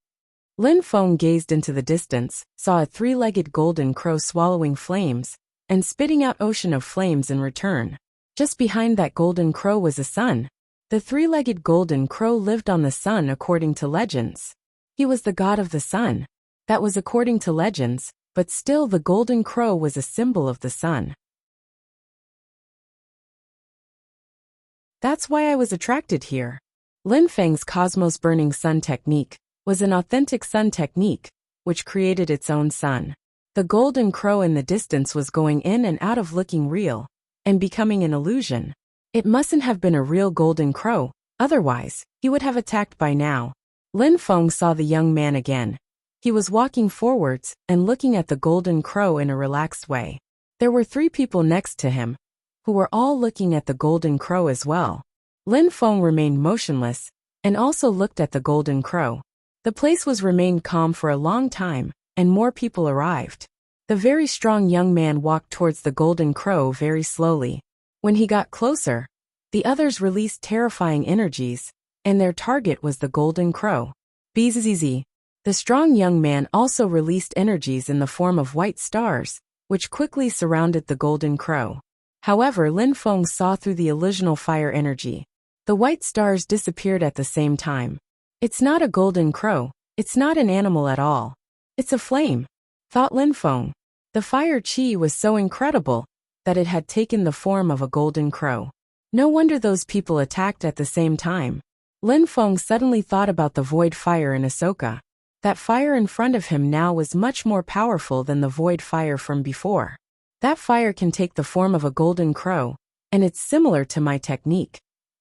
Lin Feng gazed into the distance, saw a 3-legged golden crow swallowing flames and spitting out ocean of flames in return. Just behind that golden crow was a sun. The 3-legged golden crow lived on the sun according to legends. He was the god of the sun. That was according to legends, but still the golden crow was a symbol of the sun. That's why I was attracted here. Lin Feng's Cosmos Burning Sun technique was an authentic sun technique, which created its own sun. The golden crow in the distance was going in and out of looking real and becoming an illusion. It mustn't have been a real golden crow, otherwise, he would have attacked by now. Lin Feng saw the young man again. He was walking forwards and looking at the golden crow in a relaxed way. There were 3 people next to him, who were all looking at the golden crow as well. Lin Feng remained motionless and also looked at the golden crow. The place was remained calm for a long time, and more people arrived. The very strong young man walked towards the golden crow very slowly. When he got closer, the others released terrifying energies, and their target was the golden crow. Bzzz. The strong young man also released energies in the form of white stars, which quickly surrounded the golden crow. However, Lin Feng saw through the illusional fire energy. The white stars disappeared at the same time. It's not a golden crow. It's not an animal at all. It's a flame, thought Lin Feng. The fire qi was so incredible that it had taken the form of a golden crow. No wonder those people attacked at the same time. Lin Feng suddenly thought about the void fire in Ahsoka. That fire in front of him now was much more powerful than the void fire from before. That fire can take the form of a golden crow, and it's similar to my technique,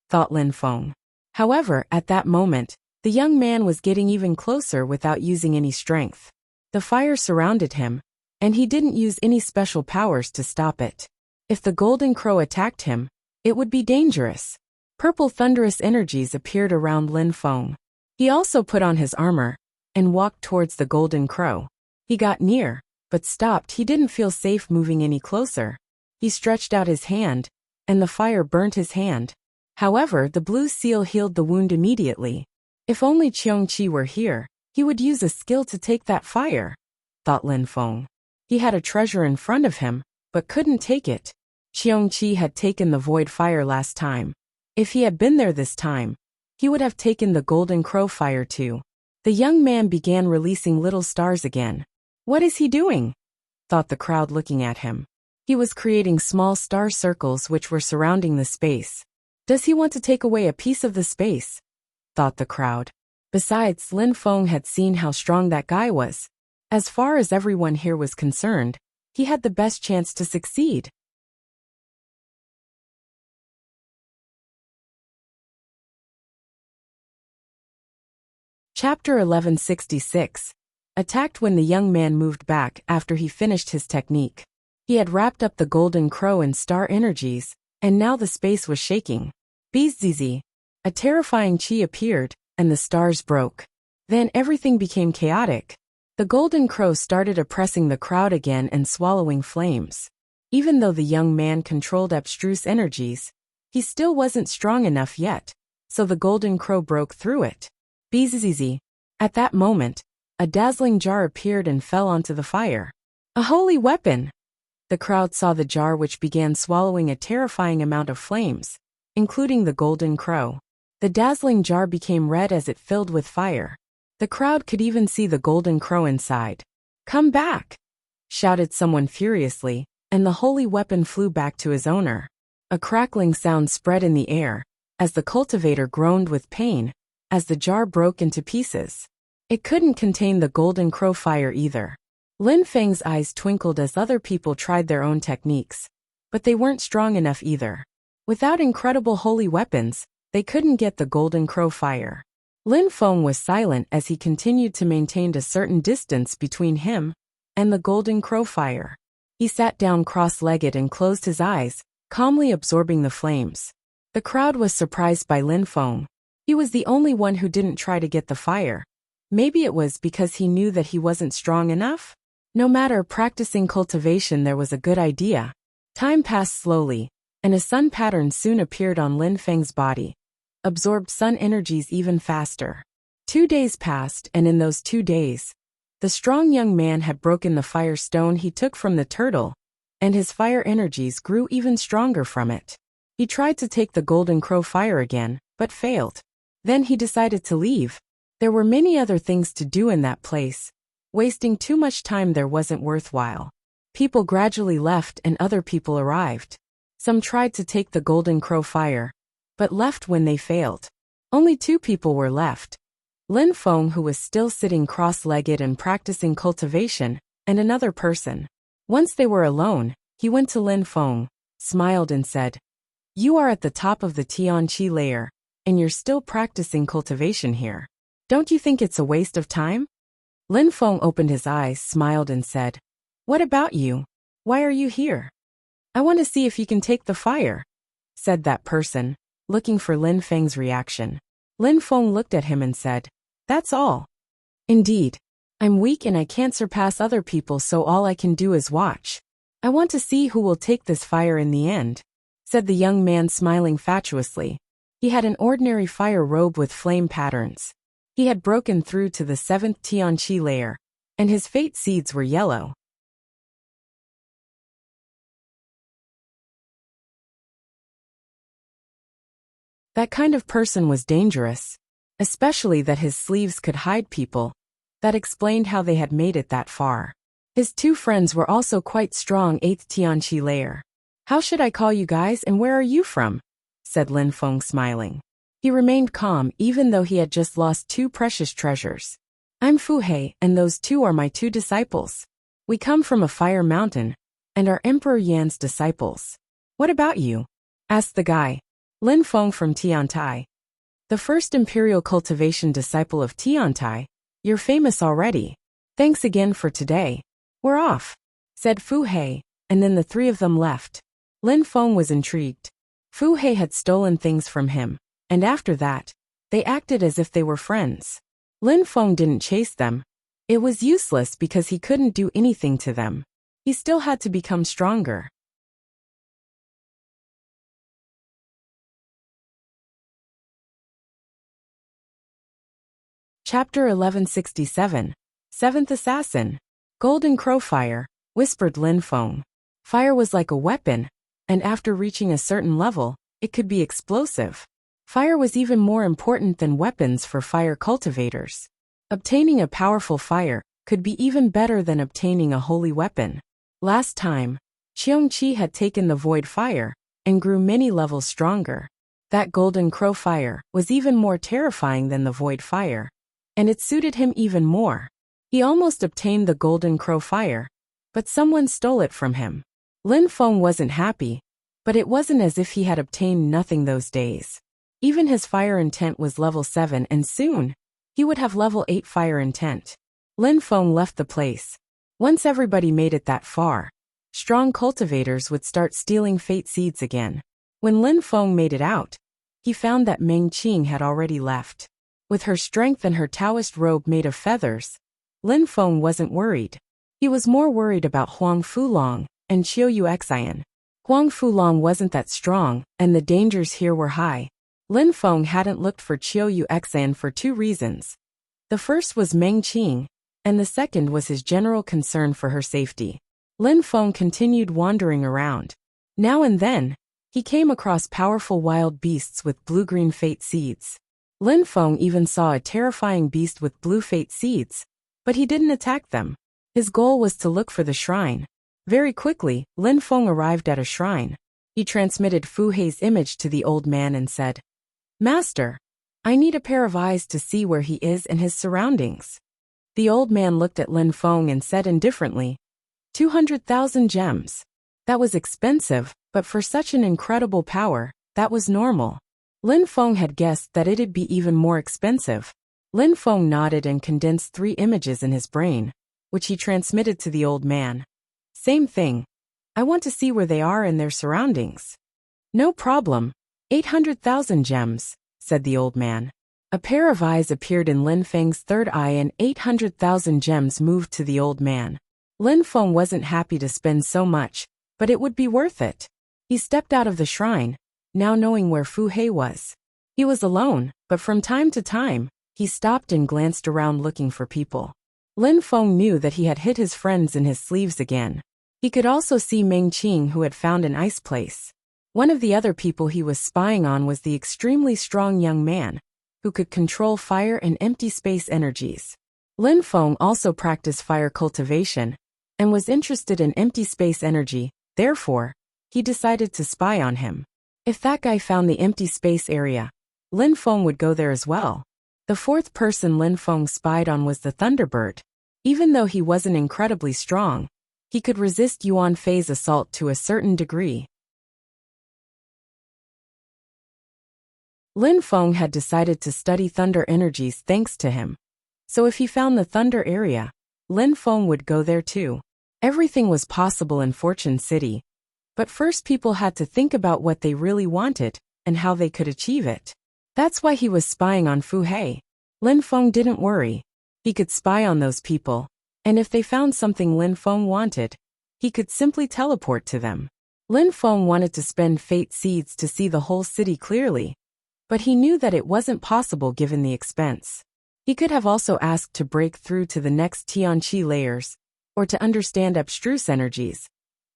thought Lin Feng. However, at that moment, the young man was getting even closer without using any strength. The fire surrounded him, and he didn't use any special powers to stop it. If the golden crow attacked him, it would be dangerous. Purple thunderous energies appeared around Lin Feng. He also put on his armor and walked towards the golden crow. He got near, but stopped. He didn't feel safe moving any closer. He stretched out his hand, and the fire burnt his hand. However, the blue seal healed the wound immediately. If only Qiongqi were here, he would use a skill to take that fire, thought Lin Feng. He had a treasure in front of him, but couldn't take it. Qiongqi had taken the void fire last time. If he had been there this time, he would have taken the golden crow fire too. The young man began releasing little stars again. What is he doing? Thought the crowd looking at him. He was creating small star circles which were surrounding the space. Does he want to take away a piece of the space? Thought the crowd. Besides, Lin Feng had seen how strong that guy was. As far as everyone here was concerned, he had the best chance to succeed. Chapter 1166. Attacked when the young man moved back after he finished his technique. He had wrapped up the golden crow in star energies, and now the space was shaking. Bzzz. A terrifying chi appeared, and the stars broke. Then everything became chaotic. The golden crow started oppressing the crowd again and swallowing flames. Even though the young man controlled abstruse energies, he still wasn't strong enough yet, so the golden crow broke through it. Bzzz. At that moment, a dazzling jar appeared and fell onto the fire. A holy weapon! The crowd saw the jar which began swallowing a terrifying amount of flames, including the golden crow. The dazzling jar became red as it filled with fire. The crowd could even see the golden crow inside. "Come back!" shouted someone furiously, and the holy weapon flew back to his owner. A crackling sound spread in the air, as the cultivator groaned with pain, as the jar broke into pieces. It couldn't contain the golden crow fire either. Lin Feng's eyes twinkled as other people tried their own techniques, but they weren't strong enough either. Without incredible holy weapons, they couldn't get the golden crow fire. Lin Feng was silent as he continued to maintain a certain distance between him and the golden crow fire. He sat down cross-legged and closed his eyes, calmly absorbing the flames. The crowd was surprised by Lin Feng. He was the only one who didn't try to get the fire. Maybe it was because he knew that he wasn't strong enough? No matter, practicing cultivation there was a good idea. Time passed slowly, and a sun pattern soon appeared on Lin Feng's body. Absorbed sun energies even faster. 2 days passed, and in those 2 days, the strong young man had broken the fire stone he took from the turtle, and his fire energies grew even stronger from it. He tried to take the golden crow fire again, but failed. Then he decided to leave. There were many other things to do in that place. Wasting too much time there wasn't worthwhile. People gradually left and other people arrived. Some tried to take the golden crow fire, but left when they failed. Only 2 people were left. Lin Feng, who was still sitting cross-legged and practicing cultivation, and another person. Once they were alone, he went to Lin Feng, smiled and said, "You are at the top of the Tianqi layer, and you're still practicing cultivation here. Don't you think it's a waste of time?" Lin Feng opened his eyes, smiled and said, "What about you? Why are you here?" "I want to see if you can take the fire," said that person, looking for Lin Feng's reaction. Lin Feng looked at him and said, "That's all." "Indeed. I'm weak and I can't surpass other people, so all I can do is watch. I want to see who will take this fire in the end," said the young man, smiling fatuously. He had an ordinary fire robe with flame patterns. He had broken through to the 7th Tianqi layer, and his fate seeds were yellow. That kind of person was dangerous, especially that his sleeves could hide people. That explained how they had made it that far. His 2 friends were also quite strong, 8th Tianqi layer. "How should I call you guys and where are you from?" said Lin Feng, smiling. He remained calm even though he had just lost 2 precious treasures. "I'm Fu Hei, and those 2 are my 2 disciples. We come from a fire mountain, and are Emperor Yan's disciples." "What about you?" asked the guy. "Lin Feng from Tiantai. The first imperial cultivation disciple of Tiantai. You're famous already. Thanks again for today. We're off," said Fu Hei, and then the 3 of them left. Lin Feng was intrigued. Fu Hei had stolen things from him, and after that, they acted as if they were friends. Lin Feng didn't chase them. It was useless because he couldn't do anything to them. He still had to become stronger. Chapter 1167. 7th Assassin. "Golden crow fire," whispered Lin Feng. Fire was like a weapon, and after reaching a certain level, it could be explosive. Fire was even more important than weapons for fire cultivators. Obtaining a powerful fire could be even better than obtaining a holy weapon. Last time, Qiongqi had taken the void fire and grew many levels stronger. That golden crow fire was even more terrifying than the void fire, and it suited him even more. He almost obtained the golden crow fire, but someone stole it from him. Lin Feng wasn't happy, but it wasn't as if he had obtained nothing those days. Even his fire intent was level 7, and soon, he would have level 8 fire intent. Lin Feng left the place. Once everybody made it that far, strong cultivators would start stealing fate seeds again. When Lin Feng made it out, he found that Meng Qing had already left. With her strength and her Taoist robe made of feathers, Lin Feng wasn't worried. He was more worried about Huang Fulong and Qiu Yuxian. Huang Fulong wasn't that strong, and the dangers here were high. Lin Feng hadn't looked for Qiu Yuxian for 2 reasons. The first was Meng Qing, and the second was his general concern for her safety. Lin Feng continued wandering around. Now and then, he came across powerful wild beasts with blue-green fate seeds. Lin Feng even saw a terrifying beast with blue fate seeds, but he didn't attack them. His goal was to look for the shrine. Very quickly, Lin Feng arrived at a shrine. He transmitted Fu Hei's image to the old man and said, "Master, I need a pair of eyes to see where he is and his surroundings." The old man looked at Lin Feng and said indifferently, 200,000 gems. That was expensive, but for such an incredible power, that was normal. Lin Feng had guessed that it'd be even more expensive. Lin Feng nodded and condensed 3 images in his brain, which he transmitted to the old man. Same thing. I want to see where they are and their surroundings. No problem. 800,000 gems, said the old man. A pair of eyes appeared in Lin Feng's third eye and 800,000 gems moved to the old man. Lin Feng wasn't happy to spend so much, but it would be worth it. He stepped out of the shrine, now knowing where Fu Hei was. He was alone, but from time to time, he stopped and glanced around looking for people. Lin Feng knew that he had hit his friends in his sleeves again. He could also see Meng Qing, who had found an ice place. One of the other people he was spying on was the extremely strong young man, who could control fire and empty space energies. Lin Feng also practiced fire cultivation, and was interested in empty space energy, therefore, he decided to spy on him. If that guy found the empty space area, Lin Feng would go there as well. The fourth person Lin Feng spied on was the Thunderbird. Even though he wasn't incredibly strong, he could resist Yuan Fei's assault to a certain degree. Lin Feng had decided to study thunder energies thanks to him. So if he found the thunder area, Lin Feng would go there too. Everything was possible in Fortune City. But first people had to think about what they really wanted, and how they could achieve it. That's why he was spying on Fu Hei. Lin Feng didn't worry. He could spy on those people, and if they found something Lin Feng wanted, he could simply teleport to them. Lin Feng wanted to spend fate seeds to see the whole city clearly, but he knew that it wasn't possible given the expense. He could have also asked to break through to the next Tianqi layers, or to understand abstruse energies.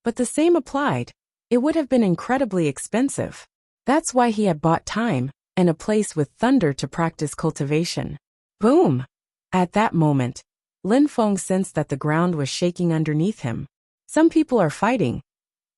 But the same applied. It would have been incredibly expensive. That's why he had bought time, and a place with thunder to practice cultivation. Boom! At that moment, Lin Feng sensed that the ground was shaking underneath him. Some people are fighting,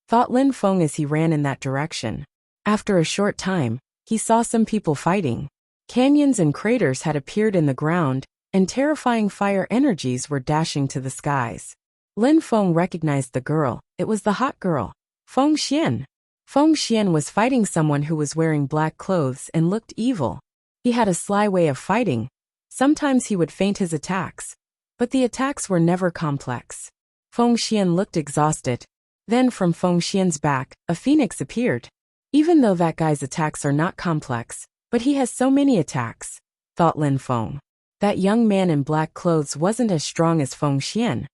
thought Lin Feng as he ran in that direction. After a short time, he saw some people fighting. Canyons and craters had appeared in the ground, and terrifying fire energies were dashing to the skies. Lin Feng recognized the girl. It was the hot girl, Feng Xian. Feng Xian was fighting someone who was wearing black clothes and looked evil. He had a sly way of fighting. Sometimes he would feint his attacks, but the attacks were never complex. Feng Xian looked exhausted. Then from Feng Xian's back, a phoenix appeared. Even though that guy's attacks are not complex, but he has so many attacks, thought Lin Feng. That young man in black clothes wasn't as strong as Feng Xian,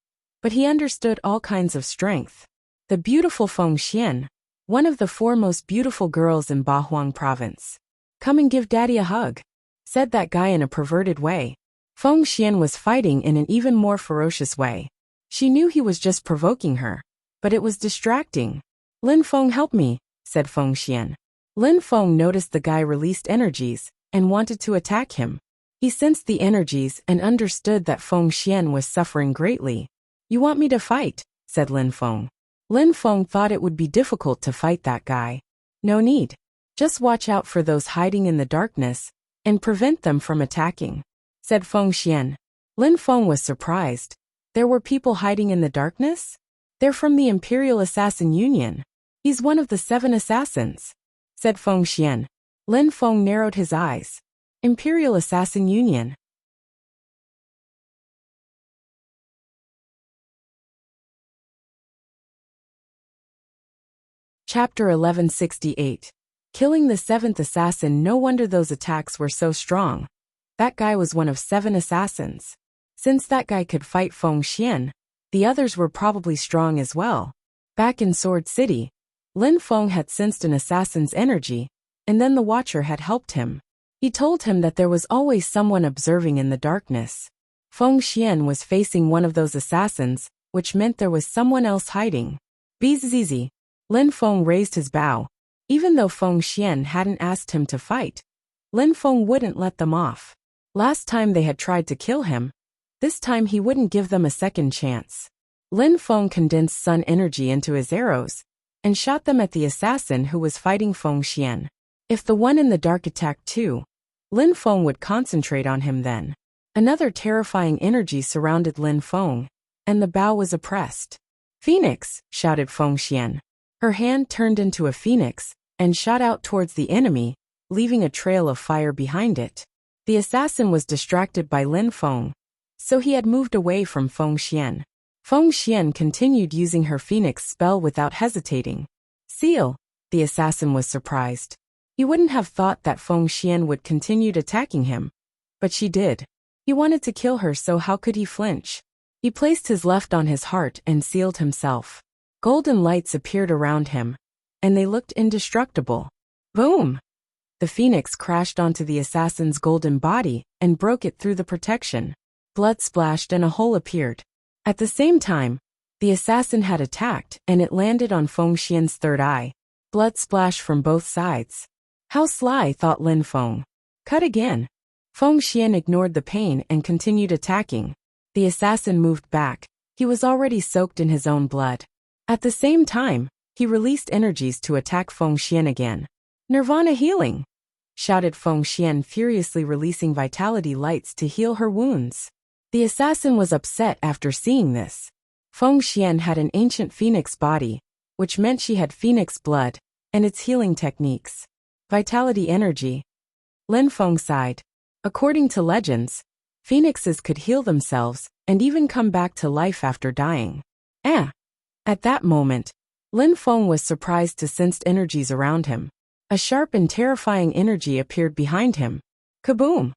but he understood all kinds of strength. The beautiful Feng Xian, one of the 4 most beautiful girls in Bahuang province. Come and give daddy a hug, said that guy in a perverted way. Feng Xian was fighting in an even more ferocious way. She knew he was just provoking her, but it was distracting. Lin Feng, help me, said Feng Xian. Lin Feng noticed the guy released energies, and wanted to attack him. He sensed the energies and understood that Feng Xian was suffering greatly. You want me to fight? Said Lin Feng. Lin Feng thought it would be difficult to fight that guy. No need. Just watch out for those hiding in the darkness, and prevent them from attacking, said Feng Xian. Lin Feng was surprised. There were people hiding in the darkness? They're from the Imperial Assassin Union. He's one of the 7 assassins, said Feng Xian. Lin Feng narrowed his eyes. Imperial Assassin Union. Chapter 1168. Killing the 7th assassin. No wonder those attacks were so strong. That guy was one of 7 assassins. Since that guy could fight Feng Xian, the others were probably strong as well. Back in Sword City, Lin Feng had sensed an assassin's energy, and then the Watcher had helped him. He told him that there was always someone observing in the darkness. Feng Xian was facing one of those assassins, which meant there was someone else hiding. Bzzz. Lin Feng raised his bow. Even though Feng Xian hadn't asked him to fight, Lin Feng wouldn't let them off. Last time they had tried to kill him. This time he wouldn't give them a second chance. Lin Feng condensed sun energy into his arrows and shot them at the assassin who was fighting Feng Xian. If the one in the dark attacked too, Lin Feng would concentrate on him then. Another terrifying energy surrounded Lin Feng, and the bow was oppressed. "Phoenix!" shouted Feng Xian. Her hand turned into a phoenix and shot out towards the enemy, leaving a trail of fire behind it. The assassin was distracted by Lin Feng, so he had moved away from Feng Xian. Feng Xian continued using her phoenix spell without hesitating. "Seal!" The assassin was surprised. He wouldn't have thought that Feng Xian would continue attacking him, but she did. He wanted to kill her, so how could he flinch? He placed his left on his heart and sealed himself. Golden lights appeared around him, and they looked indestructible. Boom! The phoenix crashed onto the assassin's golden body and broke it through the protection. Blood splashed and a hole appeared. At the same time, the assassin had attacked and it landed on Feng Xian's third eye. Blood splashed from both sides. How sly, thought Lin Feng. Cut again. Feng Xian ignored the pain and continued attacking. The assassin moved back. He was already soaked in his own blood. At the same time, he released energies to attack Feng Xian again. "Nirvana healing!" shouted Feng Xian, furiously releasing vitality lights to heal her wounds. The assassin was upset after seeing this. Feng Xian had an ancient phoenix body, which meant she had phoenix blood, and its healing techniques. Vitality energy. Lin Feng sighed. According to legends, phoenixes could heal themselves and even come back to life after dying. At that moment, Lin Feng was surprised to sense energies around him. A sharp and terrifying energy appeared behind him. Kaboom!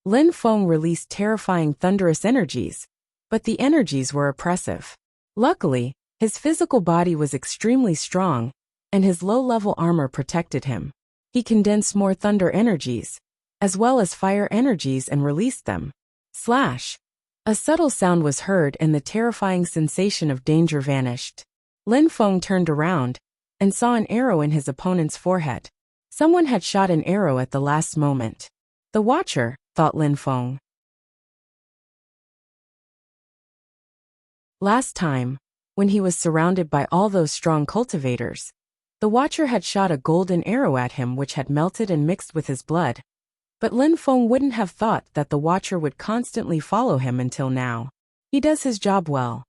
Lin Feng released terrifying thunderous energies, but the energies were oppressive. Luckily, his physical body was extremely strong, and his low-level armor protected him. He condensed more thunder energies, as well as fire energies, and released them. Slash! A subtle sound was heard and the terrifying sensation of danger vanished. Lin Feng turned around and saw an arrow in his opponent's forehead. Someone had shot an arrow at the last moment. The Watcher, thought Lin Feng. Last time, when he was surrounded by all those strong cultivators, the Watcher had shot a golden arrow at him which had melted and mixed with his blood. But Lin Feng wouldn't have thought that the Watcher would constantly follow him until now. He does his job well.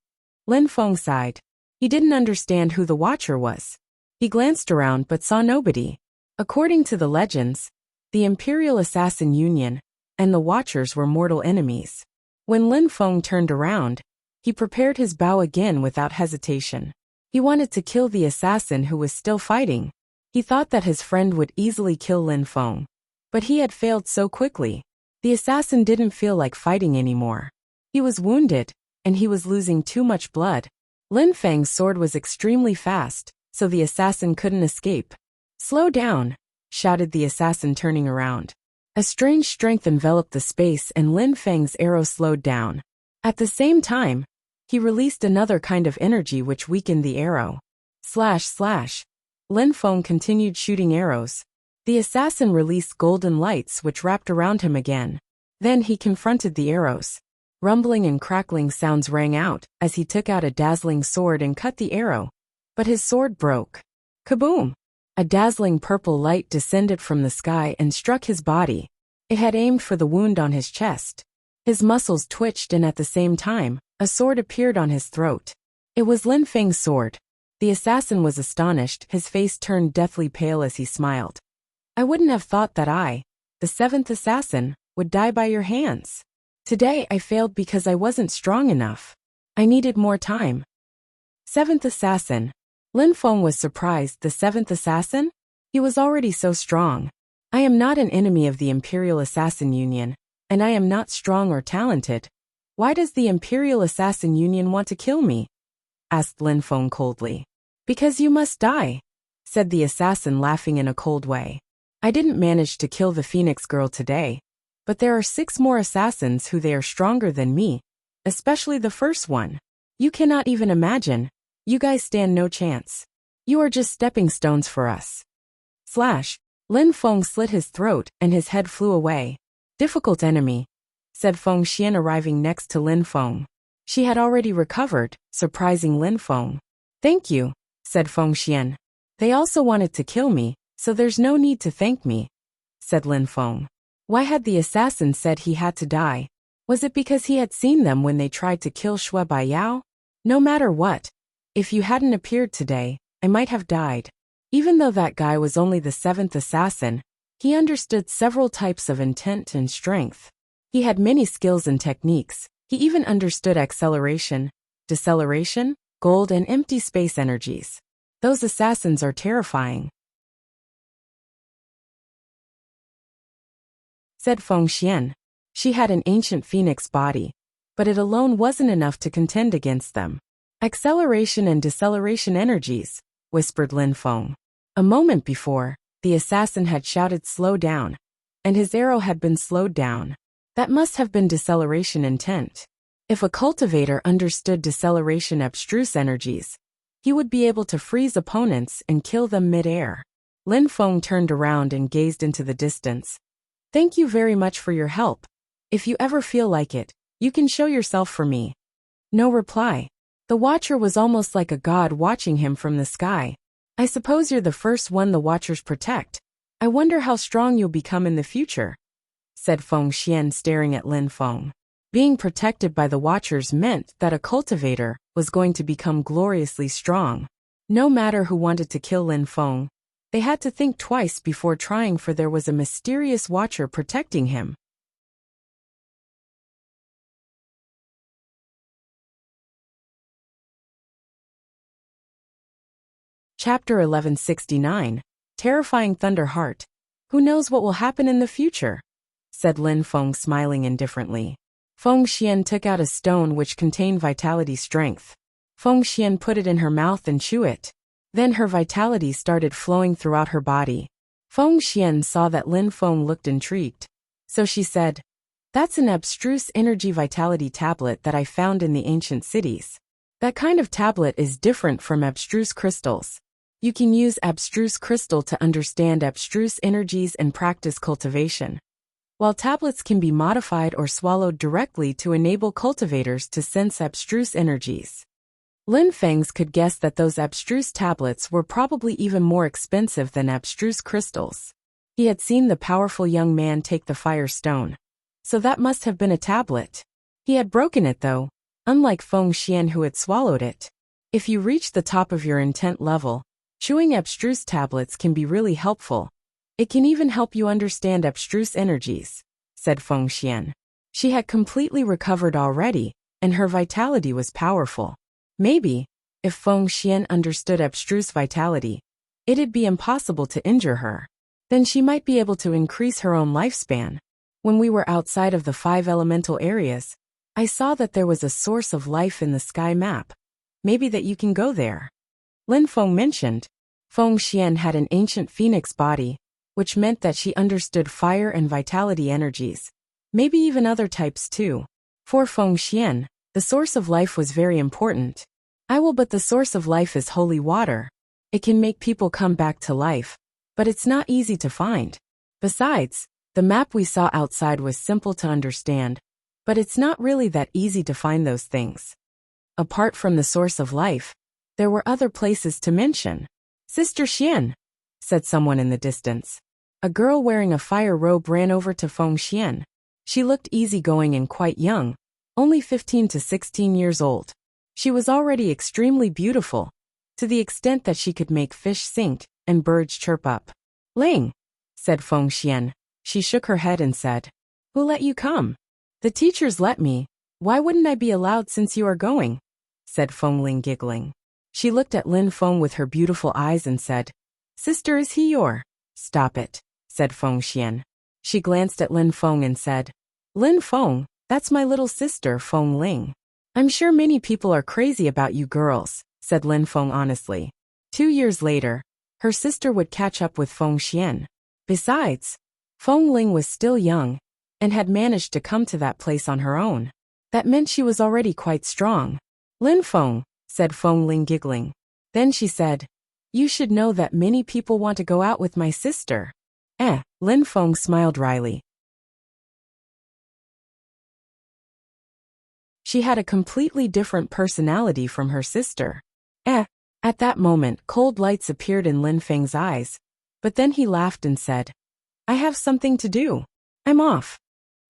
Lin Feng sighed. He didn't understand who the Watcher was. He glanced around but saw nobody. According to the legends, the Imperial Assassin Union and the Watchers were mortal enemies. When Lin Feng turned around, he prepared his bow again without hesitation. He wanted to kill the assassin who was still fighting. He thought that his friend would easily kill Lin Feng, but he had failed so quickly. The assassin didn't feel like fighting anymore. He was wounded, and he was losing too much blood. Lin Feng's sword was extremely fast, so the assassin couldn't escape. "Slow down," shouted the assassin, turning around. A strange strength enveloped the space and Lin Feng's arrow slowed down. At the same time, he released another kind of energy which weakened the arrow. Slash slash. Lin Feng continued shooting arrows. The assassin released golden lights which wrapped around him again. Then he confronted the arrows. Rumbling and crackling sounds rang out as he took out a dazzling sword and cut the arrow. But his sword broke. Kaboom! A dazzling purple light descended from the sky and struck his body. It had aimed for the wound on his chest. His muscles twitched and at the same time, a sword appeared on his throat. It was Lin Feng's sword. The assassin was astonished, his face turned deathly pale as he smiled. "I wouldn't have thought that I, the seventh assassin, would die by your hands. Today I failed because I wasn't strong enough. I needed more time." Seventh assassin. Lin Feng was surprised. The seventh assassin? He was already so strong. "I am not an enemy of the Imperial Assassin Union, and I am not strong or talented. Why does the Imperial Assassin Union want to kill me?" asked Lin Feng coldly. "Because you must die," said the assassin, laughing in a cold way. "I didn't manage to kill the Phoenix girl today, but there are 6 more assassins who they are stronger than me, especially the first one. You cannot even imagine. You guys stand no chance. You are just stepping stones for us." Slash. Lin Feng slit his throat and his head flew away. Difficult enemy, said Feng Xian, arriving next to Lin Feng. She had already recovered, surprising Lin Feng. Thank you, said Feng Xian. They also wanted to kill me, so there's no need to thank me, said Lin Feng. Why had the assassin said he had to die? Was it because he had seen them when they tried to kill Shui Baiyao? No matter what, if you hadn't appeared today, I might have died. Even though that guy was only the 7th assassin, he understood several types of intent and strength. He had many skills and techniques. He even understood acceleration, deceleration, gold and empty space energies. Those assassins are terrifying, said Feng Xian. She had an ancient phoenix body, but it alone wasn't enough to contend against them. Acceleration and deceleration energies, whispered Lin Feng. A moment before, the assassin had shouted slow down, and his arrow had been slowed down. That must have been deceleration intent. If a cultivator understood deceleration abstruse energies, he would be able to freeze opponents and kill them mid-air. Lin Feng turned around and gazed into the distance. Thank you very much for your help. If you ever feel like it, you can show yourself for me. No reply. The Watcher was almost like a god watching him from the sky. I suppose you're the first one the Watchers protect. I wonder how strong you'll become in the future, said Feng Xian, staring at Lin Feng. Being protected by the Watchers meant that a cultivator was going to become gloriously strong. No matter who wanted to kill Lin Feng, they had to think twice before trying, for there was a mysterious Watcher protecting him. Chapter 1169. Terrifying Thunderheart. Who knows what will happen in the future? Said Lin Feng, smiling indifferently. Feng Xian took out a stone which contained vitality strength. Feng Xian put it in her mouth and chewed it. Then her vitality started flowing throughout her body. Feng Xian saw that Lin Feng looked intrigued. So she said, "That's an abstruse energy vitality tablet that I found in the ancient cities. That kind of tablet is different from abstruse crystals. You can use abstruse crystal to understand abstruse energies and practice cultivation, while tablets can be modified or swallowed directly to enable cultivators to sense abstruse energies." Lin Feng's could guess that those abstruse tablets were probably even more expensive than abstruse crystals. He had seen the powerful young man take the fire stone, so that must have been a tablet. He had broken it though, unlike Feng Xian who had swallowed it. If you reach the top of your intent level, chewing abstruse tablets can be really helpful. It can even help you understand abstruse energies, said Feng Xian. She had completely recovered already, and her vitality was powerful. Maybe, if Feng Xian understood abstruse vitality, it'd be impossible to injure her. Then she might be able to increase her own lifespan. When we were outside of the 5 elemental areas, I saw that there was a source of life in the sky map. Maybe that you can go there. Lin Feng mentioned. Feng Xian had an ancient phoenix body, which meant that she understood fire and vitality energies. Maybe even other types too. For Feng Xian, the source of life was very important. But the source of life is holy water. It can make people come back to life, but it's not easy to find. Besides, the map we saw outside was simple to understand, but it's not really that easy to find those things. Apart from the source of life, there were other places to mention. Sister Xian, said someone in the distance. A girl wearing a fire robe ran over to Feng Xian. She looked easygoing and quite young, only 15 to 16 years old. She was already extremely beautiful, to the extent that she could make fish sink and birds chirp up. Ling, said Feng Xian. She shook her head and said, "Who let you come?" "The teachers let me. Why wouldn't I be allowed since you are going?" said Feng Ling, giggling. She looked at Lin Feng with her beautiful eyes and said, "Sister, is he your—" "Stop it," said Feng Xian. She glanced at Lin Feng and said, "Lin Feng, that's my little sister, Feng Ling." "I'm sure many people are crazy about you girls," said Lin Feng honestly. 2 years later, her sister would catch up with Feng Xian. Besides, Feng Ling was still young, and had managed to come to that place on her own. That meant she was already quite strong. "Lin Feng," said Feng Ling, giggling. Then she said, "You should know that many people want to go out with my sister." Lin Feng smiled wryly. She had a completely different personality from her sister. At that moment, cold lights appeared in Lin Feng's eyes, but then he laughed and said, I have something to do. I'm off.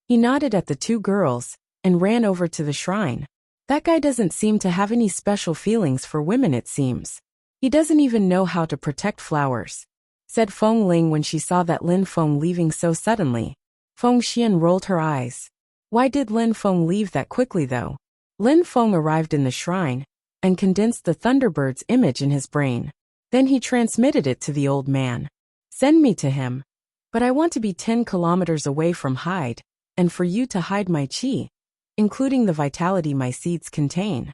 He nodded at the two girls and ran over to the shrine. That guy doesn't seem to have any special feelings for women, it seems. He doesn't even know how to protect flowers, said Feng Ling when she saw that Lin Feng leaving so suddenly. Feng Xian rolled her eyes. Why did Lin Feng leave that quickly though? Lin Feng arrived in the shrine and condensed the Thunderbird's image in his brain. Then he transmitted it to the old man. Send me to him. But I want to be 10 kilometers away from Hyde, and for you to hide my qi, including the vitality my seeds contain.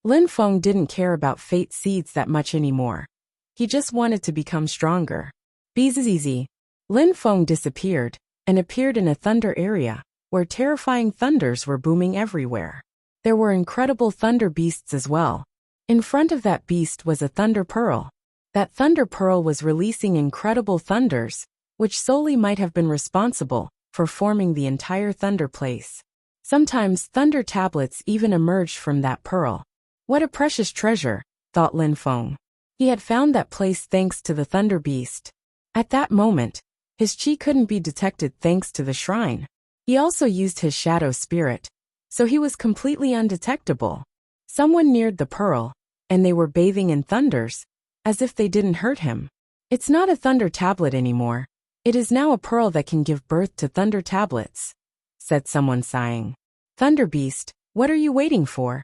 Lin Feng didn't care about fate seeds that much anymore. He just wanted to become stronger. Easy. Lin Feng disappeared and appeared in a thunder area, where terrifying thunders were booming everywhere. There were incredible thunder beasts as well. In front of that beast was a thunder pearl. That thunder pearl was releasing incredible thunders, which solely might have been responsible for forming the entire thunder place. Sometimes thunder tablets even emerged from that pearl. What a precious treasure, thought Lin Feng. He had found that place thanks to the thunder beast. At that moment, his qi couldn't be detected thanks to the shrine. He also used his shadow spirit, so he was completely undetectable. Someone neared the pearl, and they were bathing in thunders, as if they didn't hurt him. It's not a thunder tablet anymore. It is now a pearl that can give birth to thunder tablets, said someone sighing. Thunder Beast, what are you waiting for?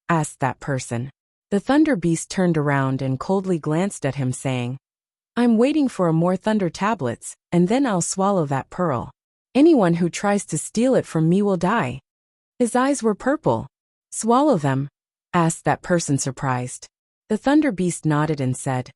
Asked that person. The Thunder Beast turned around and coldly glanced at him saying, I'm waiting for more thunder tablets, and then I'll swallow that pearl. Anyone who tries to steal it from me will die. His eyes were purple. Swallow them? Asked that person surprised. The Thunder Beast nodded and said,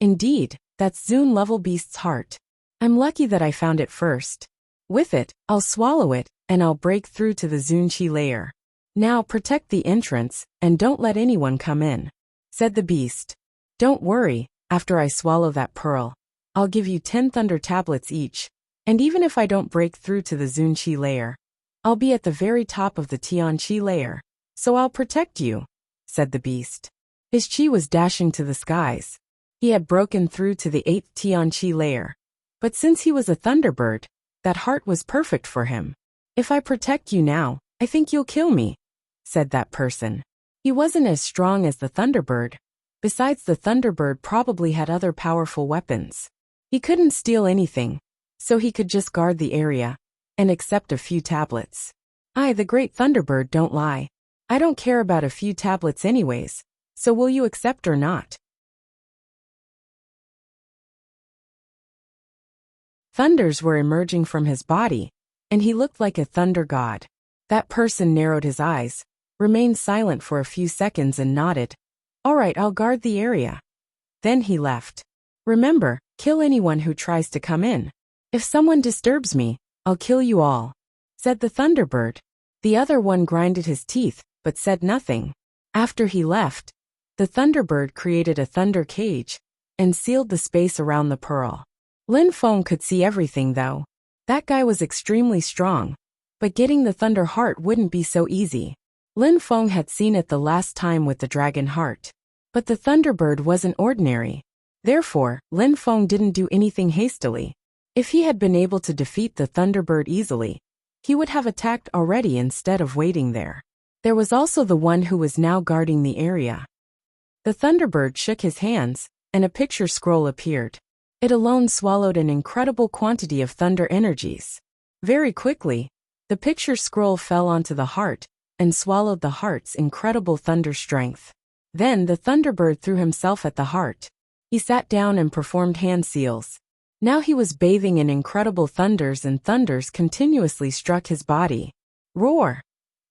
Indeed, that's Zune Level Beast's heart. I'm lucky that I found it first. With it, I'll swallow it, and I'll break through to the Zune Qi layer. Now protect the entrance, and don't let anyone come in, said the beast. Don't worry, after I swallow that pearl, I'll give you 10 thunder tablets each, and even if I don't break through to the Zune Qi layer, I'll be at the very top of the Tian Qi layer, so I'll protect you, said the beast. His qi was dashing to the skies. He had broken through to the 8th Tian Qi layer. But since he was a Thunderbird, that heart was perfect for him. If I protect you now, I think you'll kill me, said that person. He wasn't as strong as the Thunderbird. Besides, the Thunderbird probably had other powerful weapons. He couldn't steal anything, so he could just guard the area and accept a few tablets. I, the great Thunderbird, don't lie. I don't care about a few tablets anyways, so will you accept or not? Thunders were emerging from his body, and he looked like a thunder god. That person narrowed his eyes, remained silent for a few seconds and nodded. All right, I'll guard the area. Then he left. Remember, kill anyone who tries to come in. If someone disturbs me, I'll kill you all, said the Thunderbird. The other one grinded his teeth, but said nothing. After he left, the Thunderbird created a thunder cage and sealed the space around the pearl. Lin Feng could see everything though. That guy was extremely strong, but getting the Thunder Heart wouldn't be so easy. Lin Feng had seen it the last time with the Dragon Heart. But the Thunderbird wasn't ordinary. Therefore, Lin Feng didn't do anything hastily. If he had been able to defeat the Thunderbird easily, he would have attacked already instead of waiting there. There was also the one who was now guarding the area. The Thunderbird shook his hands, and a picture scroll appeared. It alone swallowed an incredible quantity of thunder energies. Very quickly, the picture scroll fell onto the heart and swallowed the heart's incredible thunder strength. Then the Thunderbird threw himself at the heart. He sat down and performed hand seals. Now he was bathing in incredible thunders, and thunders continuously struck his body. Roar!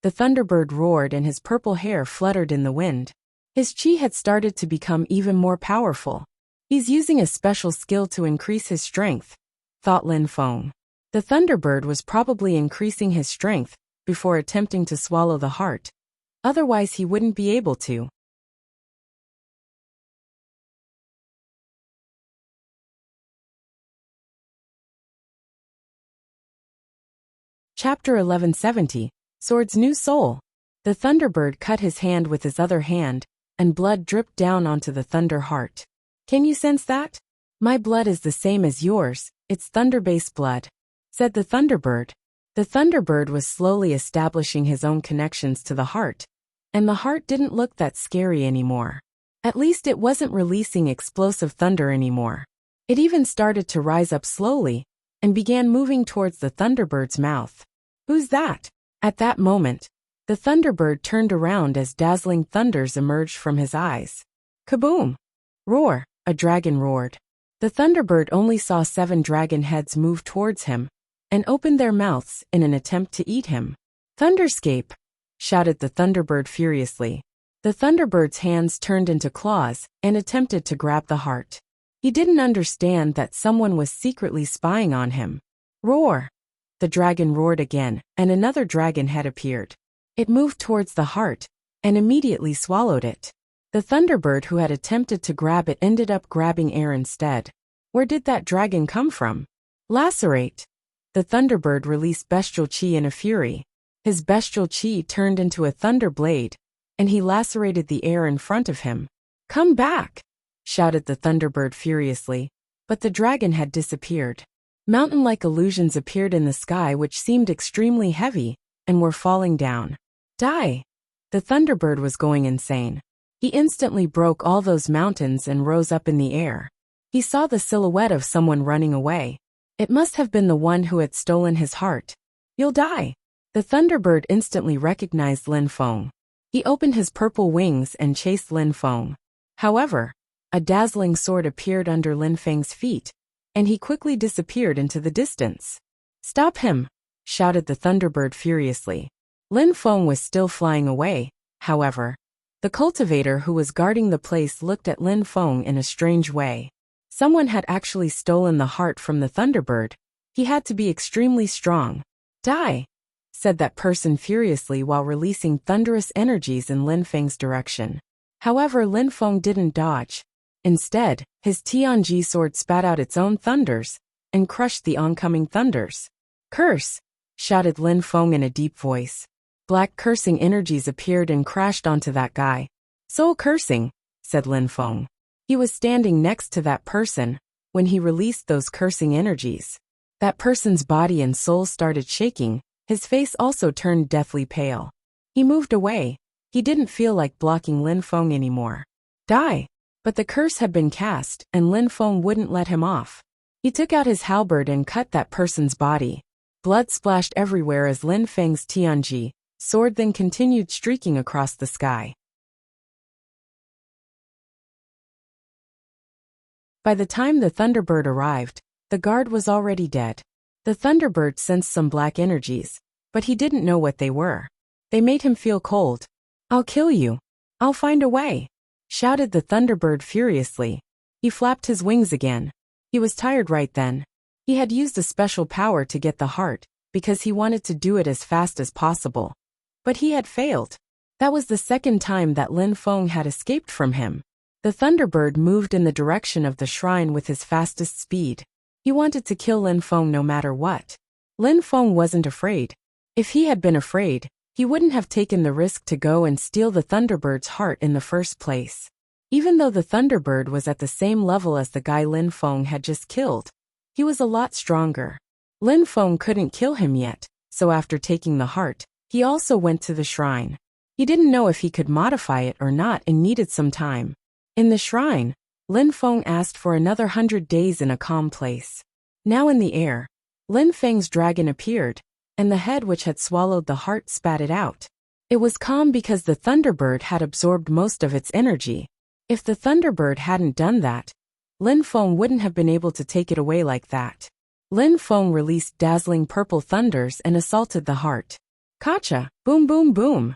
The Thunderbird roared and his purple hair fluttered in the wind. His qi had started to become even more powerful. He's using a special skill to increase his strength, thought Lin Feng. The Thunderbird was probably increasing his strength before attempting to swallow the heart. Otherwise he wouldn't be able to. Chapter 1170, Sword's New Soul. The Thunderbird cut his hand with his other hand, and blood dripped down onto the Thunder heart. Can you sense that? My blood is the same as yours, it's Thunder-based blood, said the Thunderbird. The Thunderbird was slowly establishing his own connections to the heart, and the heart didn't look that scary anymore. At least it wasn't releasing explosive thunder anymore. It even started to rise up slowly, and began moving towards the Thunderbird's mouth. Who's that? At that moment, the Thunderbird turned around as dazzling thunders emerged from his eyes. Kaboom! Roar! A dragon roared. The Thunderbird only saw 7 dragon heads move towards him, and opened their mouths in an attempt to eat him. Thunderscape! Shouted the Thunderbird furiously. The Thunderbird's hands turned into claws, and attempted to grab the heart. He didn't understand that someone was secretly spying on him. Roar! The dragon roared again, and another dragon head appeared. It moved towards the heart, and immediately swallowed it. The Thunderbird who had attempted to grab it ended up grabbing air instead. Where did that dragon come from? Lacerate! The Thunderbird released bestial chi in a fury. His bestial chi turned into a thunder blade, and he lacerated the air in front of him. Come back! Shouted the Thunderbird furiously, but the dragon had disappeared. Mountain-like illusions appeared in the sky which seemed extremely heavy, and were falling down. Die! The Thunderbird was going insane. He instantly broke all those mountains and rose up in the air. He saw the silhouette of someone running away. It must have been the one who had stolen his heart. You'll die! The Thunderbird instantly recognized Lin Feng. He opened his purple wings and chased Lin Feng. However, a dazzling sword appeared under Lin Feng's feet, and he quickly disappeared into the distance. Stop him! Shouted the Thunderbird furiously. Lin Feng was still flying away, however. The cultivator who was guarding the place looked at Lin Feng in a strange way. Someone had actually stolen the heart from the Thunderbird. He had to be extremely strong. Die! Said that person furiously while releasing thunderous energies in Lin Feng's direction. However, Lin Feng didn't dodge. Instead, his Tianji sword spat out its own thunders, and crushed the oncoming thunders. Curse! Shouted Lin Feng in a deep voice. Black cursing energies appeared and crashed onto that guy. Soul cursing, said Lin Feng. He was standing next to that person when he released those cursing energies. That person's body and soul started shaking, his face also turned deathly pale. He moved away. He didn't feel like blocking Lin Feng anymore. Die! But the curse had been cast, and Lin Feng wouldn't let him off. He took out his halberd and cut that person's body. Blood splashed everywhere as Lin Feng's Tianji sword then continued streaking across the sky. By the time the Thunderbird arrived, the guard was already dead. The Thunderbird sensed some black energies, but he didn't know what they were. They made him feel cold. I'll kill you. I'll find a way, shouted the Thunderbird furiously. He flapped his wings again. He was tired right then. He had used a special power to get the heart, because he wanted to do it as fast as possible. But he had failed. That was the second time that Lin Feng had escaped from him. The Thunderbird moved in the direction of the shrine with his fastest speed. He wanted to kill Lin Feng no matter what. Lin Feng wasn't afraid. If he had been afraid, he wouldn't have taken the risk to go and steal the Thunderbird's heart in the first place. Even though the Thunderbird was at the same level as the guy Lin Feng had just killed, he was a lot stronger. Lin Feng couldn't kill him yet, so after taking the heart, he also went to the shrine. He didn't know if he could modify it or not and needed some time. In the shrine, Lin Feng asked for another 100 days in a calm place. Now in the air, Lin Feng's dragon appeared, and the head which had swallowed the heart spat it out. It was calm because the Thunderbird had absorbed most of its energy. If the Thunderbird hadn't done that, Lin Feng wouldn't have been able to take it away like that. Lin Feng released dazzling purple thunders and assaulted the heart. Kacha! Boom boom boom!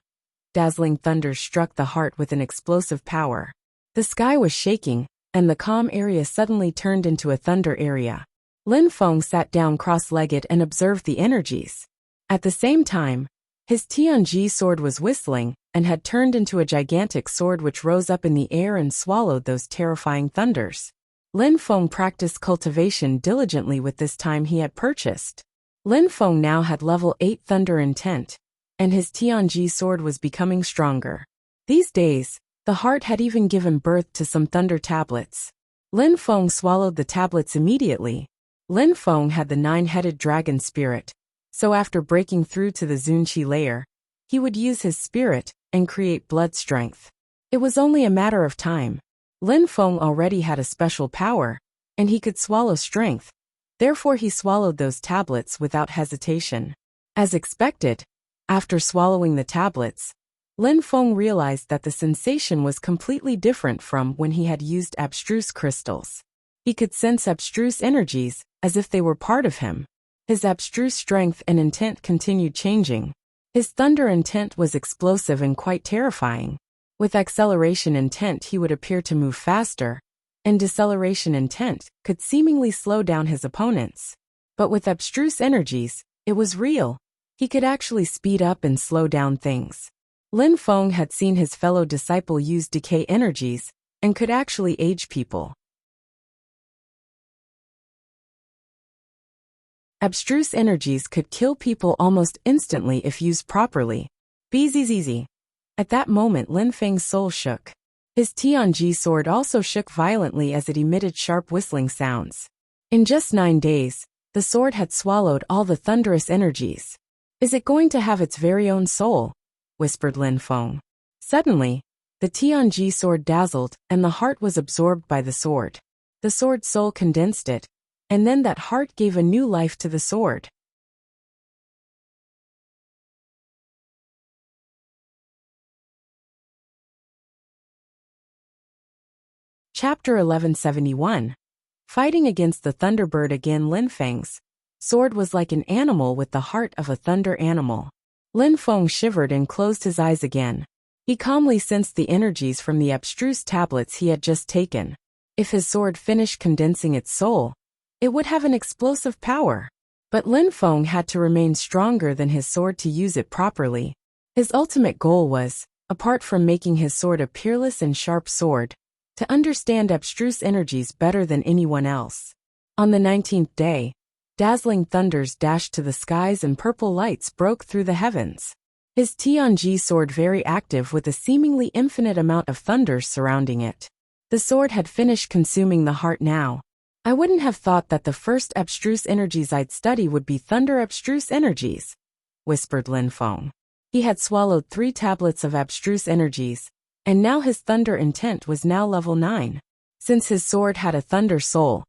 Dazzling thunders struck the heart with an explosive power. The sky was shaking, and the calm area suddenly turned into a thunder area. Lin Feng sat down cross-legged and observed the energies. At the same time, his Tianji sword was whistling, and had turned into a gigantic sword which rose up in the air and swallowed those terrifying thunders. Lin Feng practiced cultivation diligently with this time he had purchased. Lin Feng now had level 8 Thunder Intent, and his Tianji sword was becoming stronger. These days, the heart had even given birth to some thunder tablets. Lin Feng swallowed the tablets immediately. Lin Feng had the 9-headed dragon spirit, so after breaking through to the Zunqi layer, he would use his spirit and create blood strength. It was only a matter of time. Lin Feng already had a special power, and he could swallow strength. Therefore he swallowed those tablets without hesitation. As expected, after swallowing the tablets, Lin Feng realized that the sensation was completely different from when he had used abstruse crystals. He could sense abstruse energies, as if they were part of him. His abstruse strength and intent continued changing. His thunder intent was explosive and quite terrifying. With acceleration intent he would appear to move faster, and deceleration intent could seemingly slow down his opponents. But with abstruse energies, it was real. He could actually speed up and slow down things. Lin Feng had seen his fellow disciple use decay energies, and could actually age people. Abstruse energies could kill people almost instantly if used properly. Bzzz. At that moment Lin Feng's soul shook. His Tianji sword also shook violently as it emitted sharp whistling sounds. In just 9 days, the sword had swallowed all the thunderous energies. Is it going to have its very own soul? Whispered Lin Feng. Suddenly, the Tianji sword dazzled and the heart was absorbed by the sword. The sword's soul condensed it, and then that heart gave a new life to the sword. Chapter 1171. Fighting against the Thunderbird again. Lin Feng's sword was like an animal with the heart of a thunder animal. Lin Feng shivered and closed his eyes again. He calmly sensed the energies from the abstruse tablets he had just taken. If his sword finished condensing its soul, it would have an explosive power. But Lin Feng had to remain stronger than his sword to use it properly. His ultimate goal was, apart from making his sword a peerless and sharp sword, to understand abstruse energies better than anyone else. On the 19th day, dazzling thunders dashed to the skies and purple lights broke through the heavens. His Tianji sword very active with a seemingly infinite amount of thunders surrounding it. The sword had finished consuming the heart now. I wouldn't have thought that the first abstruse energies I'd study would be thunder abstruse energies, whispered Lin Feng. He had swallowed 3 tablets of abstruse energies, and now his thunder intent was now level 9. Since his sword had a thunder soul,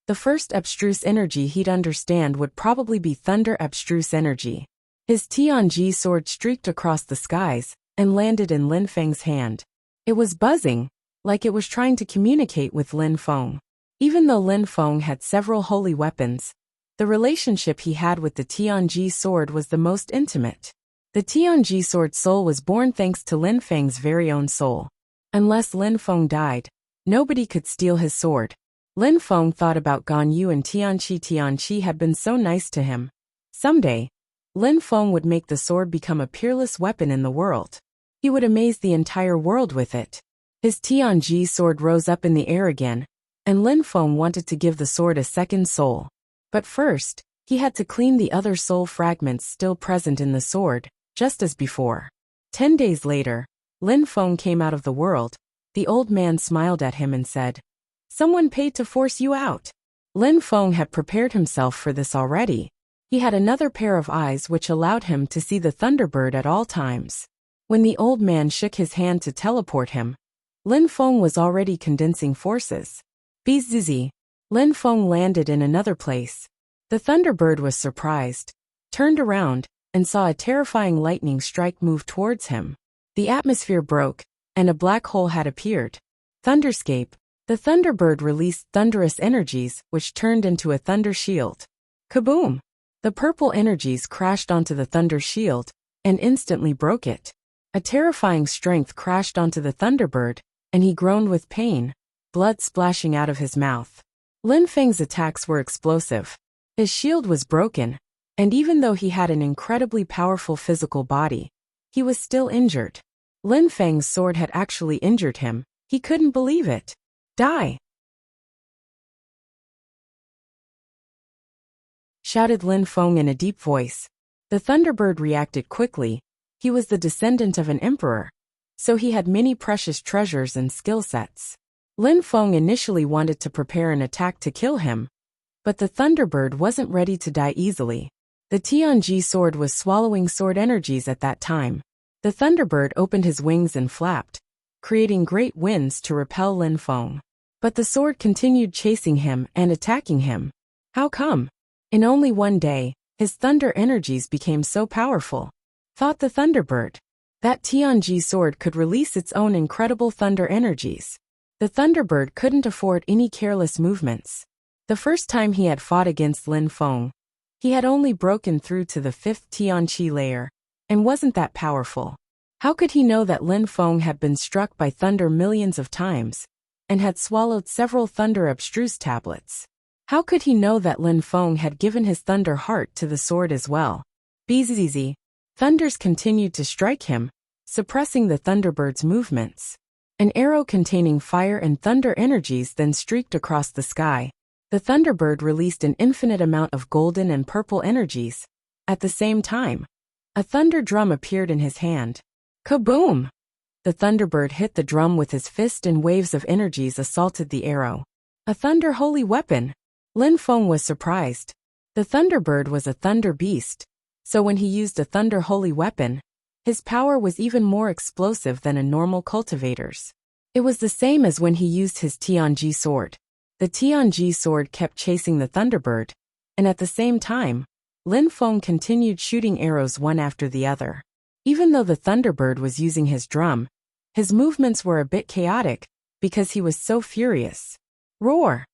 the first abstruse energy he'd understand would probably be thunder abstruse energy. His Tianji sword streaked across the skies and landed in Lin Feng's hand. It was buzzing, like it was trying to communicate with Lin Feng. Even though Lin Feng had several holy weapons, the relationship he had with the Tianji sword was the most intimate. The Tianji sword soul was born thanks to Lin Feng's very own soul. Unless Lin Feng died, nobody could steal his sword. Lin Feng thought about Gan Yu and Tianqi. Tianqi had been so nice to him. Someday, Lin Feng would make the sword become a peerless weapon in the world. He would amaze the entire world with it. His Tianji sword rose up in the air again, and Lin Feng wanted to give the sword a second soul. But first, he had to clean the other soul fragments still present in the sword, just as before. 10 days later, Lin Feng came out of the world. The old man smiled at him and said, "Someone paid to force you out." Lin Feng had prepared himself for this already. He had another pair of eyes which allowed him to see the Thunderbird at all times. When the old man shook his hand to teleport him, Lin Feng was already condensing forces. Bzzz. Lin Feng landed in another place. The Thunderbird was surprised, turned around, and saw a terrifying lightning strike move towards him. The atmosphere broke, and a black hole had appeared. Thunderscape. The Thunderbird released thunderous energies which turned into a thunder shield. Kaboom! The purple energies crashed onto the thunder shield, and instantly broke it. A terrifying strength crashed onto the Thunderbird, and he groaned with pain, blood splashing out of his mouth. Lin Feng's attacks were explosive. His shield was broken, and even though he had an incredibly powerful physical body, he was still injured. Lin Feng's sword had actually injured him. He couldn't believe it. Die! shouted Lin Feng in a deep voice. The Thunderbird reacted quickly. He was the descendant of an emperor, so he had many precious treasures and skill sets. Lin Feng initially wanted to prepare an attack to kill him, but the Thunderbird wasn't ready to die easily. The Tianji sword was swallowing sword energies at that time. The Thunderbird opened his wings and flapped, creating great winds to repel Lin Feng. But the sword continued chasing him and attacking him. How come? In only one day, his thunder energies became so powerful, thought the Thunderbird. That Tianji sword could release its own incredible thunder energies. The Thunderbird couldn't afford any careless movements. The first time he had fought against Lin Feng, he had only broken through to the 5th Tianqi layer, and wasn't that powerful. How could he know that Lin Feng had been struck by thunder millions of times, and had swallowed several thunder abstruse tablets? How could he know that Lin Feng had given his thunder heart to the sword as well? Bzzz. Thunders continued to strike him, suppressing the Thunderbird's movements. An arrow containing fire and thunder energies then streaked across the sky. The Thunderbird released an infinite amount of golden and purple energies. At the same time, a thunder drum appeared in his hand. Kaboom! The Thunderbird hit the drum with his fist and waves of energies assaulted the arrow. A thunder holy weapon! Lin Feng was surprised. The Thunderbird was a thunder beast, so when he used a thunder holy weapon, his power was even more explosive than a normal cultivator's. It was the same as when he used his Tianji sword. The Tianji sword kept chasing the Thunderbird, and at the same time, Lin Feng continued shooting arrows one after the other. Even though the Thunderbird was using his drum, his movements were a bit chaotic, because he was so furious. Roar!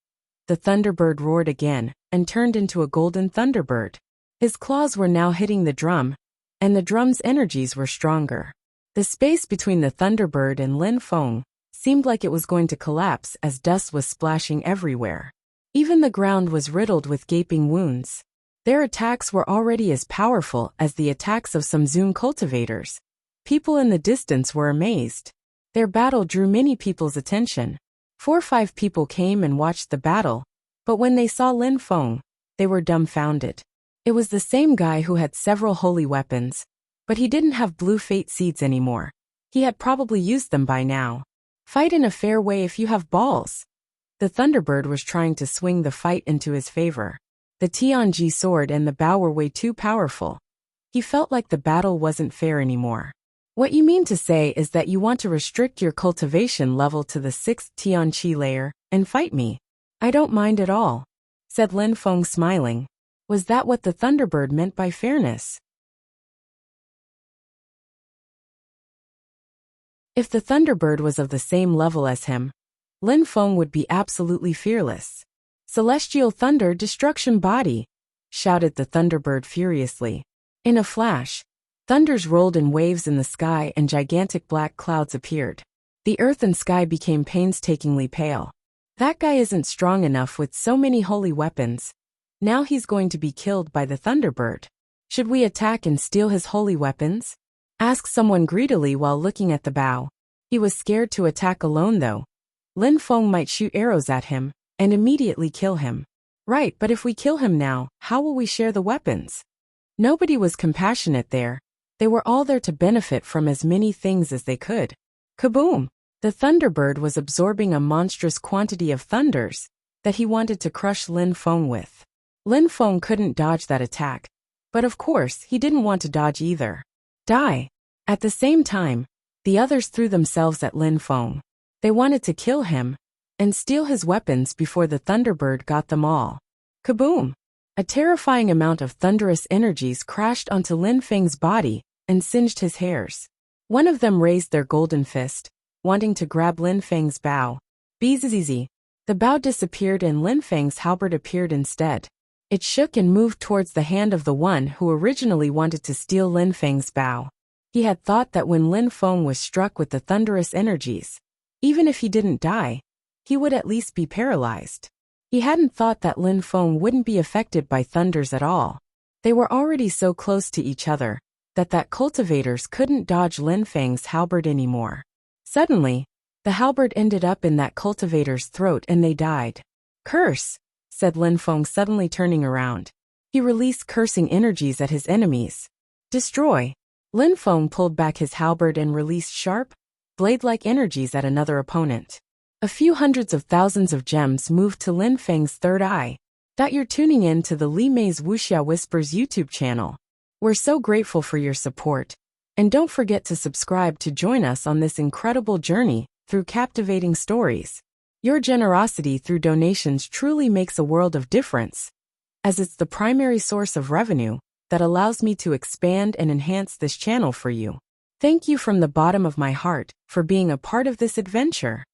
The Thunderbird roared again, and turned into a golden Thunderbird. His claws were now hitting the drum, and the drum's energies were stronger. The space between the Thunderbird and Lin Feng seemed like it was going to collapse as dust was splashing everywhere. Even the ground was riddled with gaping wounds. Their attacks were already as powerful as the attacks of some Zoom cultivators. People in the distance were amazed. Their battle drew many people's attention. 4 or 5 people came and watched the battle, but when they saw Lin Feng, they were dumbfounded. It was the same guy who had several holy weapons, but he didn't have blue fate seeds anymore. He had probably used them by now. Fight in a fair way if you have balls. The Thunderbird was trying to swing the fight into his favor. The Tianji sword and the bow were way too powerful. He felt like the battle wasn't fair anymore. What you mean to say is that you want to restrict your cultivation level to the 6th Tianqi layer and fight me. I don't mind at all, said Lin Feng smiling. Was that what the Thunderbird meant by fairness? If the Thunderbird was of the same level as him, Lin Feng would be absolutely fearless. Celestial Thunder Destruction Body! Shouted the Thunderbird furiously. In a flash, thunders rolled in waves in the sky and gigantic black clouds appeared. The earth and sky became painstakingly pale. That guy isn't strong enough with so many holy weapons. Now he's going to be killed by the Thunderbird. Should we attack and steal his holy weapons? Asked someone greedily while looking at the bow. He was scared to attack alone though. Lin Feng might shoot arrows at him and immediately kill him. Right, but if we kill him now, how will we share the weapons? Nobody was compassionate there. They were all there to benefit from as many things as they could. Kaboom! The Thunderbird was absorbing a monstrous quantity of thunders that he wanted to crush Lin Feng with. Lin Feng couldn't dodge that attack, but of course he didn't want to dodge either. Die! At the same time, the others threw themselves at Lin Feng. They wanted to kill him and steal his weapons before the Thunderbird got them all. Kaboom! A terrifying amount of thunderous energies crashed onto Lin Feng's body and singed his hairs. One of them raised their golden fist, wanting to grab Lin Feng's bow. Bzzz. The bow disappeared and Lin Feng's halberd appeared instead. It shook and moved towards the hand of the one who originally wanted to steal Lin Feng's bow. He had thought that when Lin Feng was struck with the thunderous energies, even if he didn't die, he would at least be paralyzed. He hadn't thought that Lin Feng wouldn't be affected by thunders at all. They were already so close to each other that cultivators couldn't dodge Lin Feng's halberd anymore. Suddenly, the halberd ended up in that cultivator's throat and they died. Curse! Said Lin Feng suddenly turning around. He released cursing energies at his enemies. Destroy. Lin Feng pulled back his halberd and released sharp, blade-like energies at another opponent. A few hundreds of thousands of gems moved to Lin Feng's third eye. You're tuning in to the Li Mei's Wuxia Whispers YouTube channel. We're so grateful for your support. And don't forget to subscribe to join us on this incredible journey through captivating stories. Your generosity through donations truly makes a world of difference, as it's the primary source of revenue that allows me to expand and enhance this channel for you. Thank you from the bottom of my heart for being a part of this adventure.